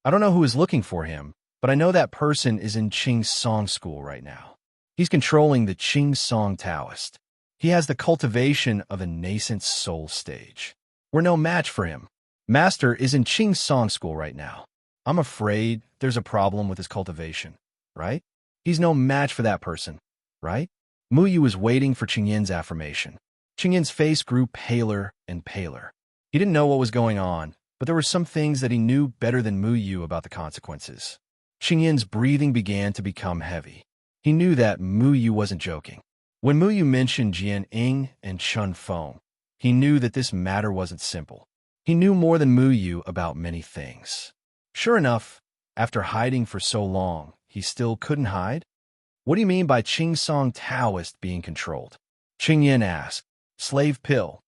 "I don't know who is looking for him, but I know that person is in Qing's Song School right now. He's controlling the Qing Song Taoist. He has the cultivation of a nascent soul stage. We're no match for him. Master is in Qing's Song School right now. I'm afraid there's a problem with his cultivation, right? He's no match for that person, right?" Mu Yu was waiting for Qing Yin's affirmation. Qing Yin's face grew paler and paler. He didn't know what was going on, but there were some things that he knew better than Mu Yu about the consequences. Qing Yin's breathing began to become heavy. He knew that Mu Yu wasn't joking. When Mu Yu mentioned Jian Ying and Chun Feng, he knew that this matter wasn't simple. He knew more than Mu Yu about many things. Sure enough, after hiding for so long, he still couldn't hide? "What do you mean by Qing Song Taoist being controlled?" Qing Yin asked. "Slave pill."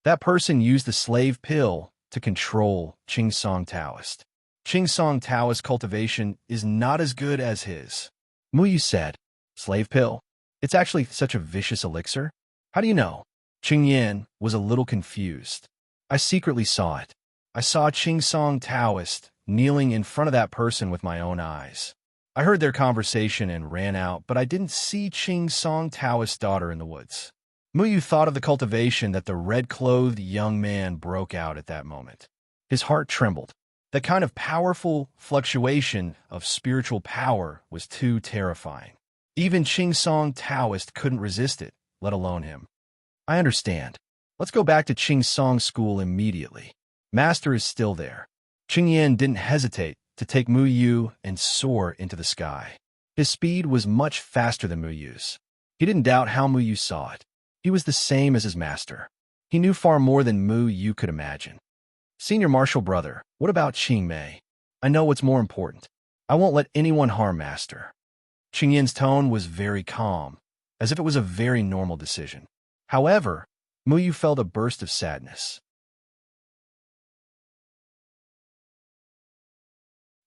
That person used the slave pill to control Qing Song Taoist. Qing Song Taoist cultivation is not as good as his. Mu Yu said, "Slave pill? It's actually such a vicious elixir? How do you know?" Qing Yin was a little confused. "I secretly saw it. I saw Qing Song Taoist kneeling in front of that person with my own eyes. I heard their conversation and ran out, but I didn't see Qing Song Taoist's daughter in the woods." Mu Yu thought of the cultivation that the red-clothed young man broke out at that moment. His heart trembled. That kind of powerful fluctuation of spiritual power was too terrifying. Even Qing Song Taoist couldn't resist it, let alone him. "I understand. Let's go back to Qing Song School immediately. Master is still there." Qing Yin didn't hesitate to take Mu Yu and soar into the sky. His speed was much faster than Mu Yu's. He didn't doubt how Mu Yu saw it. He was the same as his master. He knew far more than Mu Yu could imagine. "Senior Marshal Brother, what about Qing Mei? I know what's more important. I won't let anyone harm Master." Qing Yin's tone was very calm, as if it was a very normal decision. However, Mu Yu felt a burst of sadness.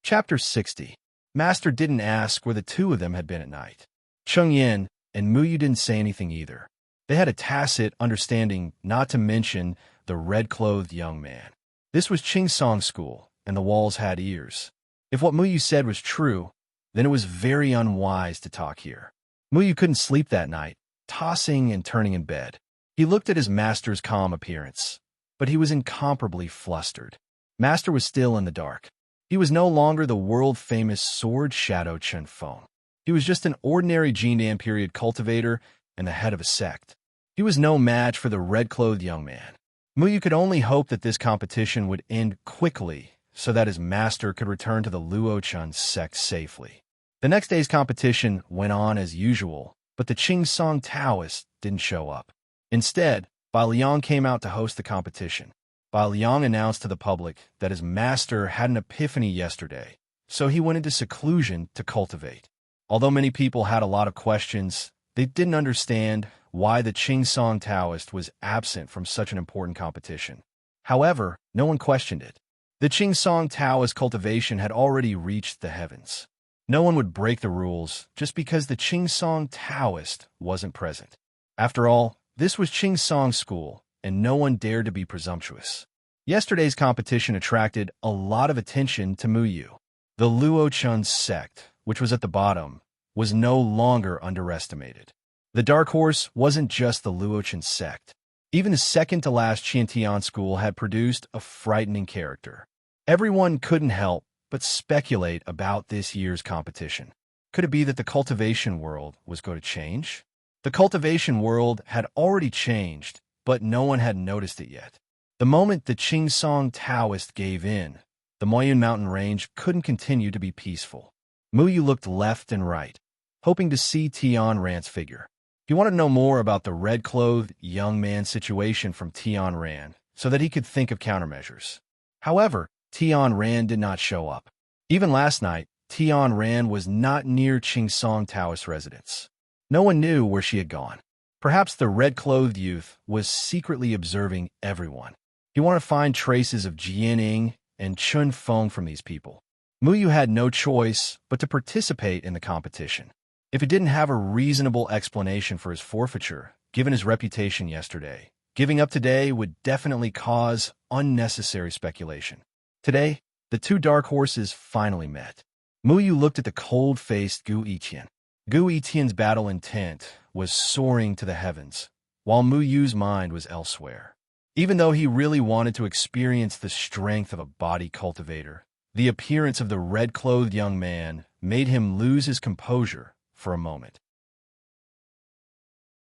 Chapter 60. Master didn't ask where the two of them had been at night. Qing Yin and Mu Yu didn't say anything either. They had a tacit understanding not to mention the red-clothed young man. This was Qing Song School, and the walls had ears. If what Mu Yu said was true, then it was very unwise to talk here. Mu Yu couldn't sleep that night, tossing and turning in bed. He looked at his master's calm appearance, but he was incomparably flustered. Master was still in the dark. He was no longer the world-famous sword shadow Chun Feng. He was just an ordinary Jindan period cultivator and the head of a sect. He was no match for the red-clothed young man. Mu Yu could only hope that this competition would end quickly so that his master could return to the Luo Chun sect safely. The next day's competition went on as usual, but the Qing Song Taoist didn't show up. Instead, Bai Liang came out to host the competition. Bai Liang announced to the public that his master had an epiphany yesterday, so he went into seclusion to cultivate. Although many people had a lot of questions, they didn't understand why the Qing Song Taoist was absent from such an important competition. However, no one questioned it. The Qing Song Taoist cultivation had already reached the heavens. No one would break the rules just because the Qing Song Taoist wasn't present. After all, this was Qing Song School, and no one dared to be presumptuous. Yesterday's competition attracted a lot of attention to Mu Yu. The Luo Chun sect, which was at the bottom, was no longer underestimated. The dark horse wasn't just the Luo Chun sect. Even the second-to-last Qiantian school had produced a frightening character. Everyone couldn't help but speculate about this year's competition. Could it be that the cultivation world was going to change? The cultivation world had already changed, but no one had noticed it yet. The moment the Qing Song Taoist gave in, the Moyun Mountain Range couldn't continue to be peaceful. Mu Yu looked left and right, hoping to see Tian Ran's figure. He wanted to know more about the red-clothed young man's situation from Tian Ran so that he could think of countermeasures. However, Tian Ran did not show up. Even last night, Tian ran was not near Song Taoist residence. No one knew where she had gone. Perhaps the red-clothed youth was secretly observing everyone. He wanted to find traces of Jianing and Chun Feng from these people. Muyu had no choice but to participate in the competition. If he didn't have a reasonable explanation for his forfeiture, given his reputation yesterday, giving up today would definitely cause unnecessary speculation. Today, the two dark horses finally met. Muyu looked at the cold-faced Gu Yiqian. Gu Yiqian's battle intent was soaring to the heavens, while Muyu's mind was elsewhere. Even though he really wanted to experience the strength of a body cultivator, the appearance of the red-clothed young man made him lose his composure for a moment.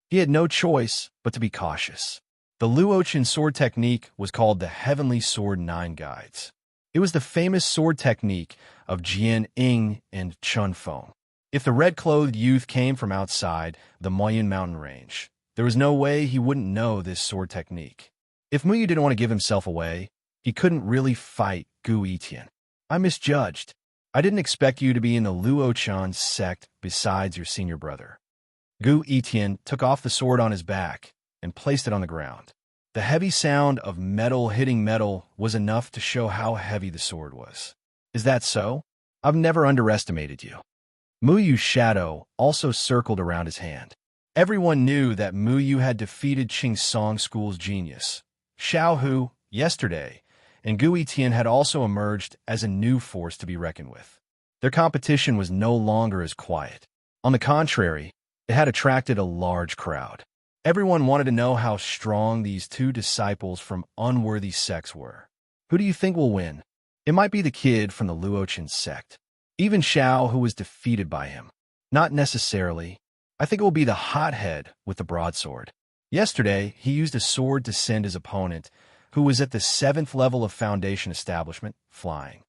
He had no choice but to be cautious. The Luochen sword technique was called the Heavenly Sword Nine Guides. It was the famous sword technique of Jian Ying and Chun Feng. If the red-clothed youth came from outside the Moyen mountain range, there was no way he wouldn't know this sword technique. If Muyu didn't want to give himself away, he couldn't really fight Gu Yiqian. I misjudged. I didn't expect you to be in the Luochen sect besides your senior brother. Gu Yiqian took off the sword on his back and placed it on the ground. The heavy sound of metal hitting metal was enough to show how heavy the sword was. Is that so? I've never underestimated you. Muyu's shadow also circled around his hand. Everyone knew that Muyu had defeated Song School's genius, Xiao Hu, yesterday, and Gu Yiqian had also emerged as a new force to be reckoned with. Their competition was no longer as quiet. On the contrary, it had attracted a large crowd. Everyone wanted to know how strong these two disciples from unworthy sects were. Who do you think will win? It might be the kid from the Luochen sect. Even Xiao, who was defeated by him. Not necessarily. I think it will be the hothead with the broadsword. Yesterday, he used a sword to send his opponent, who was at the 7th level of Foundation Establishment, flying.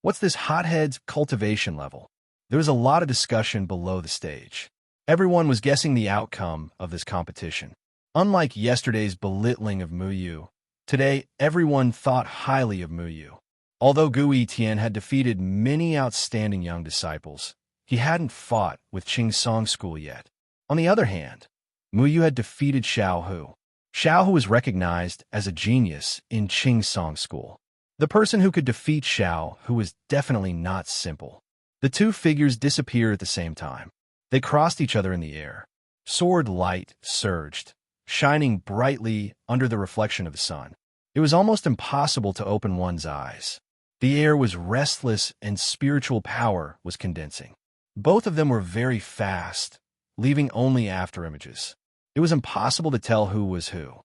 What's this hothead's cultivation level? There was a lot of discussion below the stage. Everyone was guessing the outcome of this competition. Unlike yesterday's belittling of Muyu, today everyone thought highly of Muyu. Although Gu Yiqian had defeated many outstanding young disciples, he hadn't fought with Song School yet. On the other hand, Muyu had defeated Xiao Hu. Xiao Hu was recognized as a genius in Song School. The person who could defeat Xiao Hu was definitely not simple. The two figures disappeared at the same time. They crossed each other in the air. Sword light surged, shining brightly under the reflection of the sun. It was almost impossible to open one's eyes. The air was restless and spiritual power was condensing. Both of them were very fast, leaving only afterimages. It was impossible to tell who was who.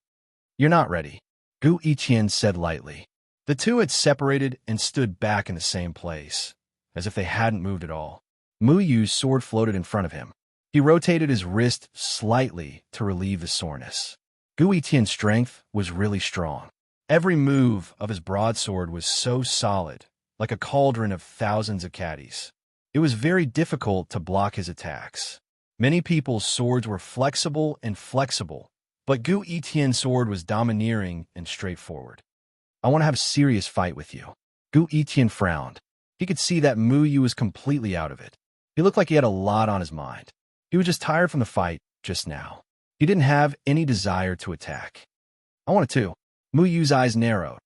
You're not ready, Gu Yiqian said lightly. The two had separated and stood back in the same place, as if they hadn't moved at all. Muyu's sword floated in front of him. He rotated his wrist slightly to relieve the soreness. Gu Yiqian's strength was really strong. Every move of his broadsword was so solid, like a cauldron of thousands of caddies. It was very difficult to block his attacks. Many people's swords were flexible, but Gu Yiqian's sword was domineering and straightforward. I want to have a serious fight with you. Gu Yiqian frowned. He could see that Muyu was completely out of it. He looked like he had a lot on his mind. He was just tired from the fight just now. He didn't have any desire to attack. I wanted to. Muyu's eyes narrowed.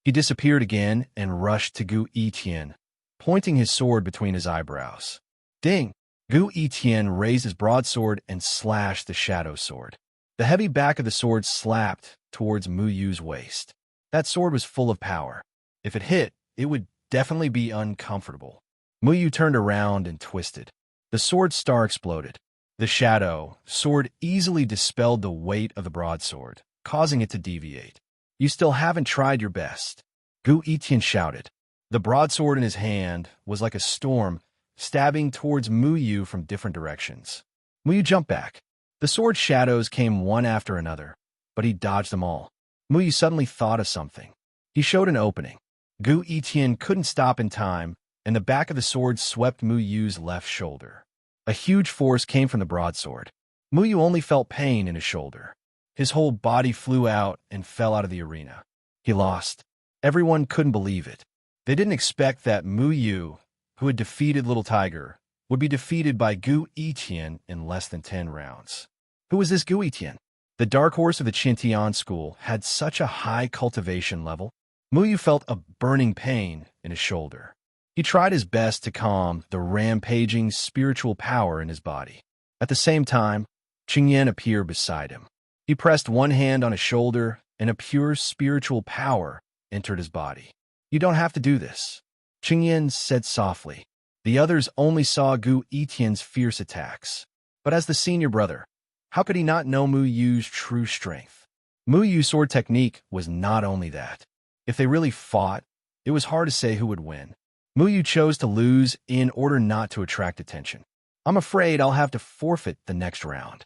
He disappeared again and rushed to Gu Yiqian, pointing his sword between his eyebrows. Ding! Gu Yiqian raised his broadsword and slashed the shadow sword. The heavy back of the sword slapped towards Muyu's waist. That sword was full of power. If it hit, it would definitely be uncomfortable. Muyu turned around and twisted. The sword star exploded. The shadow sword easily dispelled the weight of the broadsword, causing it to deviate. You still haven't tried your best, Gu Yiqian shouted. The broadsword in his hand was like a storm, stabbing towards Muyu from different directions. Muyu jumped back. The sword shadows came one after another, but he dodged them all. Muyu suddenly thought of something. He showed an opening. Gu Yiqian couldn't stop in time, and the back of the sword swept Muyu's left shoulder. A huge force came from the broadsword. Muyu only felt pain in his shoulder. His whole body flew out and fell out of the arena. He lost. Everyone couldn't believe it. They didn't expect that Mu Yu, who had defeated Little Tiger, would be defeated by Gu Yitian in less than 10 rounds. Who was this Gu Yitian? The dark horse of the Qintian school had such a high cultivation level. Mu Yu felt a burning pain in his shoulder. He tried his best to calm the rampaging spiritual power in his body. At the same time, Qingyan appeared beside him. He pressed one hand on his shoulder, and a pure spiritual power entered his body. "You don't have to do this," Qingyan said softly. The others only saw Gu Yitian's fierce attacks. But as the senior brother, how could he not know Mu Yu's true strength? Mu Yu's sword technique was not only that. If they really fought, it was hard to say who would win. Mu Yu chose to lose in order not to attract attention. "I'm afraid I'll have to forfeit the next round."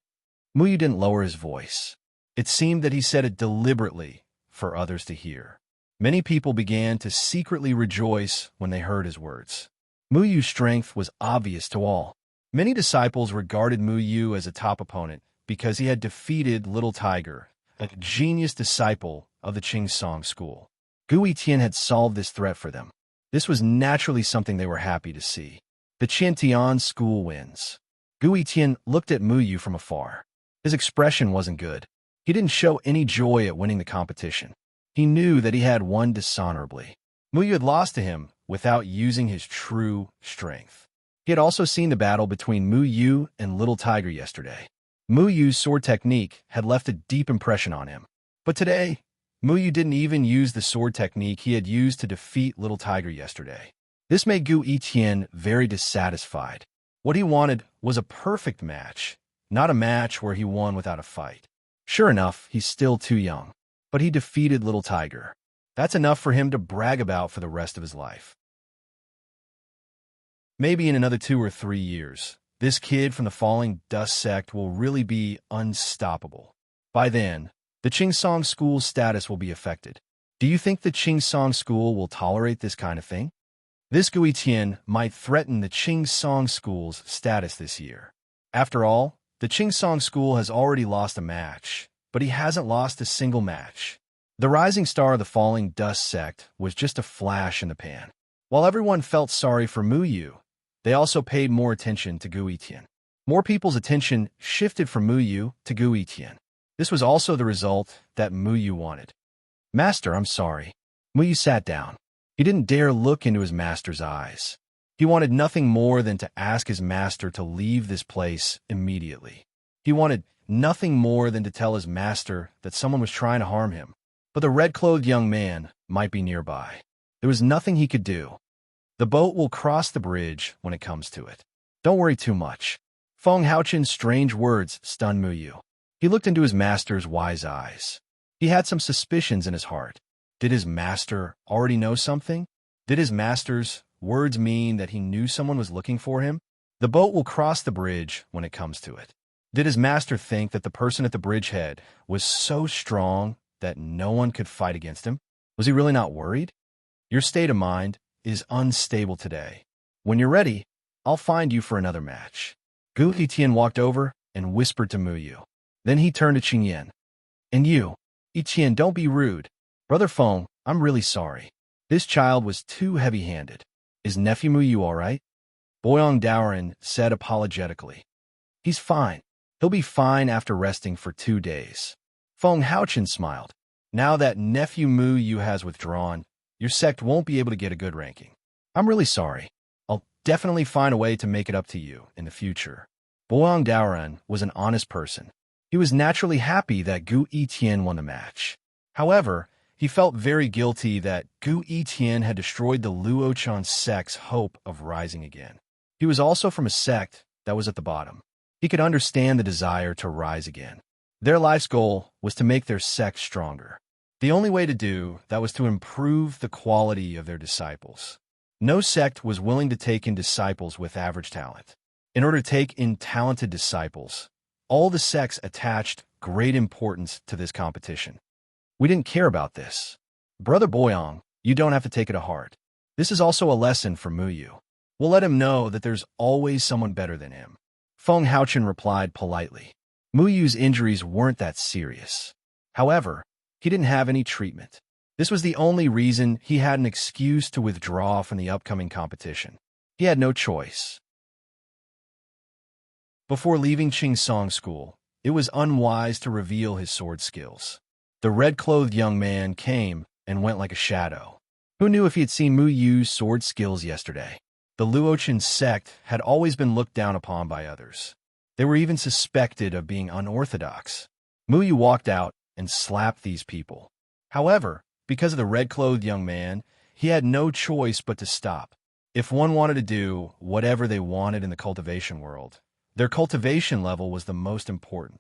Mu Yu didn't lower his voice. It seemed that he said it deliberately for others to hear. Many people began to secretly rejoice when they heard his words. Mu Yu's strength was obvious to all. Many disciples regarded Mu Yu as a top opponent because he had defeated Little Tiger, a genius disciple of the Qingsong school. Gu Yitian had solved this threat for them. This was naturally something they were happy to see. The Qiantian school wins. Gu Yitian looked at Mu Yu from afar. His expression wasn't good. He didn't show any joy at winning the competition. He knew that he had won dishonorably. Mu Yu had lost to him without using his true strength. He had also seen the battle between Mu Yu and Little Tiger yesterday. Mu Yu's sword technique had left a deep impression on him. But today, Mu Yu didn't even use the sword technique he had used to defeat Little Tiger yesterday. This made Gu Yitian very dissatisfied. What he wanted was a perfect match, not a match where he won without a fight. Sure enough, he's still too young, but he defeated Little Tiger. That's enough for him to brag about for the rest of his life. Maybe in another 2 or 3 years, this kid from the Falling Dust sect will really be unstoppable. By then, the Qingsong school's status will be affected. Do you think the Qingsong school will tolerate this kind of thing? This Gu Yitian might threaten the Qingsong school's status this year. After all, the Qingsong school has already lost a match, but he hasn't lost a single match. The rising star of the Falling Dust sect was just a flash in the pan. While everyone felt sorry for Mu Yu, they also paid more attention to Gu Yitian. More people's attention shifted from Mu Yu to Gu Yitian. This was also the result that Mu Yu wanted. "Master, I'm sorry." Mu Yu sat down. He didn't dare look into his master's eyes. He wanted nothing more than to ask his master to leave this place immediately. He wanted nothing more than to tell his master that someone was trying to harm him. But the red-clothed young man might be nearby. There was nothing he could do. The boat will cross the bridge when it comes to it. Don't worry too much. Feng Haochen's strange words stunned Mu Yu. He looked into his master's wise eyes. He had some suspicions in his heart. Did his master already know something? Did his master's words mean that he knew someone was looking for him? The boat will cross the bridge when it comes to it. Did his master think that the person at the bridgehead was so strong that no one could fight against him? Was he really not worried? Your state of mind is unstable today. When you're ready, I'll find you for another match. Gu Yitian walked over and whispered to Mu Yu. Then he turned to Qingyan. "And you, Yitian, don't be rude. Brother Feng, I'm really sorry. This child was too heavy-handed. Is nephew Mu Yu all right?" Boyong Daoran said apologetically. "He's fine. He'll be fine after resting for 2 days." Feng Haochen smiled. "Now that nephew Mu Yu has withdrawn, your sect won't be able to get a good ranking. I'm really sorry. I'll definitely find a way to make it up to you in the future." Boyong Daoran was an honest person. He was naturally happy that Gu Yitian won the match. However, he felt very guilty that Gu Yitian had destroyed the Luochan sect's hope of rising again. He was also from a sect that was at the bottom. He could understand the desire to rise again. Their life's goal was to make their sect stronger. The only way to do that was to improve the quality of their disciples. No sect was willing to take in disciples with average talent. In order to take in talented disciples, all the sects attached great importance to this competition. We didn't care about this. Brother Boyong, you don't have to take it to heart. This is also a lesson for Mu Yu. We'll let him know that there's always someone better than him. Feng Haochen replied politely. Mu Yu's injuries weren't that serious. However, he didn't have any treatment. This was the only reason he had an excuse to withdraw from the upcoming competition. He had no choice. Before leaving Song School, it was unwise to reveal his sword skills. The red-clothed young man came and went like a shadow. Who knew if he had seen Mu Yu's sword skills yesterday? The Luochen sect had always been looked down upon by others. They were even suspected of being unorthodox. Mu Yu walked out and slapped these people. However, because of the red-clothed young man, he had no choice but to stop. If one wanted to do whatever they wanted in the cultivation world, their cultivation level was the most important.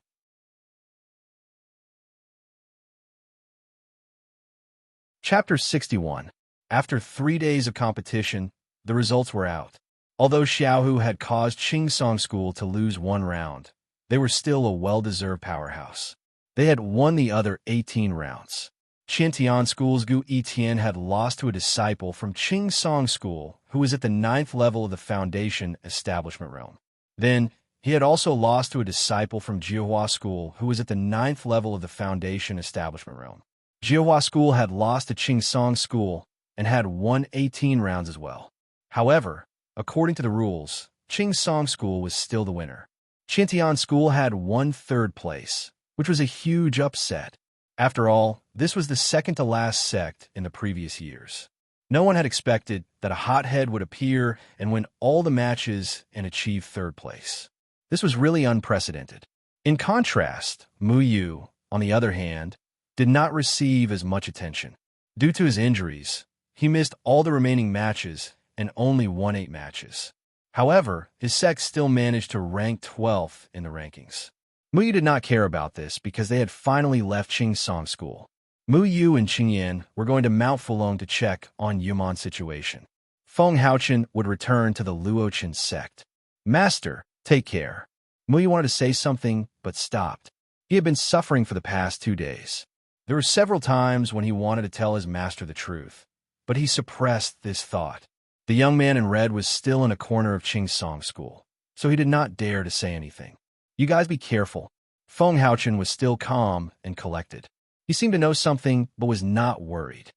Chapter 61. After 3 days of competition, the results were out. Although Xiaohu had caused Song School to lose 1 round, they were still a well-deserved powerhouse. They had won the other 18 rounds. Qiantian School's Gu Etian had lost to a disciple from Song School who was at the 9th level of the Foundation Establishment realm. Then, he had also lost to a disciple from Jiahua School who was at the 9th level of the Foundation Establishment realm. Jiahua School had lost to Song School and had won 18 rounds as well. However, according to the rules, Song School was still the winner. Qiantian School had won 3rd place, which was a huge upset. After all, this was the second-to-last sect in the previous years. No one had expected that a hothead would appear and win all the matches and achieve 3rd place. This was really unprecedented. In contrast, Mu Yu, on the other hand, did not receive as much attention. Due to his injuries, he missed all the remaining matches and only won 8 matches. However, his sect still managed to rank 12th in the rankings. Mu Yu did not care about this because they had finally left Song School. Mu Yu and Qingyan were going to Mount Fulong to check on Yumon's situation. Feng Haochen would return to the Luochen sect. Master, take care. Mu Yu wanted to say something, but stopped. He had been suffering for the past 2 days. There were several times when he wanted to tell his master the truth, but he suppressed this thought. The young man in red was still in a corner of Song School, so he did not dare to say anything. You guys be careful. Feng Haochen was still calm and collected. He seemed to know something, but was not worried.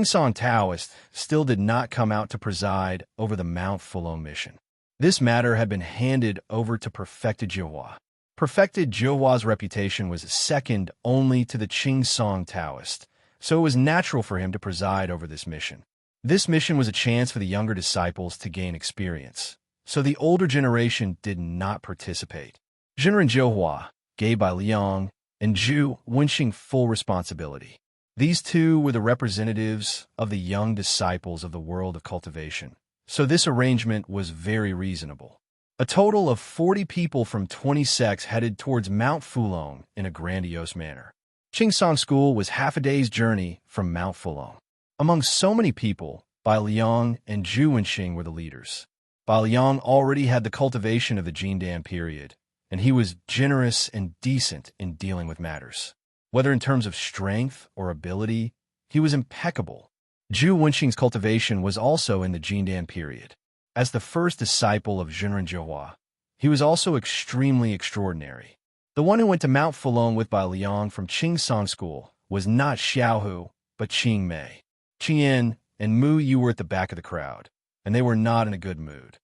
Song Taoist still did not come out to preside over the Mount Fulong mission. This matter had been handed over to Perfected Jiahua. Perfected Jiahua's reputation was second only to the Song Taoist, so it was natural for him to preside over this mission. This mission was a chance for the younger disciples to gain experience, so the older generation did not participate. Jinren Jiahua gave by Liang and Zhu Wenxing full responsibility. These two were the representatives of the young disciples of the world of cultivation, so this arrangement was very reasonable. A total of 40 people from 20 sects headed towards Mount Fulong in a grandiose manner. Song School was half a day's journey from Mount Fulong. Among so many people, Bai Liang and Zhu Wenxing were the leaders. Bai Liang already had the cultivation of the Jindan period, and he was generous and decent in dealing with matters. Whether in terms of strength or ability, he was impeccable. Zhu Wenxing's cultivation was also in the Jindan period. As the first disciple of Jinren Jiahua, he was also extremely extraordinary. The one who went to Mount Fulong with Bai Liang from Song School was not Xiaohu, but Qing Mei. Qian and Mu Yu were at the back of the crowd, and they were not in a good mood.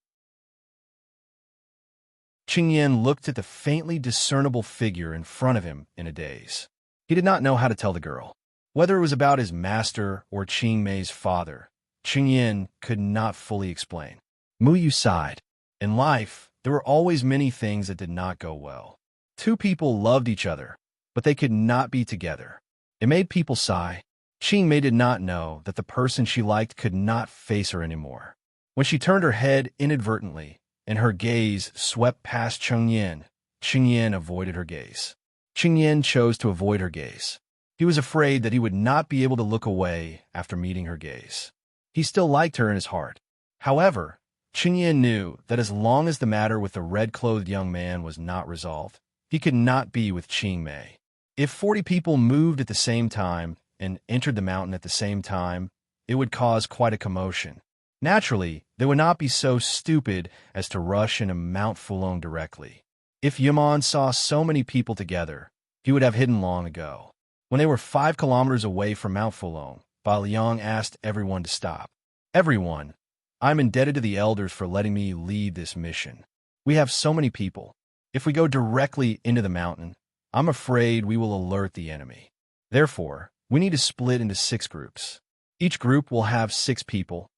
Qingyan looked at the faintly discernible figure in front of him in a daze. He did not know how to tell the girl. Whether it was about his master or Qing Mei's father, Qingyan could not fully explain. Mu Yu sighed. In life, there were always many things that did not go well. Two people loved each other, but they could not be together. It made people sigh. Qing Mei did not know that the person she liked could not face her anymore. When she turned her head inadvertently, and her gaze swept past Qingyan avoided her gaze. Qingyan chose to avoid her gaze. He was afraid that he would not be able to look away after meeting her gaze. He still liked her in his heart. However, Qingyan knew that as long as the matter with the red-clothed young man was not resolved, he could not be with Qing Mei. If 40 people moved at the same time and entered the mountain at the same time, it would cause quite a commotion. Naturally, they would not be so stupid as to rush into Mount Fulong directly. If Yumon saw so many people together, he would have hidden long ago. When they were 5 kilometers away from Mount Fulong, Bai Liang asked everyone to stop. Everyone, I'm indebted to the elders for letting me lead this mission. We have so many people. If we go directly into the mountain, I'm afraid we will alert the enemy. Therefore, we need to split into 6 groups. Each group will have 6 people,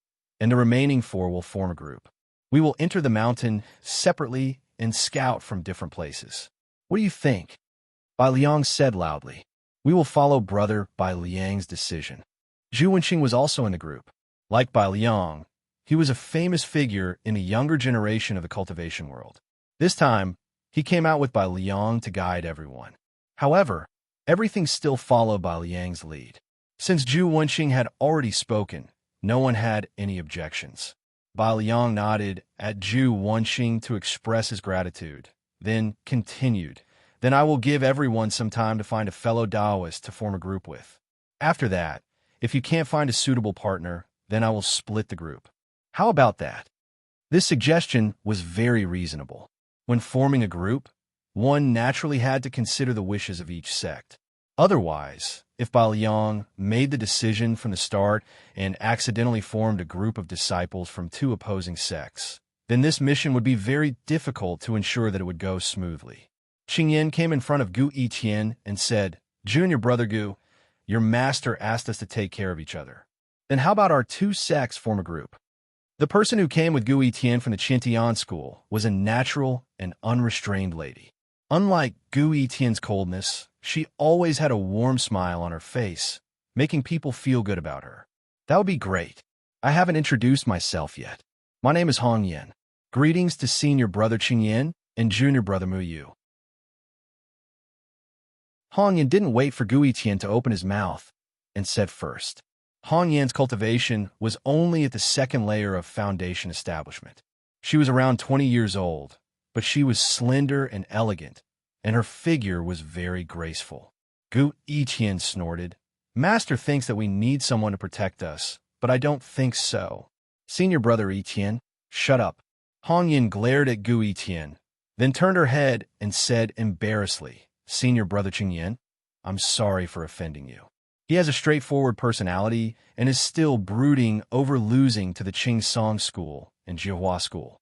and the remaining 4 will form a group. We will enter the mountain separately and scout from different places. What do you think? Bai Liang said loudly. We will follow brother Bai Liang's decision. Zhu Wenqing was also in the group. Like Bai Liang, he was a famous figure in the younger generation of the cultivation world. This time, he came out with Bai Liang to guide everyone. However, everything still followed Bai Liang's lead. Since Zhu Wenqing had already spoken, no one had any objections. Bai Liang nodded at Zhu Wenqing to express his gratitude, then continued. Then I will give everyone some time to find a fellow Taoist to form a group with. After that, if you can't find a suitable partner, then I will split the group. How about that? This suggestion was very reasonable. When forming a group, one naturally had to consider the wishes of each sect. Otherwise, if Bai Liang made the decision from the start and accidentally formed a group of disciples from 2 opposing sects, then this mission would be very difficult to ensure that it would go smoothly. Qing Yan came in front of Gu Yiqian and said, Junior brother Gu, your master asked us to take care of each other. Then how about our 2 sects form a group? The person who came with Gu Yiqian from the Qintian school was a natural and unrestrained lady. Unlike Gu Yiqian's coldness, she always had a warm smile on her face, making people feel good about her. That would be great. I haven't introduced myself yet. My name is Hong Yan. Greetings to senior brother Qing Yan and junior brother Mu Yu. Hong Yan didn't wait for Gu Yiqian to open his mouth and said first. Hong Yan's cultivation was only at the 2nd layer of foundation establishment. She was around 20 years old, but she was slender and elegant, and her figure was very graceful. Gu Yiqian snorted. Master thinks that we need someone to protect us, but I don't think so. Senior brother Yiqian, shut up. Hong Yan glared at Gu Yiqian, then turned her head and said embarrassedly, Senior brother Qing Yan, I'm sorry for offending you. He has a straightforward personality and is still brooding over losing to the Qing Song School and Jiahua School.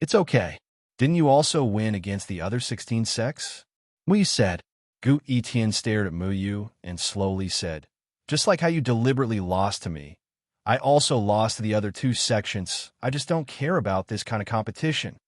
It's okay. Didn't you also win against the other 16 sects? Mu Yu said. Gu Yiqian stared at Mu Yu and slowly said, just like how you deliberately lost to me, I also lost to the other 2 sections. I just don't care about this kind of competition.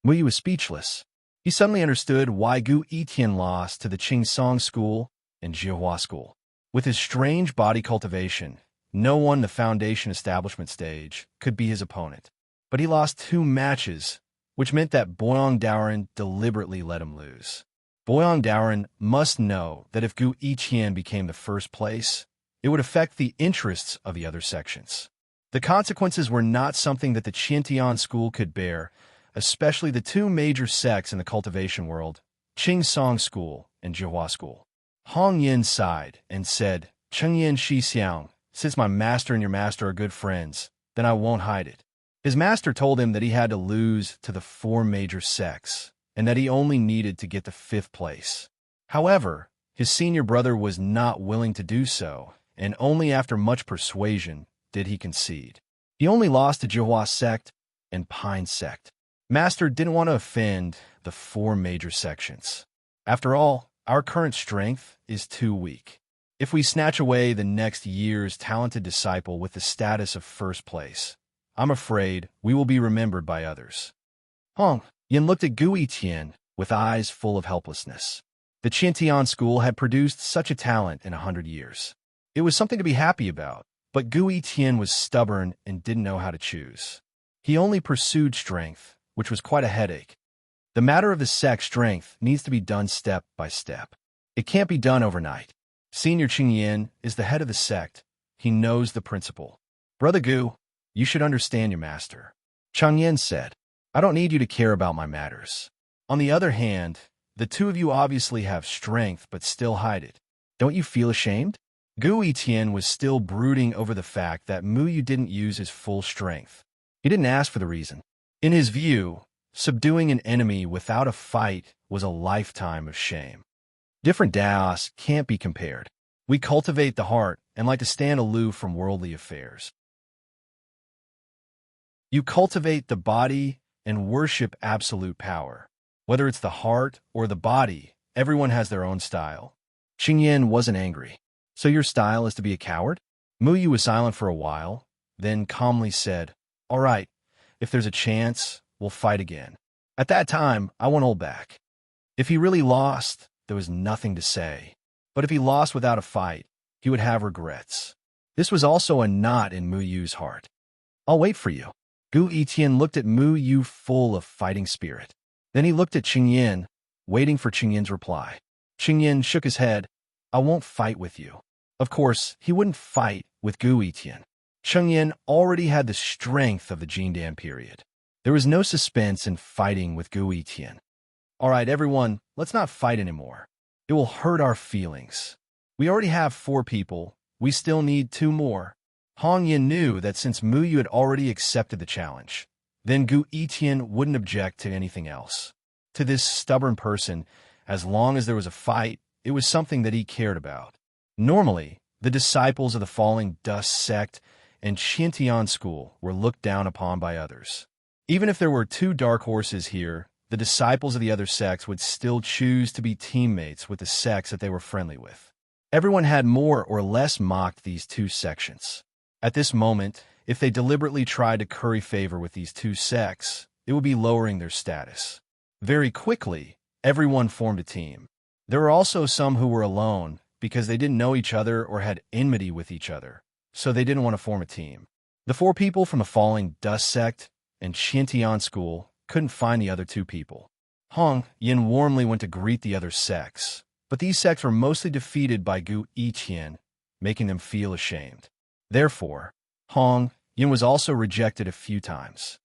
Mu Yu was speechless. He suddenly understood why Gu Yiqian lost to the Qing Song School and Jiahua School. With his strange body cultivation, no one in the foundation establishment stage could be his opponent. But he lost 2 matches, which meant that Boyang Daoren deliberately let him lose. Boyang Daoren must know that if Gu Yiqian became the first place, it would affect the interests of the other sections. The consequences were not something that the Qintian school could bear, especially the 2 major sects in the cultivation world, Qing Song School and Jiahua School. Hong Yan sighed and said, Cheng Yan Shi Xiang, since my master and your master are good friends, then I won't hide it. His master told him that he had to lose to the 4 major sects, and that he only needed to get to 5th place. However, his senior brother was not willing to do so, and only after much persuasion did he concede. He only lost to Jiahua sect and Pine sect. Master didn't want to offend the 4 major sections. After all, our current strength is too weak. If we snatch away the next year's talented disciple with the status of 1st place, I'm afraid we will be remembered by others. Hong Yan looked at Gu Yiqian with eyes full of helplessness. The Qintian school had produced such a talent in 100 years. It was something to be happy about, but Gu Yiqian was stubborn and didn't know how to choose. He only pursued strength, which was quite a headache. The matter of the sect's strength needs to be done step by step. It can't be done overnight. Senior Qing Yan is the head of the sect. He knows the principle. Brother Gu, you should understand your master. Chang Yan said, I don't need you to care about my matters. On the other hand, the 2 of you obviously have strength but still hide it. Don't you feel ashamed? Gu Yiqian was still brooding over the fact that Mu Yu didn't use his full strength. He didn't ask for the reason. In his view, subduing an enemy without a fight was a lifetime of shame. Different Daos can't be compared. We cultivate the heart and like to stand aloof from worldly affairs. You cultivate the body and worship absolute power. Whether it's the heart or the body, everyone has their own style. Qingyan wasn't angry. So your style is to be a coward? Muyu was silent for a while, then calmly said, "All right, if there's a chance, we'll fight again." At that time, I won't hold back. If he really lost, there was nothing to say. But if he lost without a fight, he would have regrets. This was also a knot in Muyu's heart. "I'll wait for you." Gu Etian looked at Muyu full of fighting spirit. Then he looked at Qingyan, waiting for Qingyan's reply. Qingyan shook his head. "I won't fight with you." Of course, he wouldn't fight with Gu Etian. Qingyan already had the strength of the Jindan period. There was no suspense in fighting with Gu Etian. "All right, everyone, let's not fight anymore. It will hurt our feelings. We already have 4 people. We still need 2 more." Hong Yin knew that since Muyu had already accepted the challenge, then Gu Etian wouldn't object to anything else. To this stubborn person, as long as there was a fight, it was something that he cared about. Normally, the disciples of the Falling Dust sect and Xintian school were looked down upon by others. Even if there were 2 dark horses here, the disciples of the other sects would still choose to be teammates with the sects that they were friendly with. Everyone had more or less mocked these 2 sections. At this moment, if they deliberately tried to curry favor with these 2 sects, it would be lowering their status. Very quickly, everyone formed a team. There were also some who were alone because they didn't know each other or had enmity with each other, so they didn't want to form a team. The 4 people from the Falling Dust sect and Xintian school couldn't find the other 2 people. Hong Yin warmly went to greet the other sects, but these sects were mostly defeated by Gu Etian, making them feel ashamed. Therefore, Hong Yin was also rejected a few times.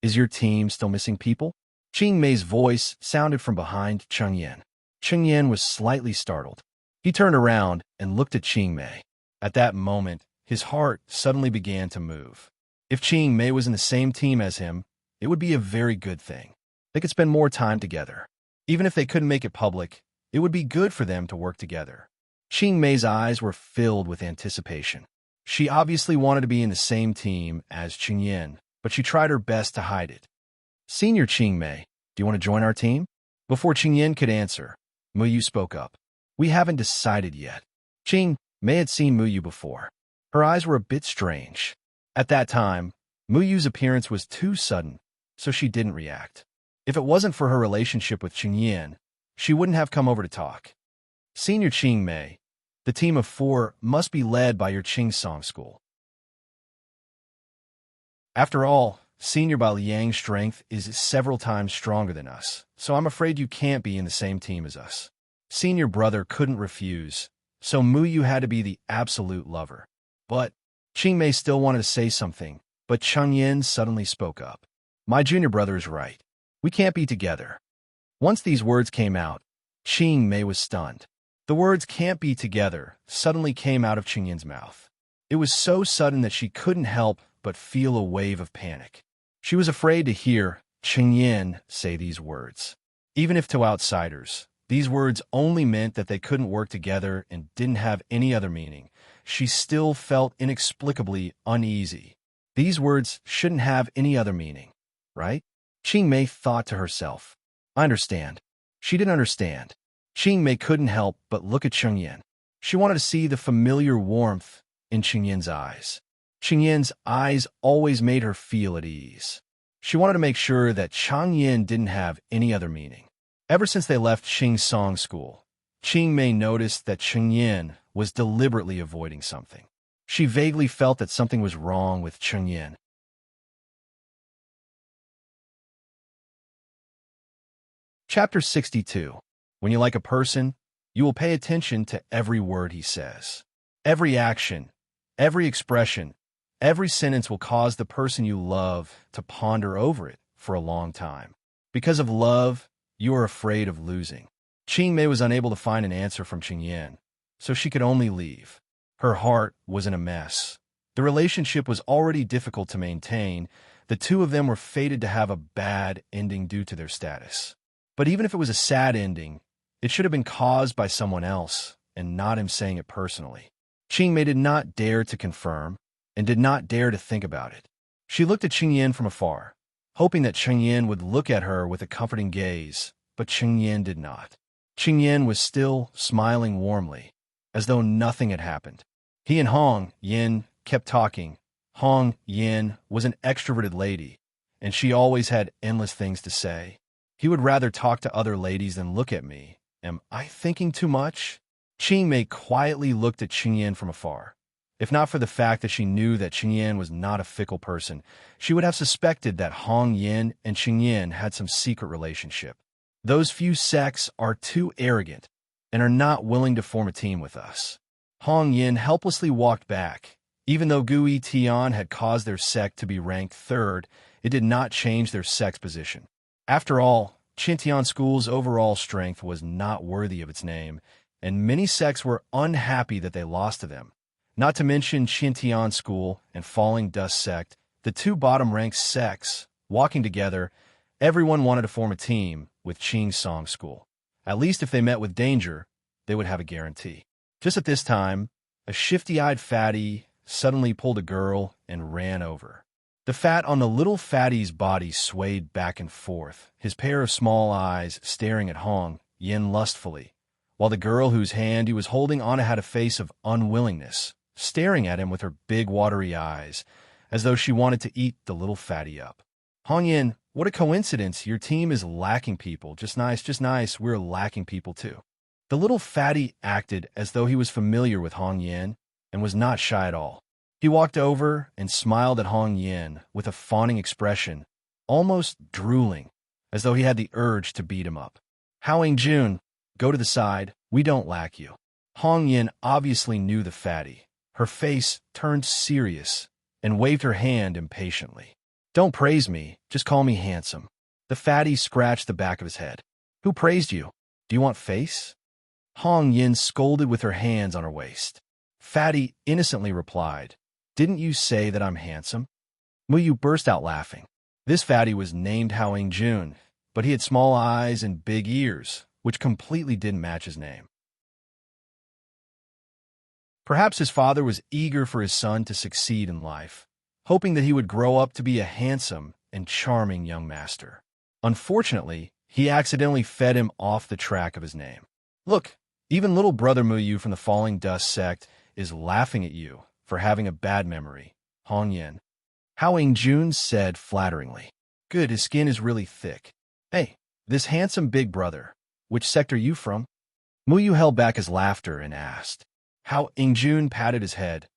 "Is your team still missing people?" Qing Mei's voice sounded from behind Qingyan. Qingyan was slightly startled. He turned around and looked at Qing Mei. At that moment, his heart suddenly began to move. If Qing Mei was in the same team as him, it would be a very good thing. They could spend more time together. Even if they couldn't make it public, it would be good for them to work together. Qing Mei's eyes were filled with anticipation. She obviously wanted to be in the same team as Qingyan, but she tried her best to hide it. "Senior Qing Mei, do you want to join our team?" Before Qingyan could answer, Muyu spoke up. "We haven't decided yet." Qing Mei had seen Muyu before. Her eyes were a bit strange. At that time, Muyu's appearance was too sudden, so she didn't react. If it wasn't for her relationship with Qingyan, she wouldn't have come over to talk. "Senior Qing Mei, the team of 4 must be led by your Qingsong school. After all, Senior Bao Liang's strength is several times stronger than us, so I'm afraid you can't be in the same team as us." Senior brother couldn't refuse, so Muyu had to be the absolute lover. But Qing Mei still wanted to say something, but Qingyan suddenly spoke up. "My junior brother is right. We can't be together." Once these words came out, Qing Mei was stunned. The words "can't be together" suddenly came out of Qingyan's mouth. It was so sudden that she couldn't help but feel a wave of panic. She was afraid to hear Qingyan say these words. Even if to outsiders, these words only meant that they couldn't work together and didn't have any other meaning, she still felt inexplicably uneasy. These words shouldn't have any other meaning, right? Qing Mei thought to herself. I understand. She didn't understand. Qing Mei couldn't help but look at Qingyan. She wanted to see the familiar warmth in Qingyan's eyes. Qingyan's eyes always made her feel at ease. She wanted to make sure that Qingyan didn't have any other meaning. Ever since they left Qingsong school, Qing Mei noticed that Qingyan was deliberately avoiding something. She vaguely felt that something was wrong with Qingyan. Chapter 62. When you like a person, you will pay attention to every word he says. Every action, every expression, every sentence will cause the person you love to ponder over it for a long time. Because of love, you are afraid of losing. Qing Mei was unable to find an answer from Qingyan, so she could only leave. Her heart was in a mess. The relationship was already difficult to maintain. The two of them were fated to have a bad ending due to their status. But even if it was a sad ending, it should have been caused by someone else, and not him saying it personally. Qingmei did not dare to confirm and did not dare to think about it. She looked at Qingyan from afar, hoping that Qingyan would look at her with a comforting gaze, but Qingyan did not. Qingyan was still smiling warmly, as though nothing had happened. He and Hong Yin kept talking. Hong Yin was an extroverted lady, and she always had endless things to say. He would rather talk to other ladies than look at me. Am I thinking too much? Qingmei quietly looked at Qingyan from afar. If not for the fact that she knew that Qingyan was not a fickle person, she would have suspected that Hong Yin and Qingyan had some secret relationship. Those few sects are too arrogant and are not willing to form a team with us. Hong Yin helplessly walked back. Even though Gui Tian had caused their sect to be ranked third, it did not change their sect's position. After all, Qintian School's overall strength was not worthy of its name, and many sects were unhappy that they lost to them. Not to mention Qintian School and Falling Dust Sect, the two bottom-ranked sects, walking together, everyone wanted to form a team with Qing Song School. At least if they met with danger, they would have a guarantee. Just at this time, a shifty-eyed fatty suddenly pulled a girl and ran over. The fat on the little fatty's body swayed back and forth, his pair of small eyes staring at Hong Yin lustfully, while the girl whose hand he was holding on had a face of unwillingness, staring at him with her big watery eyes, as though she wanted to eat the little fatty up. Hong Yin, what a coincidence, your team is lacking people. Just nice, we're lacking people too. The little fatty acted as though he was familiar with Hong Yin and was not shy at all. He walked over and smiled at Hong Yin with a fawning expression, almost drooling, as though he had the urge to beat him up. Hao Jun, go to the side, we don't lack you. Hong Yin obviously knew the fatty. Her face turned serious and waved her hand impatiently. Don't praise me, just call me handsome. The fatty scratched the back of his head. Who praised you? Do you want face? Hong Yin scolded with her hands on her waist. Fatty innocently replied, didn't you say that I'm handsome? Muyu burst out laughing. This fatty was named Hao Jun, but he had small eyes and big ears, which completely didn't match his name. Perhaps his father was eager for his son to succeed in life, hoping that he would grow up to be a handsome and charming young master. Unfortunately, he accidentally fed him off the track of his name. Look, even little brother Muyu from the Falling Dust Sect is laughing at you for having a bad memory, Hong Yin. Hao Jun said flatteringly. Good, his skin is really thick. Hey, this handsome big brother, which sect are you from? Muyu held back his laughter and asked. Hao Jun patted his head.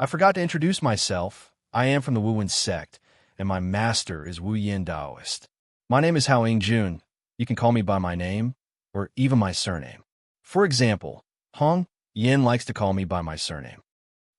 I forgot to introduce myself. I am from the Wuyin sect, and my master is Wu Yin Daoist. My name is Hao Jun. You can call me by my name, or even my surname. For example, Hong Yin likes to call me by my surname.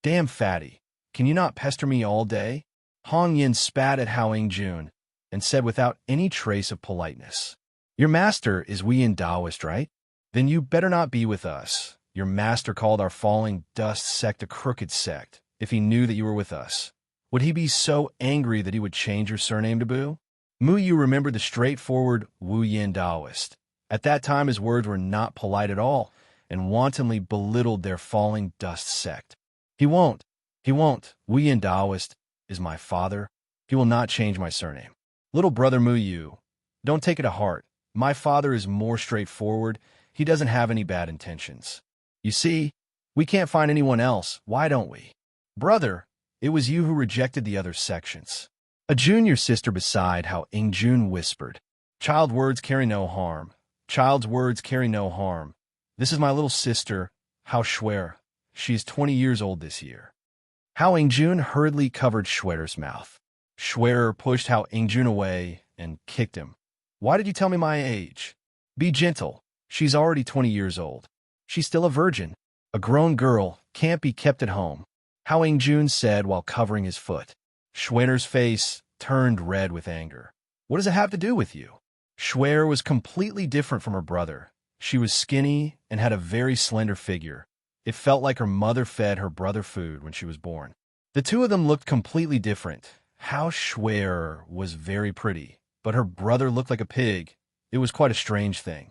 Damn fatty, can you not pester me all day? Hong Yin spat at Hao Jun and said without any trace of politeness. Your master is Wu Yin Daoist, right? Then you better not be with us. Your master called our Falling Dust sect a crooked sect. If he knew that you were with us, would he be so angry that he would change your surname to Bu? Muyu remembered the straightforward Wu Yin Daoist. At that time, his words were not polite at all, and wantonly belittled their Falling Dust sect. He won't. Wu Yin Daoist is my father. He will not change my surname. Little brother Muyu, don't take it to heart. My father is more straightforward. He doesn't have any bad intentions. You see, we can't find anyone else. Why don't we? Brother, it was you who rejected the other sections. A junior sister beside Hao Jun whispered. Child words carry no harm. Child's words carry no harm. This is my little sister, Hao Shuer. She is 20 years old this year. Hao Jun hurriedly covered Shuer's mouth. Shuer pushed Hao Jun away and kicked him. Why did you tell me my age? Be gentle. She's already 20 years old. She's still a virgin. A grown girl can't be kept at home, Hao Jun said while covering his foot. Shuer's face turned red with anger. What does it have to do with you? Shuer was completely different from her brother. She was skinny and had a very slender figure. It felt like her mother fed her brother food when she was born. The two of them looked completely different. Hao Shuer was very pretty, but her brother looked like a pig. It was quite a strange thing.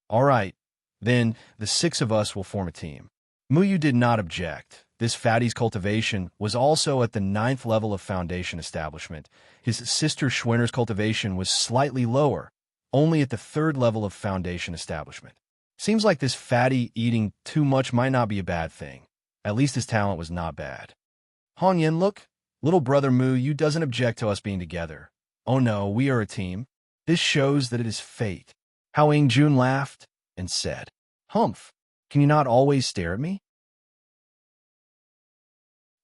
All right, Then the six of us will form a team. Muyu did not object. This fatty's cultivation was also at the 9th level of foundation establishment. His sister Schwenner's cultivation was slightly lower, only at the 3rd level of foundation establishment. Seems like this fatty eating too much might not be a bad thing. At least his talent was not bad. Han Yin, look, little brother Muyu doesn't object to us being together. Oh no, we are a team. This shows that it is fate. Hao Jun laughed and said, Humph, can you not always stare at me?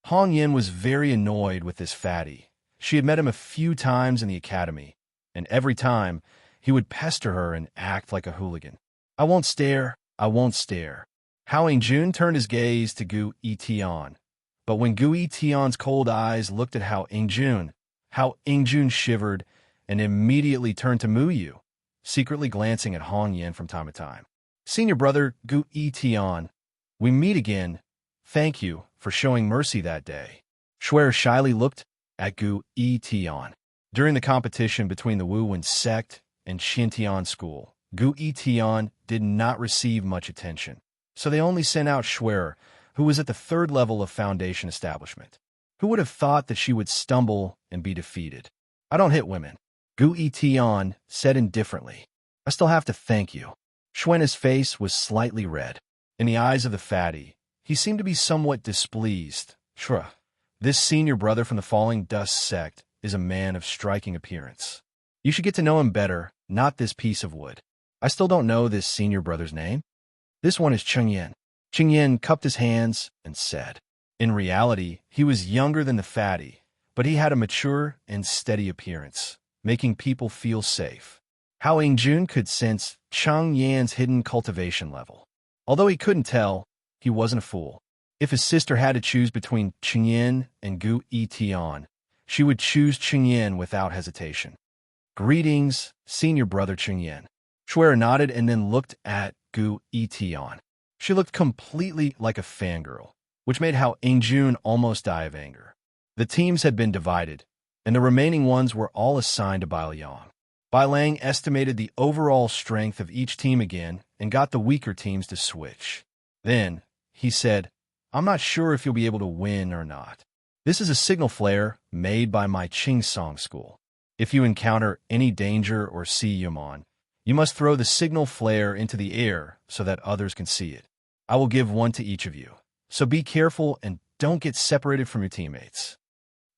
Han Yin was very annoyed with this fatty. She had met him a few times in the academy, and every time he would pester her and act like a hooligan. I won't stare, I won't stare. Hao Jun turned his gaze to Gu Yition, but when Gu Yition's cold eyes looked at Hao Jun shivered and immediately turned to Muyu, secretly glancing at Han Yin from time to time. Senior brother Gu Yition, we meet again. Thank you for showing mercy that day. Schwer shyly looked at Gu Yition. During the competition between the Wu Wen sect and Xintian school, Gu Yition did not receive much attention, so they only sent out Schwer, who was at the 3rd level of foundation establishment. Who would have thought that she would stumble and be defeated? I don't hit women, Gu Yition said indifferently. I still have to thank you. Schwenna's face was slightly red. In the eyes of the fatty, he seemed to be somewhat displeased. Shruh, this senior brother from the Falling Dust sect is a man of striking appearance. You should get to know him better, not this piece of wood. I still don't know this senior brother's name. This one is Cheng Yin. Cheng Yin cupped his hands and said. In reality, he was younger than the fatty, but he had a mature and steady appearance, making people feel safe. Hao Jun could sense Cheng Yin's hidden cultivation level. Although he couldn't tell, he wasn't a fool. If his sister had to choose between Cheng Yin and Gu Yition, she would choose Cheng Yin without hesitation. Greetings, senior brother Cheng Yin. Schwer nodded and then looked at Gu Yition. She looked completely like a fangirl, which made Hao Jun almost die of anger. The teams had been divided, and the remaining ones were all assigned to Bai Liang. Bai Liang estimated the overall strength of each team again and got the weaker teams to switch. Then, he said, I'm not sure if you'll be able to win or not. This is a signal flare made by my Qingsong school. If you encounter any danger or see Yaman, you must throw the signal flare into the air so that others can see it. I will give one to each of you, so be careful and don't get separated from your teammates.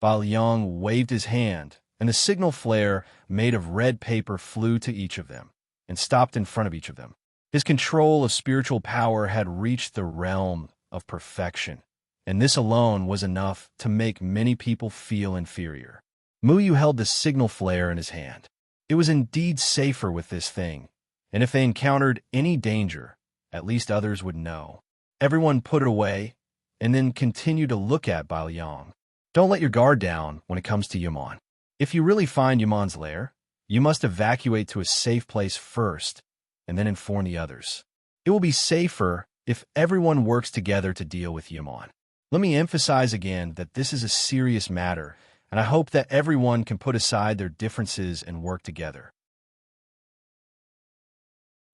Bai Liang waved his hand, and the signal flare made of red paper flew to each of them and stopped in front of each of them. His control of spiritual power had reached the realm of perfection, and this alone was enough to make many people feel inferior. Muyu held the signal flare in his hand. It was indeed safer with this thing, and if they encountered any danger, at least others would know. Everyone put it away, and then continued to look at Bai Liang. Don't let your guard down when it comes to Yaman. If you really find Yaman's lair, you must evacuate to a safe place first, and then inform the others. It will be safer if everyone works together to deal with Yaman. Let me emphasize again that this is a serious matter, and I hope that everyone can put aside their differences and work together.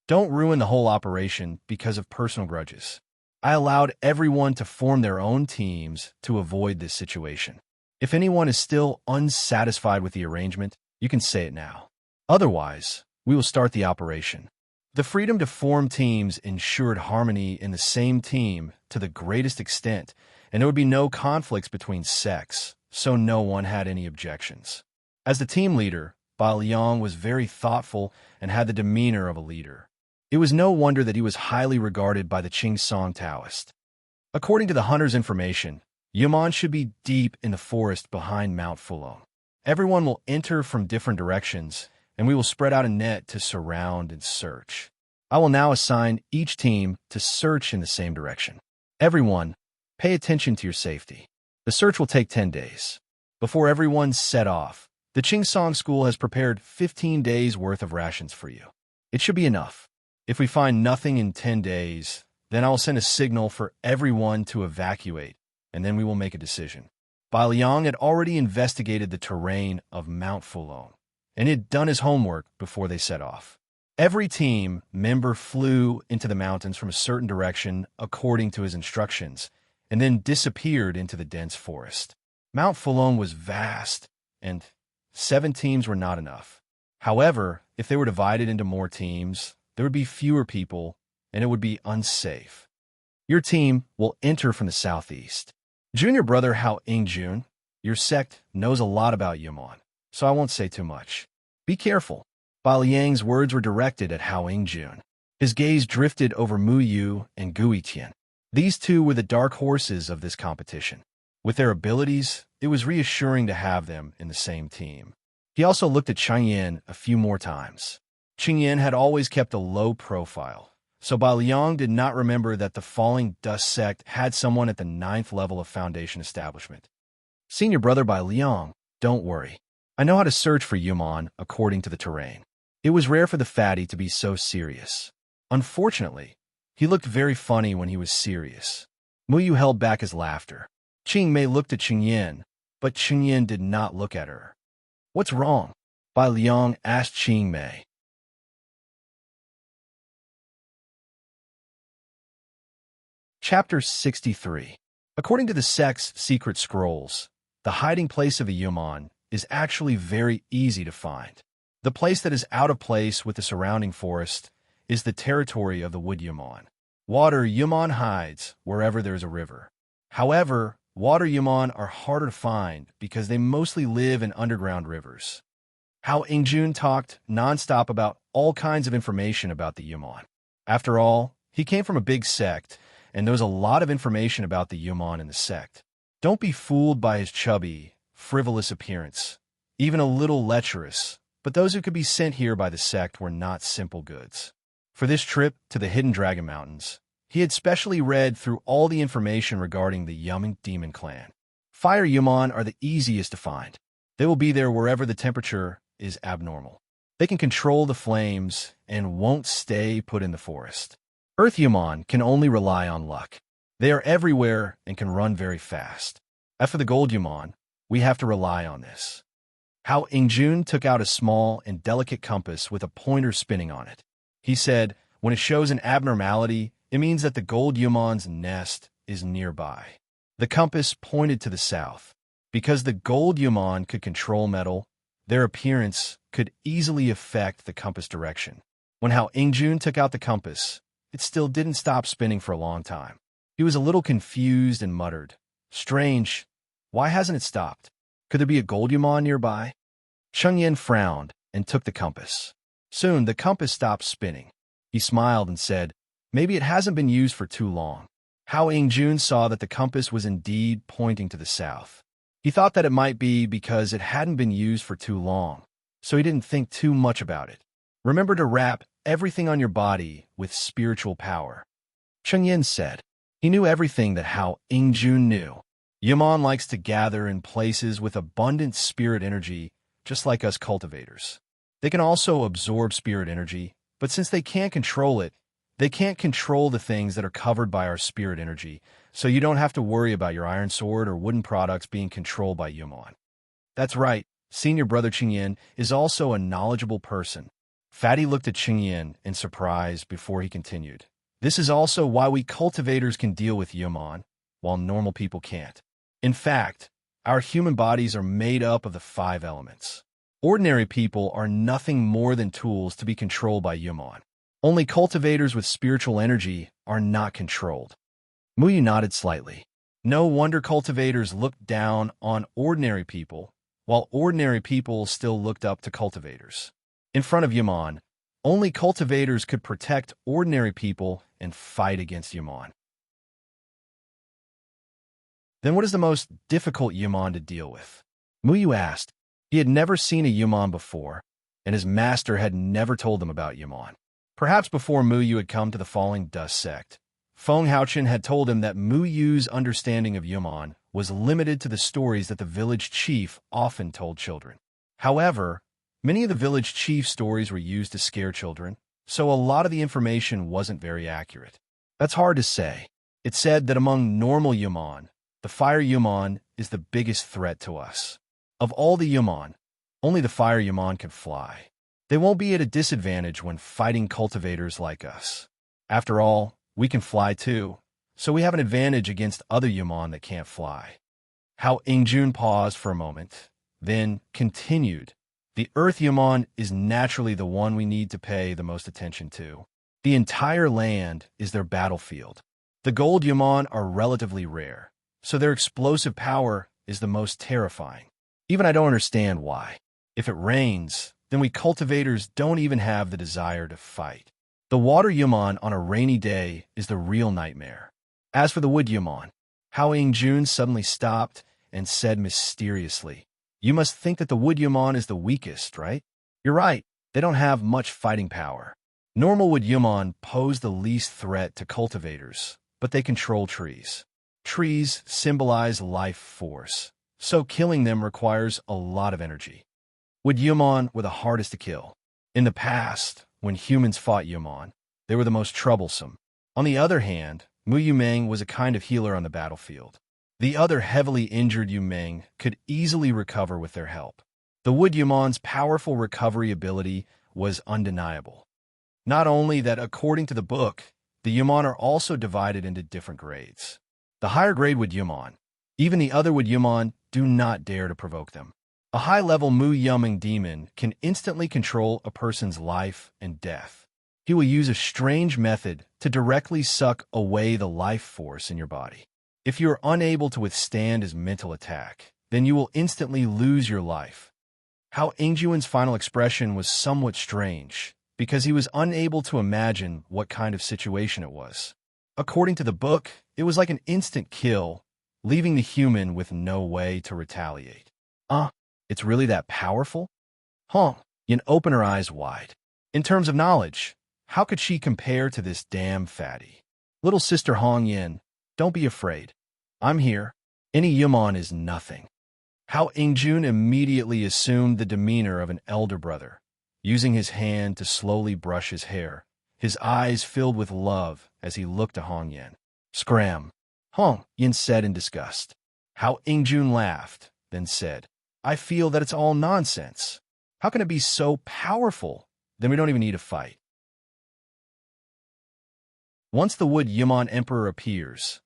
Don't ruin the whole operation because of personal grudges. I allowed everyone to form their own teams to avoid this situation. If anyone is still unsatisfied with the arrangement, you can say it now. Otherwise, we will start the operation. The freedom to form teams ensured harmony in the same team to the greatest extent, and there would be no conflicts between sects, so no one had any objections. As the team leader, Bai Liang was very thoughtful and had the demeanor of a leader. It was no wonder that he was highly regarded by the Qingsong Taoist. According to the hunter's information, Yaman should be deep in the forest behind Mount Fulong. Everyone will enter from different directions, and we will spread out a net to surround and search. I will now assign each team to search in the same direction. Everyone, pay attention to your safety. The search will take 10 days. Before everyone set off, the Qingsong School has prepared 15 days' worth of rations for you. It should be enough. If we find nothing in 10 days, then I will send a signal for everyone to evacuate, and then we will make a decision. Bai Liang had already investigated the terrain of Mount Fulong, and he had done his homework before they set off. Every team member flew into the mountains from a certain direction according to his instructions, and then disappeared into the dense forest. Mount Fulon was vast, and 7 teams were not enough. However, if they were divided into more teams, there would be fewer people, and it would be unsafe. Your team will enter from the southeast. Junior brother Hao Ingjun, your sect knows a lot about Yumon, so I won't say too much. Be careful. Ba Liang's words were directed at Hao Ingjun. His gaze drifted over Mu Yu and Gui Tian. These two were the dark horses of this competition. With their abilities, it was reassuring to have them in the same team. He also looked at Cheng Yin a few more times. Cheng Yin had always kept a low profile, so Ba Liang did not remember that the Falling Dust sect had someone at the 9th level of Foundation establishment. Senior brother Ba Liang, don't worry. I know how to search for Yumon according to the terrain. It was rare for the fatty to be so serious. Unfortunately, he looked very funny when he was serious. Mu Yu held back his laughter. Qing Mei looked at Cheng Yin, but Cheng Yin did not look at her. What's wrong? Bai Liang asked Qing Mei. Chapter 63. According to the sect's secret scrolls, the hiding place of a Yumon is actually very easy to find. The place that is out of place with the surrounding forest is the territory of the wood Yumon. Water Yumon hides wherever there is a river. However, water Yumon are harder to find because they mostly live in underground rivers. Hao Ingjun talked nonstop about all kinds of information about the Yumon. After all, he came from a big sect, and there was a lot of information about the Yumon in the sect. Don't be fooled by his chubby, frivolous appearance, even a little lecherous, but those who could be sent here by the sect were not simple goods. For this trip to the Hidden Dragon Mountains, he had specially read through all the information regarding the Yuming Demon Clan. Fire Yumon are the easiest to find. They will be there wherever the temperature is abnormal. They can control the flames and won't stay put in the forest. Earth Yumon can only rely on luck. They are everywhere and can run very fast. As for the Gold Yumon, we have to rely on this. Hao Ingjun took out a small and delicate compass with a pointer spinning on it. He said, when it shows an abnormality, it means that the Gold Yumon's nest is nearby. The compass pointed to the south. Because the Gold Yumon could control metal, their appearance could easily affect the compass direction. When Hao Ingjun took out the compass, it still didn't stop spinning for a long time. He was a little confused and muttered, "Strange, why hasn't it stopped? Could there be a Gold Yumon nearby?" Cheng Yin frowned and took the compass. Soon the compass stopped spinning. He smiled and said, "Maybe it hasn't been used for too long." Hao Ingjun saw that the compass was indeed pointing to the south. He thought that it might be because it hadn't been used for too long, so he didn't think too much about it. Remember to wrap everything on your body with spiritual power, Cheng Yin said. He knew everything that Hao Ingjun knew. Yumon likes to gather in places with abundant spirit energy, just like us cultivators. They can also absorb spirit energy, but since they can't control it, they can't control the things that are covered by our spirit energy, so you don't have to worry about your iron sword or wooden products being controlled by Yumon. That's right, senior brother Cheng Yin is also a knowledgeable person. Fatty looked at Cheng Yin in surprise before he continued. This is also why we cultivators can deal with Yumon, while normal people can't. In fact, our human bodies are made up of the 5 elements. Ordinary people are nothing more than tools to be controlled by Yumon. Only cultivators with spiritual energy are not controlled. Muyu nodded slightly. No wonder cultivators looked down on ordinary people, while ordinary people still looked up to cultivators. In front of Yumon, only cultivators could protect ordinary people and fight against Yumon. Then what is the most difficult Yumon to deal with? Muyu asked. He had never seen a Yumon before, and his master had never told him about Yumon. Perhaps before Muyu had come to the Falling Dust sect, Feng Haochen had told him that Muyu's understanding of Yumon was limited to the stories that the village chief often told children. However, many of the village chief stories were used to scare children, so a lot of the information wasn't very accurate. That's hard to say. It said that among normal Yumon, the fire Yumon is the biggest threat to us. Of all the Yumon, only the fire Yumon can fly. They won't be at a disadvantage when fighting cultivators like us. After all, we can fly too, so we have an advantage against other Yumon that can't fly. How Ingjun paused for a moment, then continued. The Earth Yumon is naturally the one we need to pay the most attention to. The entire land is their battlefield. The gold Yumon are relatively rare, so their explosive power is the most terrifying. Even I don't understand why. If it rains, then we cultivators don't even have the desire to fight. The water Yumon on a rainy day is the real nightmare. As for the wood Yumon, Hao Ingjun suddenly stopped and said mysteriously, "You must think that the wood Yumon is the weakest, right?" "You're right, they don't have much fighting power. Normal wood Yumon pose the least threat to cultivators, but they control trees. Trees symbolize life force, so killing them requires a lot of energy. Wood Yumon were the hardest to kill. In the past, when humans fought Yumon, they were the most troublesome. On the other hand, Mu Yumeng was a kind of healer on the battlefield. The other heavily injured Yumeng could easily recover with their help. The wood Yumon's powerful recovery ability was undeniable. Not only that, according to the book, the Yumon are also divided into different grades. The higher grade wood Yumon, even the other wood Yumon, do not dare to provoke them. A high-level Mu Yumeng demon can instantly control a person's life and death. He will use a strange method to directly suck away the life force in your body. If you are unable to withstand his mental attack, then you will instantly lose your life. Hao Ingjuan's final expression was somewhat strange, because he was unable to imagine what kind of situation it was. According to the book, it was like an instant kill, leaving the human with no way to retaliate. It's really that powerful? Yin opened her eyes wide. In terms of knowledge, how could she compare to this damn fatty? Little sister Hong Yin, don't be afraid. I'm here. Any Yumon is nothing. Hao Ingjun immediately assumed the demeanor of an elder brother, using his hand to slowly brush his hair, his eyes filled with love as he looked to Hong Yin. Scram, Hong Yin said in disgust. Hao Ingjun laughed, then said, I feel that it's all nonsense. How can it be so powerful? Then we don't even need to fight. Once the Wood Yumon Emperor appears,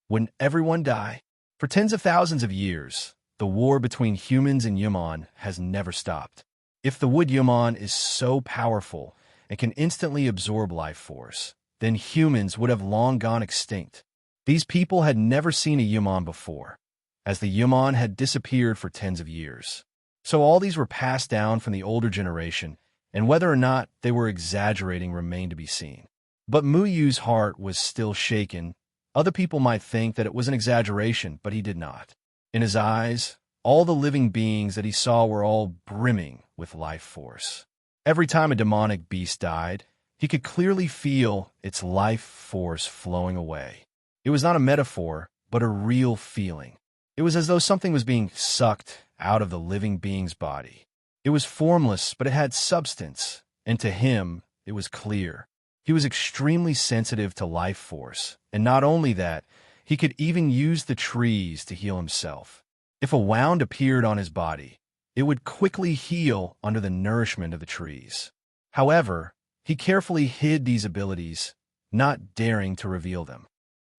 wouldn't everyone die? For tens of thousands of years, the war between humans and Yumon has never stopped. If the Wood Yumon is so powerful and can instantly absorb life force, then humans would have long gone extinct. These people had never seen a Yumon before, as the Yumon had disappeared for tens of years. So all these were passed down from the older generation, and whether or not they were exaggerating remained to be seen. But Mu Yu's heart was still shaken. Other people might think that it was an exaggeration, but he did not. In his eyes, all the living beings that he saw were all brimming with life force. Every time a demonic beast died, he could clearly feel its life force flowing away. It was not a metaphor, but a real feeling. It was as though something was being sucked out of the living being's body. It was formless, but it had substance, and to him, it was clear. He was extremely sensitive to life force, and not only that, he could even use the trees to heal himself. If a wound appeared on his body, it would quickly heal under the nourishment of the trees. However, he carefully hid these abilities, not daring to reveal them.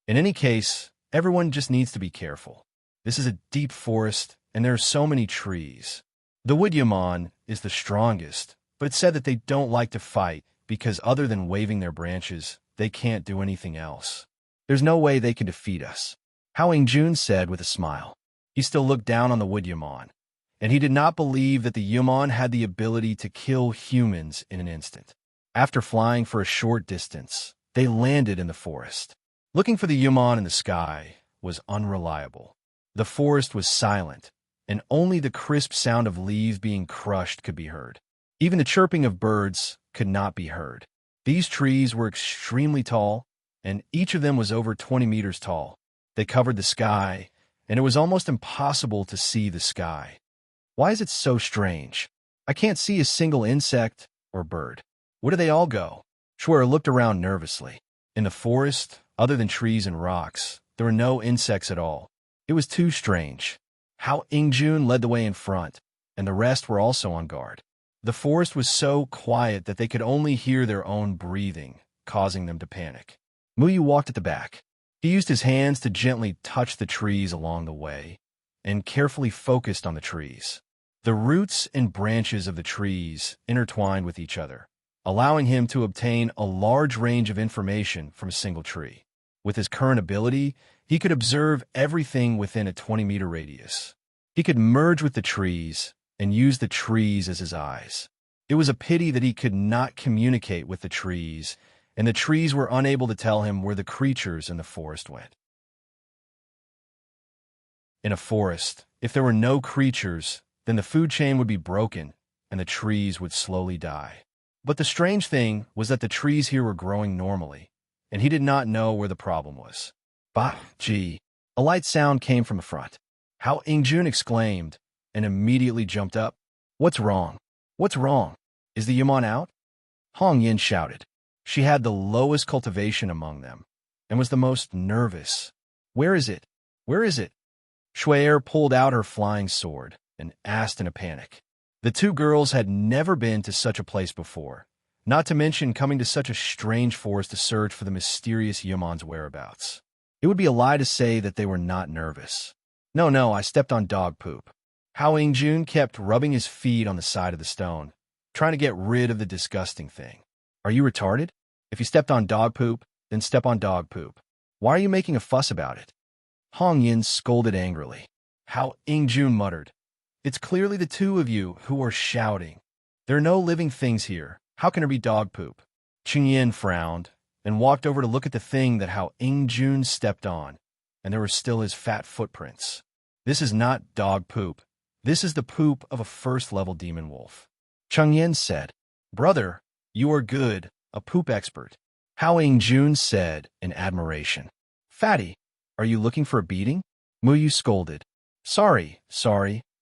In any case, everyone just needs to be careful. This is a deep forest, and there are so many trees. The Wood Yumon is the strongest, but it's said that they don't like to fight because other than waving their branches, they can't do anything else. There's no way they can defeat us. Hao Ingjun said with a smile. He still looked down on the Wood Yumon, and he did not believe that the Yumon had the ability to kill humans in an instant. After flying for a short distance, they landed in the forest. Looking for the Yumon in the sky was unreliable. The forest was silent, and only the crisp sound of leaves being crushed could be heard. Even the chirping of birds could not be heard. These trees were extremely tall, and each of them was over 20 meters tall. They covered the sky, and it was almost impossible to see the sky. Why is it so strange? I can't see a single insect or bird. Where do they all go? Shuer looked around nervously. In the forest, other than trees and rocks, there were no insects at all. It was too strange. Hao Ingjun led the way in front, and the rest were also on guard. The forest was so quiet that they could only hear their own breathing, causing them to panic. Muyu walked at the back. He used his hands to gently touch the trees along the way, and carefully focused on the trees. The roots and branches of the trees intertwined with each other, allowing him to obtain a large range of information from a single tree. With his current ability, he could observe everything within a 20-meter radius. He could merge with the trees and use the trees as his eyes. It was a pity that he could not communicate with the trees, and the trees were unable to tell him where the creatures in the forest went. In a forest, if there were no creatures, then the food chain would be broken, and the trees would slowly die. But the strange thing was that the trees here were growing normally, and he did not know where the problem was. Bah, gee. A light sound came from the front. How Ingjun exclaimed, and immediately jumped up. What's wrong? What's wrong? Is the Yaman out? Hong Yin shouted. She had the lowest cultivation among them, and was the most nervous. Where is it? Where is it? Shui'er pulled out her flying sword and asked in a panic. The two girls had never been to such a place before, not to mention coming to such a strange forest to search for the mysterious Yaman's whereabouts. It would be a lie to say that they were not nervous. No, I stepped on dog poop. Hao Ingjun kept rubbing his feet on the side of the stone, trying to get rid of the disgusting thing. Are you retarded? If you stepped on dog poop, then step on dog poop. Why are you making a fuss about it? Hong Yin scolded angrily. Hao Ingjun muttered. It's clearly the two of you who are shouting. There are no living things here. How can there be dog poop? Qing Yin frowned and walked over to look at the thing that Hao Ingjun stepped on, and there were still his fat footprints. This is not dog poop. This is the poop of a first-level demon wolf. Cheng Yin said, Brother, you are good, a poop expert. Hao Ingjun said in admiration. Fatty, are you looking for a beating? Muyu scolded. Sorry,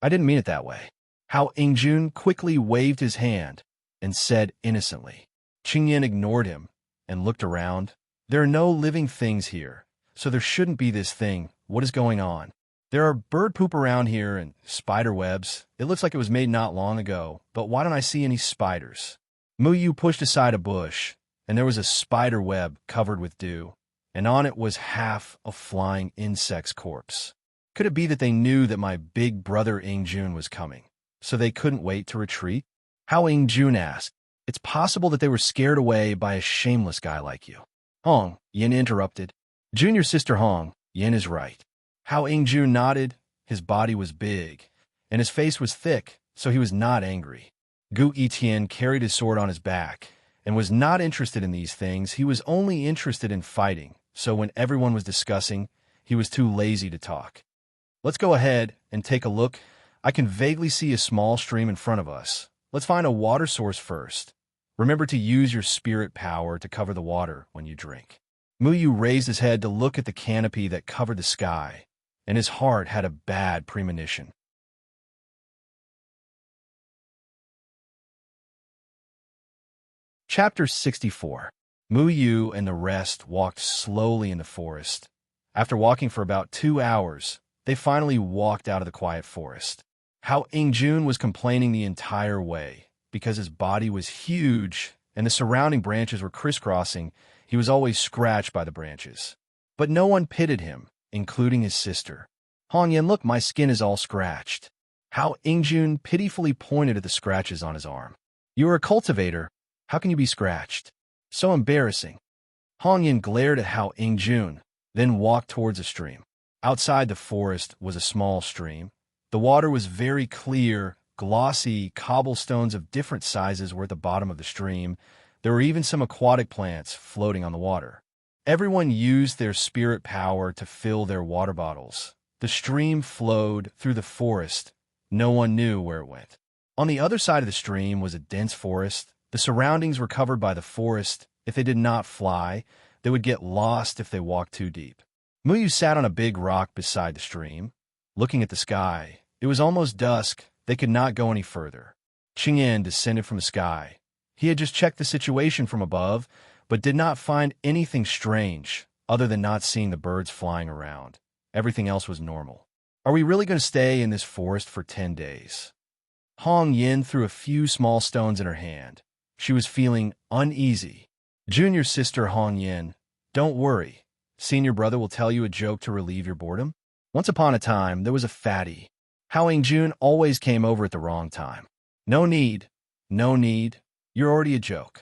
I didn't mean it that way. Hao Ingjun quickly waved his hand and said innocently. Qing Yin ignored him and looked around. There are no living things here, so there shouldn't be this thing. What is going on? There are bird poop around here and spider webs. It looks like it was made not long ago, but why don't I see any spiders? Muyu pushed aside a bush, and there was a spider web covered with dew, and on it was half a flying insect's corpse. Could it be that they knew that my big brother Ingjun was coming, so they couldn't wait to retreat? Hao Ingjun asked. It's possible that they were scared away by a shameless guy like you. Hong, Yin interrupted. Junior sister Hong, Yin is right. Hao Ingjun nodded. His body was big, and his face was thick, so he was not angry. Gu Yitian carried his sword on his back, and was not interested in these things. He was only interested in fighting, so when everyone was discussing, he was too lazy to talk. Let's go ahead and take a look. I can vaguely see a small stream in front of us. Let's find a water source first. Remember to use your spirit power to cover the water when you drink. Muyu raised his head to look at the canopy that covered the sky, and his heart had a bad premonition. Chapter 64. Muyu and the rest walked slowly in the forest. After walking for about 2 hours, they finally walked out of the quiet forest. Hao Ingjun was complaining the entire way. Because his body was huge and the surrounding branches were crisscrossing, he was always scratched by the branches. But no one pitied him, including his sister. Hong Yin, look, my skin is all scratched. Hao Ingjun pitifully pointed at the scratches on his arm. You are a cultivator. How can you be scratched? So embarrassing. Hong Yin glared at Hao Ingjun, then walked towards a stream. Outside the forest was a small stream. The water was very clear. Glossy cobblestones of different sizes were at the bottom of the stream. There were even some aquatic plants floating on the water. Everyone used their spirit power to fill their water bottles. The stream flowed through the forest. No one knew where it went. On the other side of the stream was a dense forest. The surroundings were covered by the forest. If they did not fly, they would get lost if they walked too deep. Muyu sat on a big rock beside the stream, looking at the sky. It was almost dusk. They could not go any further. Qing Yin descended from the sky. He had just checked the situation from above, but did not find anything strange, other than not seeing the birds flying around. Everything else was normal. Are we really going to stay in this forest for 10 days? Hong Yin threw a few small stones in her hand. She was feeling uneasy. Junior sister Hong Yin, don't worry. Senior brother will tell you a joke to relieve your boredom. Once upon a time, there was a fatty. Hao Jun always came over at the wrong time. No need. No need. You're already a joke.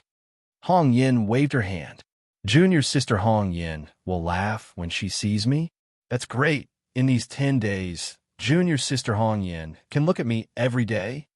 Hong Yin waved her hand. Junior sister Hong Yin will laugh when she sees me. That's great. In these 10 days, junior sister Hong Yin can look at me every day.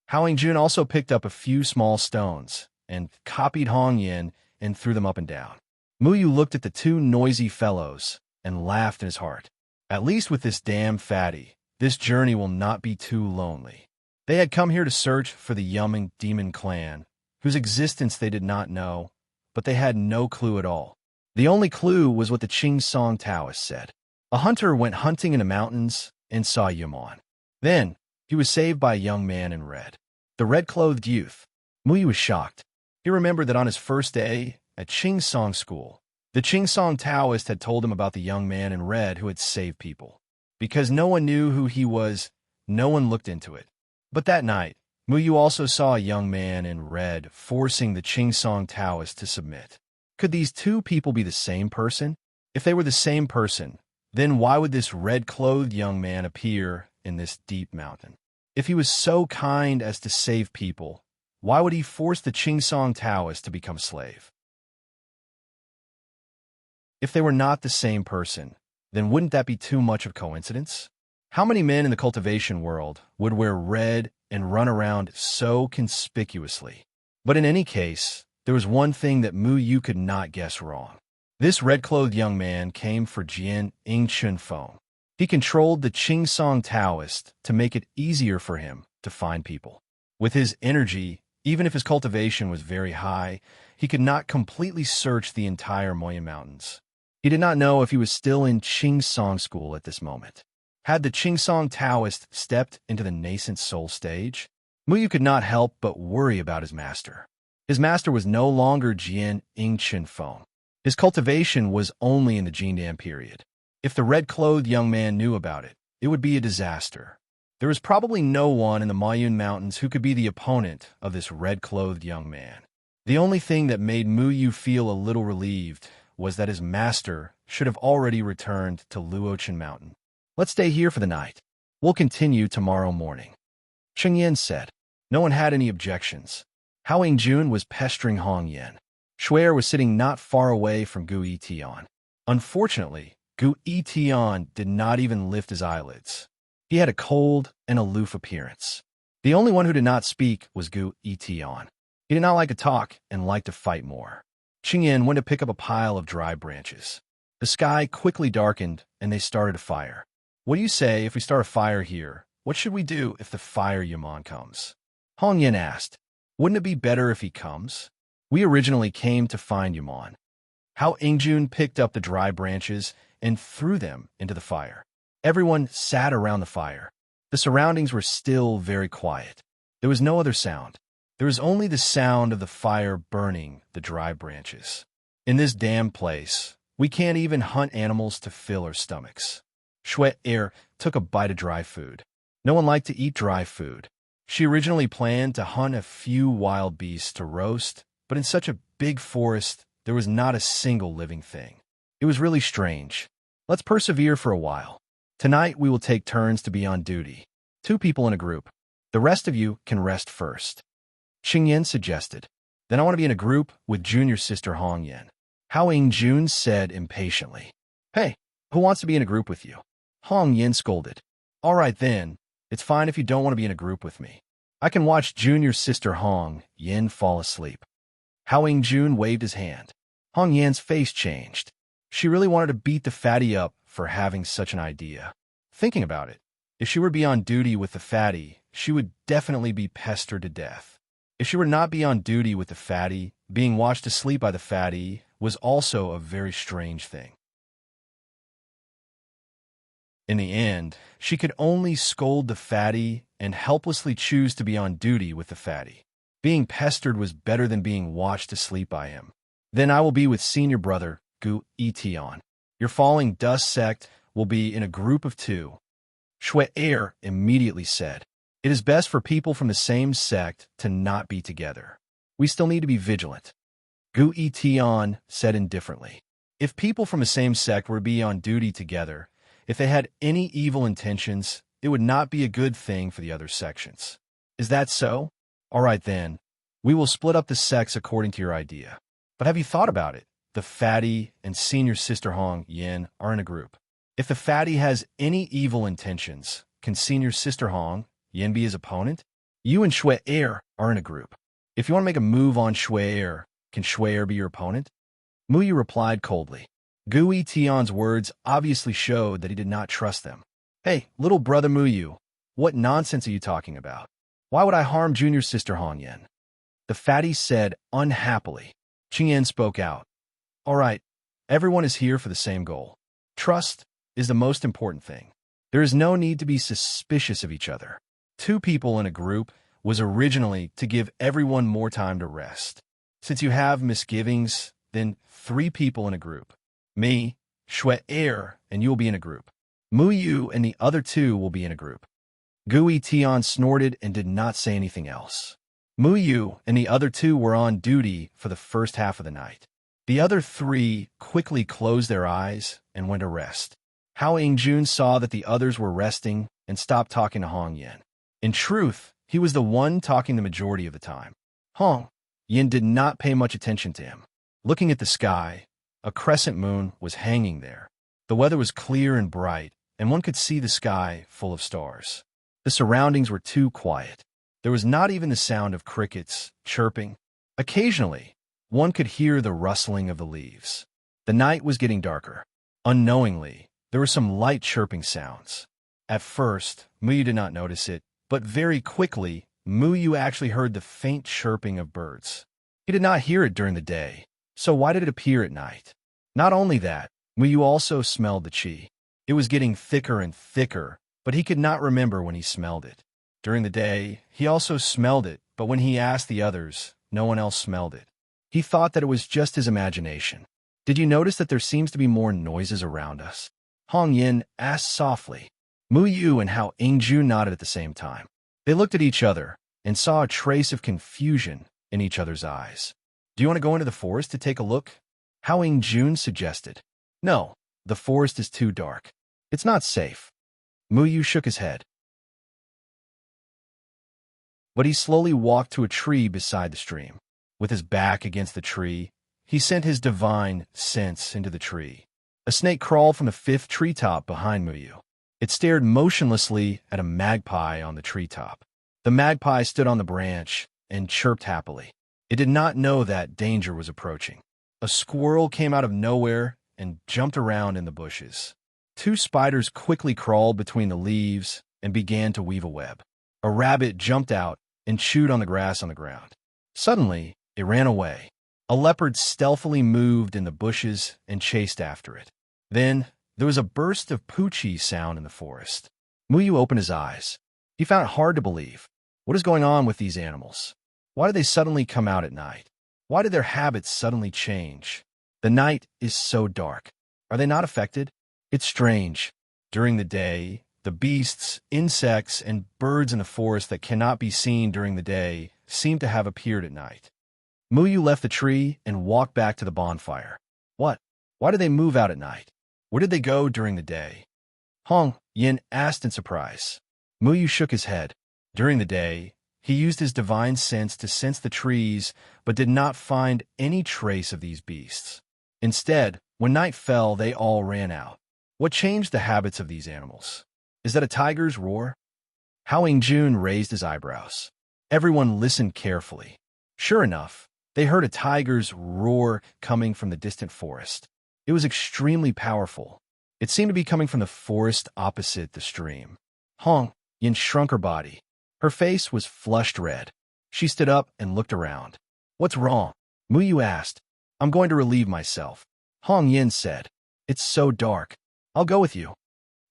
Hao Jun also picked up a few small stones and copied Hong Yin and threw them up and down. Muyu looked at the two noisy fellows and laughed in his heart. At least with this damn fatty, this journey will not be too lonely. They had come here to search for the Yumming demon clan, whose existence they did not know, but they had no clue at all. The only clue was what the Qing Song Taoist said. A hunter went hunting in the mountains and saw Yamon. Then, he was saved by a young man in red. The red-clothed youth. Muyu was shocked. He remembered that on his first day at Qing Song School, the Qing Song Taoist had told him about the young man in red who had saved people. Because no one knew who he was, no one looked into it. But that night, Muyu also saw a young man in red forcing the Qing Song Taoist to submit. Could these two people be the same person? If they were the same person, then why would this red-clothed young man appear in this deep mountain? If he was so kind as to save people, why would he force the Qing Song Taoist to become a slave? If they were not the same person, then wouldn't that be too much of a coincidence? How many men in the cultivation world would wear red and run around so conspicuously? But in any case, there was one thing that Mu Yu could not guess wrong. This red-clothed young man came for Jian Yingchun Feng. He controlled the Qing Song Taoist to make it easier for him to find people. With his energy, even if his cultivation was very high, he could not completely search the entire Moya Mountains. He did not know if he was still in Qing Song School at this moment. Had the Qing Song Taoist stepped into the nascent soul stage? Muyu could not help but worry about his master. His master was no longer Jian Yingchun Feng. His cultivation was only in the Jindan period. If the red-clothed young man knew about it, it would be a disaster. There was probably no one in the Mayun Mountains who could be the opponent of this red-clothed young man. The only thing that made Muyu feel a little relieved was that his master should have already returned to Luochen Mountain. Let's stay here for the night. We'll continue tomorrow morning. Cheng Yin said. No one had any objections. Hao Jun was pestering Hong Yin. Shuer was sitting not far away from Gu Yitian. Unfortunately, Gu Yitian did not even lift his eyelids. He had a cold and aloof appearance. The only one who did not speak was Gu Yitian. He did not like to talk and liked to fight more. Cheng Yin went to pick up a pile of dry branches. The sky quickly darkened and they started a fire. What do you say if we start a fire here? What should we do if the fire Yaman comes? Hong Yin asked. Wouldn't it be better if he comes? We originally came to find Yaman. Hao Ingjun picked up the dry branches and threw them into the fire. Everyone sat around the fire. The surroundings were still very quiet. There was no other sound. There was only the sound of the fire burning the dry branches. In this damn place, we can't even hunt animals to fill our stomachs. Shui took a bite of dry food. No one liked to eat dry food. She originally planned to hunt a few wild beasts to roast, but in such a big forest, there was not a single living thing. It was really strange. Let's persevere for a while. Tonight we will take turns to be on duty. 2 people in a group. The rest of you can rest first. Xing Yin suggested. Then I want to be in a group with junior sister Hong Yin. Hao Jun said impatiently. Hey, who wants to be in a group with you? Hong Yin scolded. All right then, it's fine if you don't want to be in a group with me. I can watch junior sister Hong Yin fall asleep. Hao Jun waved his hand. Hong Yin's face changed. She really wanted to beat the fatty up for having such an idea. Thinking about it, if she were to be on duty with the fatty, she would definitely be pestered to death. If she were not be on duty with the fatty, being watched to sleep by the fatty was also a very strange thing. In the end, she could only scold the fatty and helplessly choose to be on duty with the fatty. Being pestered was better than being watched to sleep by him. Then I will be with senior brother, Gu Yitian. Your falling dust sect will be in a group of 2. Shui immediately said. It is best for people from the same sect to not be together. We still need to be vigilant. Gu Tian said indifferently. If people from the same sect were to be on duty together, if they had any evil intentions, it would not be a good thing for the other sections. Is that so? All right then. We will split up the sects according to your idea. But have you thought about it? The fatty and senior sister Hong Yin are in a group. If the fatty has any evil intentions, can senior sister Hong Yin be his opponent? You and Shui Er are in a group. If you want to make a move on Shui Er, can Shui Er be your opponent? Muyu replied coldly. Gui Tian's words obviously showed that he did not trust them. Hey, little brother Muyu, what nonsense are you talking about? Why would I harm junior sister Hong Yin? The fatty said unhappily. Qingyan spoke out. All right, everyone is here for the same goal. Trust is the most important thing. There is no need to be suspicious of each other. 2 people in a group was originally to give everyone more time to rest. Since you have misgivings, then 3 people in a group. Me, Shui Er, and you will be in a group. Mu Yu and the other 2 will be in a group. Gui Tian snorted and did not say anything else. Mu Yu and the other 2 were on duty for the first half of the night. The other 3 quickly closed their eyes and went to rest. Hao Yingjun saw that the others were resting and stopped talking to Hong Yin. In truth, he was the one talking the majority of the time. Hong Yin did not pay much attention to him. Looking at the sky, a crescent moon was hanging there. The weather was clear and bright, and one could see the sky full of stars. The surroundings were too quiet. There was not even the sound of crickets chirping. Occasionally, one could hear the rustling of the leaves. The night was getting darker. Unknowingly, there were some light chirping sounds. At first, Muyu did not notice it, but very quickly, Muyu actually heard the faint chirping of birds. He did not hear it during the day, so why did it appear at night? Not only that, Muyu also smelled the qi. It was getting thicker and thicker, but he could not remember when he smelled it. During the day, he also smelled it, but when he asked the others, no one else smelled it. He thought that it was just his imagination. Did you notice that there seems to be more noises around us? Hong Yin asked softly. Mu Yu and Hao Yingjun nodded at the same time. They looked at each other and saw a trace of confusion in each other's eyes. Do you want to go into the forest to take a look? Hao Yingjun suggested. No, the forest is too dark. It's not safe. Mu Yu shook his head. But he slowly walked to a tree beside the stream. With his back against the tree, he sent his divine sense into the tree. A snake crawled from the 5th treetop behind Muyu. It stared motionlessly at a magpie on the treetop. The magpie stood on the branch and chirped happily. It did not know that danger was approaching. A squirrel came out of nowhere and jumped around in the bushes. 2 spiders quickly crawled between the leaves and began to weave a web. A rabbit jumped out and chewed on the grass on the ground. Suddenly, it ran away. A leopard stealthily moved in the bushes and chased after it. Then, there was a burst of poochie sound in the forest. Muyu opened his eyes. He found it hard to believe. What is going on with these animals? Why did they suddenly come out at night? Why did their habits suddenly change? The night is so dark. Are they not affected? It's strange. During the day, the beasts, insects, and birds in the forest that cannot be seen during the day seem to have appeared at night. Muyu left the tree and walked back to the bonfire. What? Why did they move out at night? Where did they go during the day? Hong Yin asked in surprise. Muyu shook his head. During the day, he used his divine sense to sense the trees, but did not find any trace of these beasts. Instead, when night fell, they all ran out. What changed the habits of these animals? Is that a tiger's roar? Hao Yingjun raised his eyebrows. Everyone listened carefully. Sure enough, they heard a tiger's roar coming from the distant forest. It was extremely powerful. It seemed to be coming from the forest opposite the stream. Hong Yin shrunk her body. Her face was flushed red. She stood up and looked around. What's wrong? Muyu asked. I'm going to relieve myself. Hong Yin said. It's so dark. I'll go with you.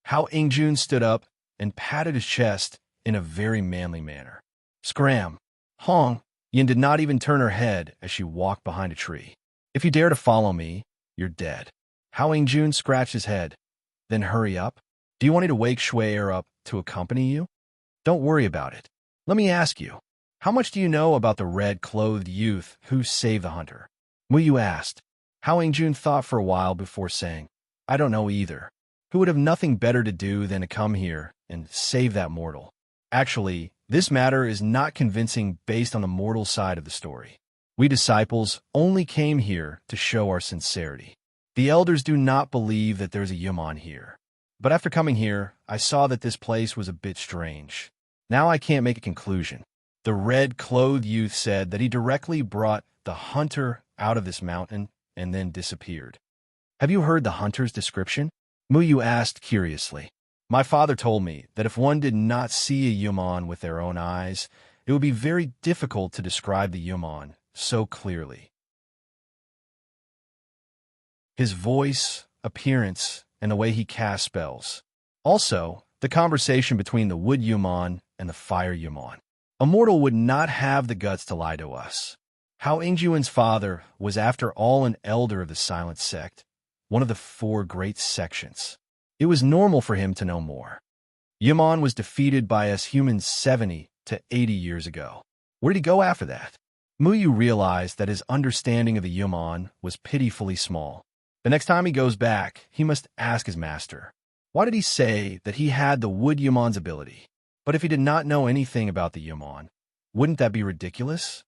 Hao Yingjun stood up and patted his chest in a very manly manner. Scram. Hong Yin did not even turn her head as she walked behind a tree. If you dare to follow me, you're dead. Hao Yingjun scratched his head. Then hurry up. Do you want me to wake Shui Er up to accompany you? Don't worry about it. Let me ask you, how much do you know about the red-clothed youth who saved the hunter? Muyu asked. Hao Yingjun thought for a while before saying, I don't know either. Who would have nothing better to do than to come here and save that mortal? Actually, this matter is not convincing based on the mortal side of the story. We disciples only came here to show our sincerity. The elders do not believe that there's a Yumon here. But after coming here, I saw that this place was a bit strange. Now I can't make a conclusion. The red-clothed youth said that he directly brought the hunter out of this mountain and then disappeared. Have you heard the hunter's description? Muyu asked curiously. My father told me that if one did not see a Yumon with their own eyes, it would be very difficult to describe the Yumon so clearly. His voice, appearance, and the way he cast spells. Also, the conversation between the wood Yumon and the fire Yumon. A mortal would not have the guts to lie to us. Hao Yingjun's father was after all an elder of the Silent Sect, one of the 4 great sections. It was normal for him to know more. Yumon was defeated by us humans 70 to 80 years ago. Where did he go after that? Muyu realized that his understanding of the Yumon was pitifully small. The next time he goes back, he must ask his master. Why did he say that he had the wood Yumon's ability? But if he did not know anything about the Yumon, wouldn't that be ridiculous?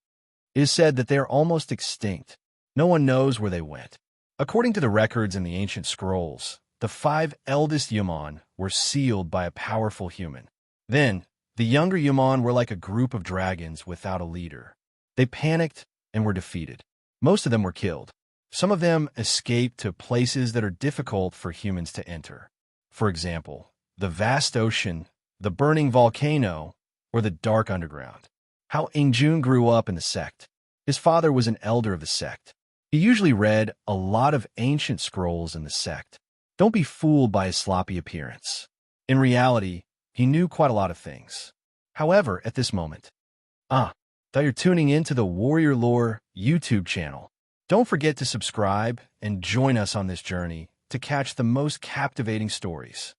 It is said that they are almost extinct. No one knows where they went. According to the records in the ancient scrolls, the 5 eldest Yumon were sealed by a powerful human. Then, the younger Yumon were like a group of dragons without a leader. They panicked and were defeated. Most of them were killed. Some of them escaped to places that are difficult for humans to enter. For example, the vast ocean, the burning volcano, or the dark underground. Hao Yingjun grew up in the sect. His father was an elder of the sect. He usually read a lot of ancient scrolls in the sect. Don't be fooled by his sloppy appearance. In reality, he knew quite a lot of things. However, at this moment, that you're tuning into the Warrior Lore YouTube channel. Don't forget to subscribe and join us on this journey to catch the most captivating stories.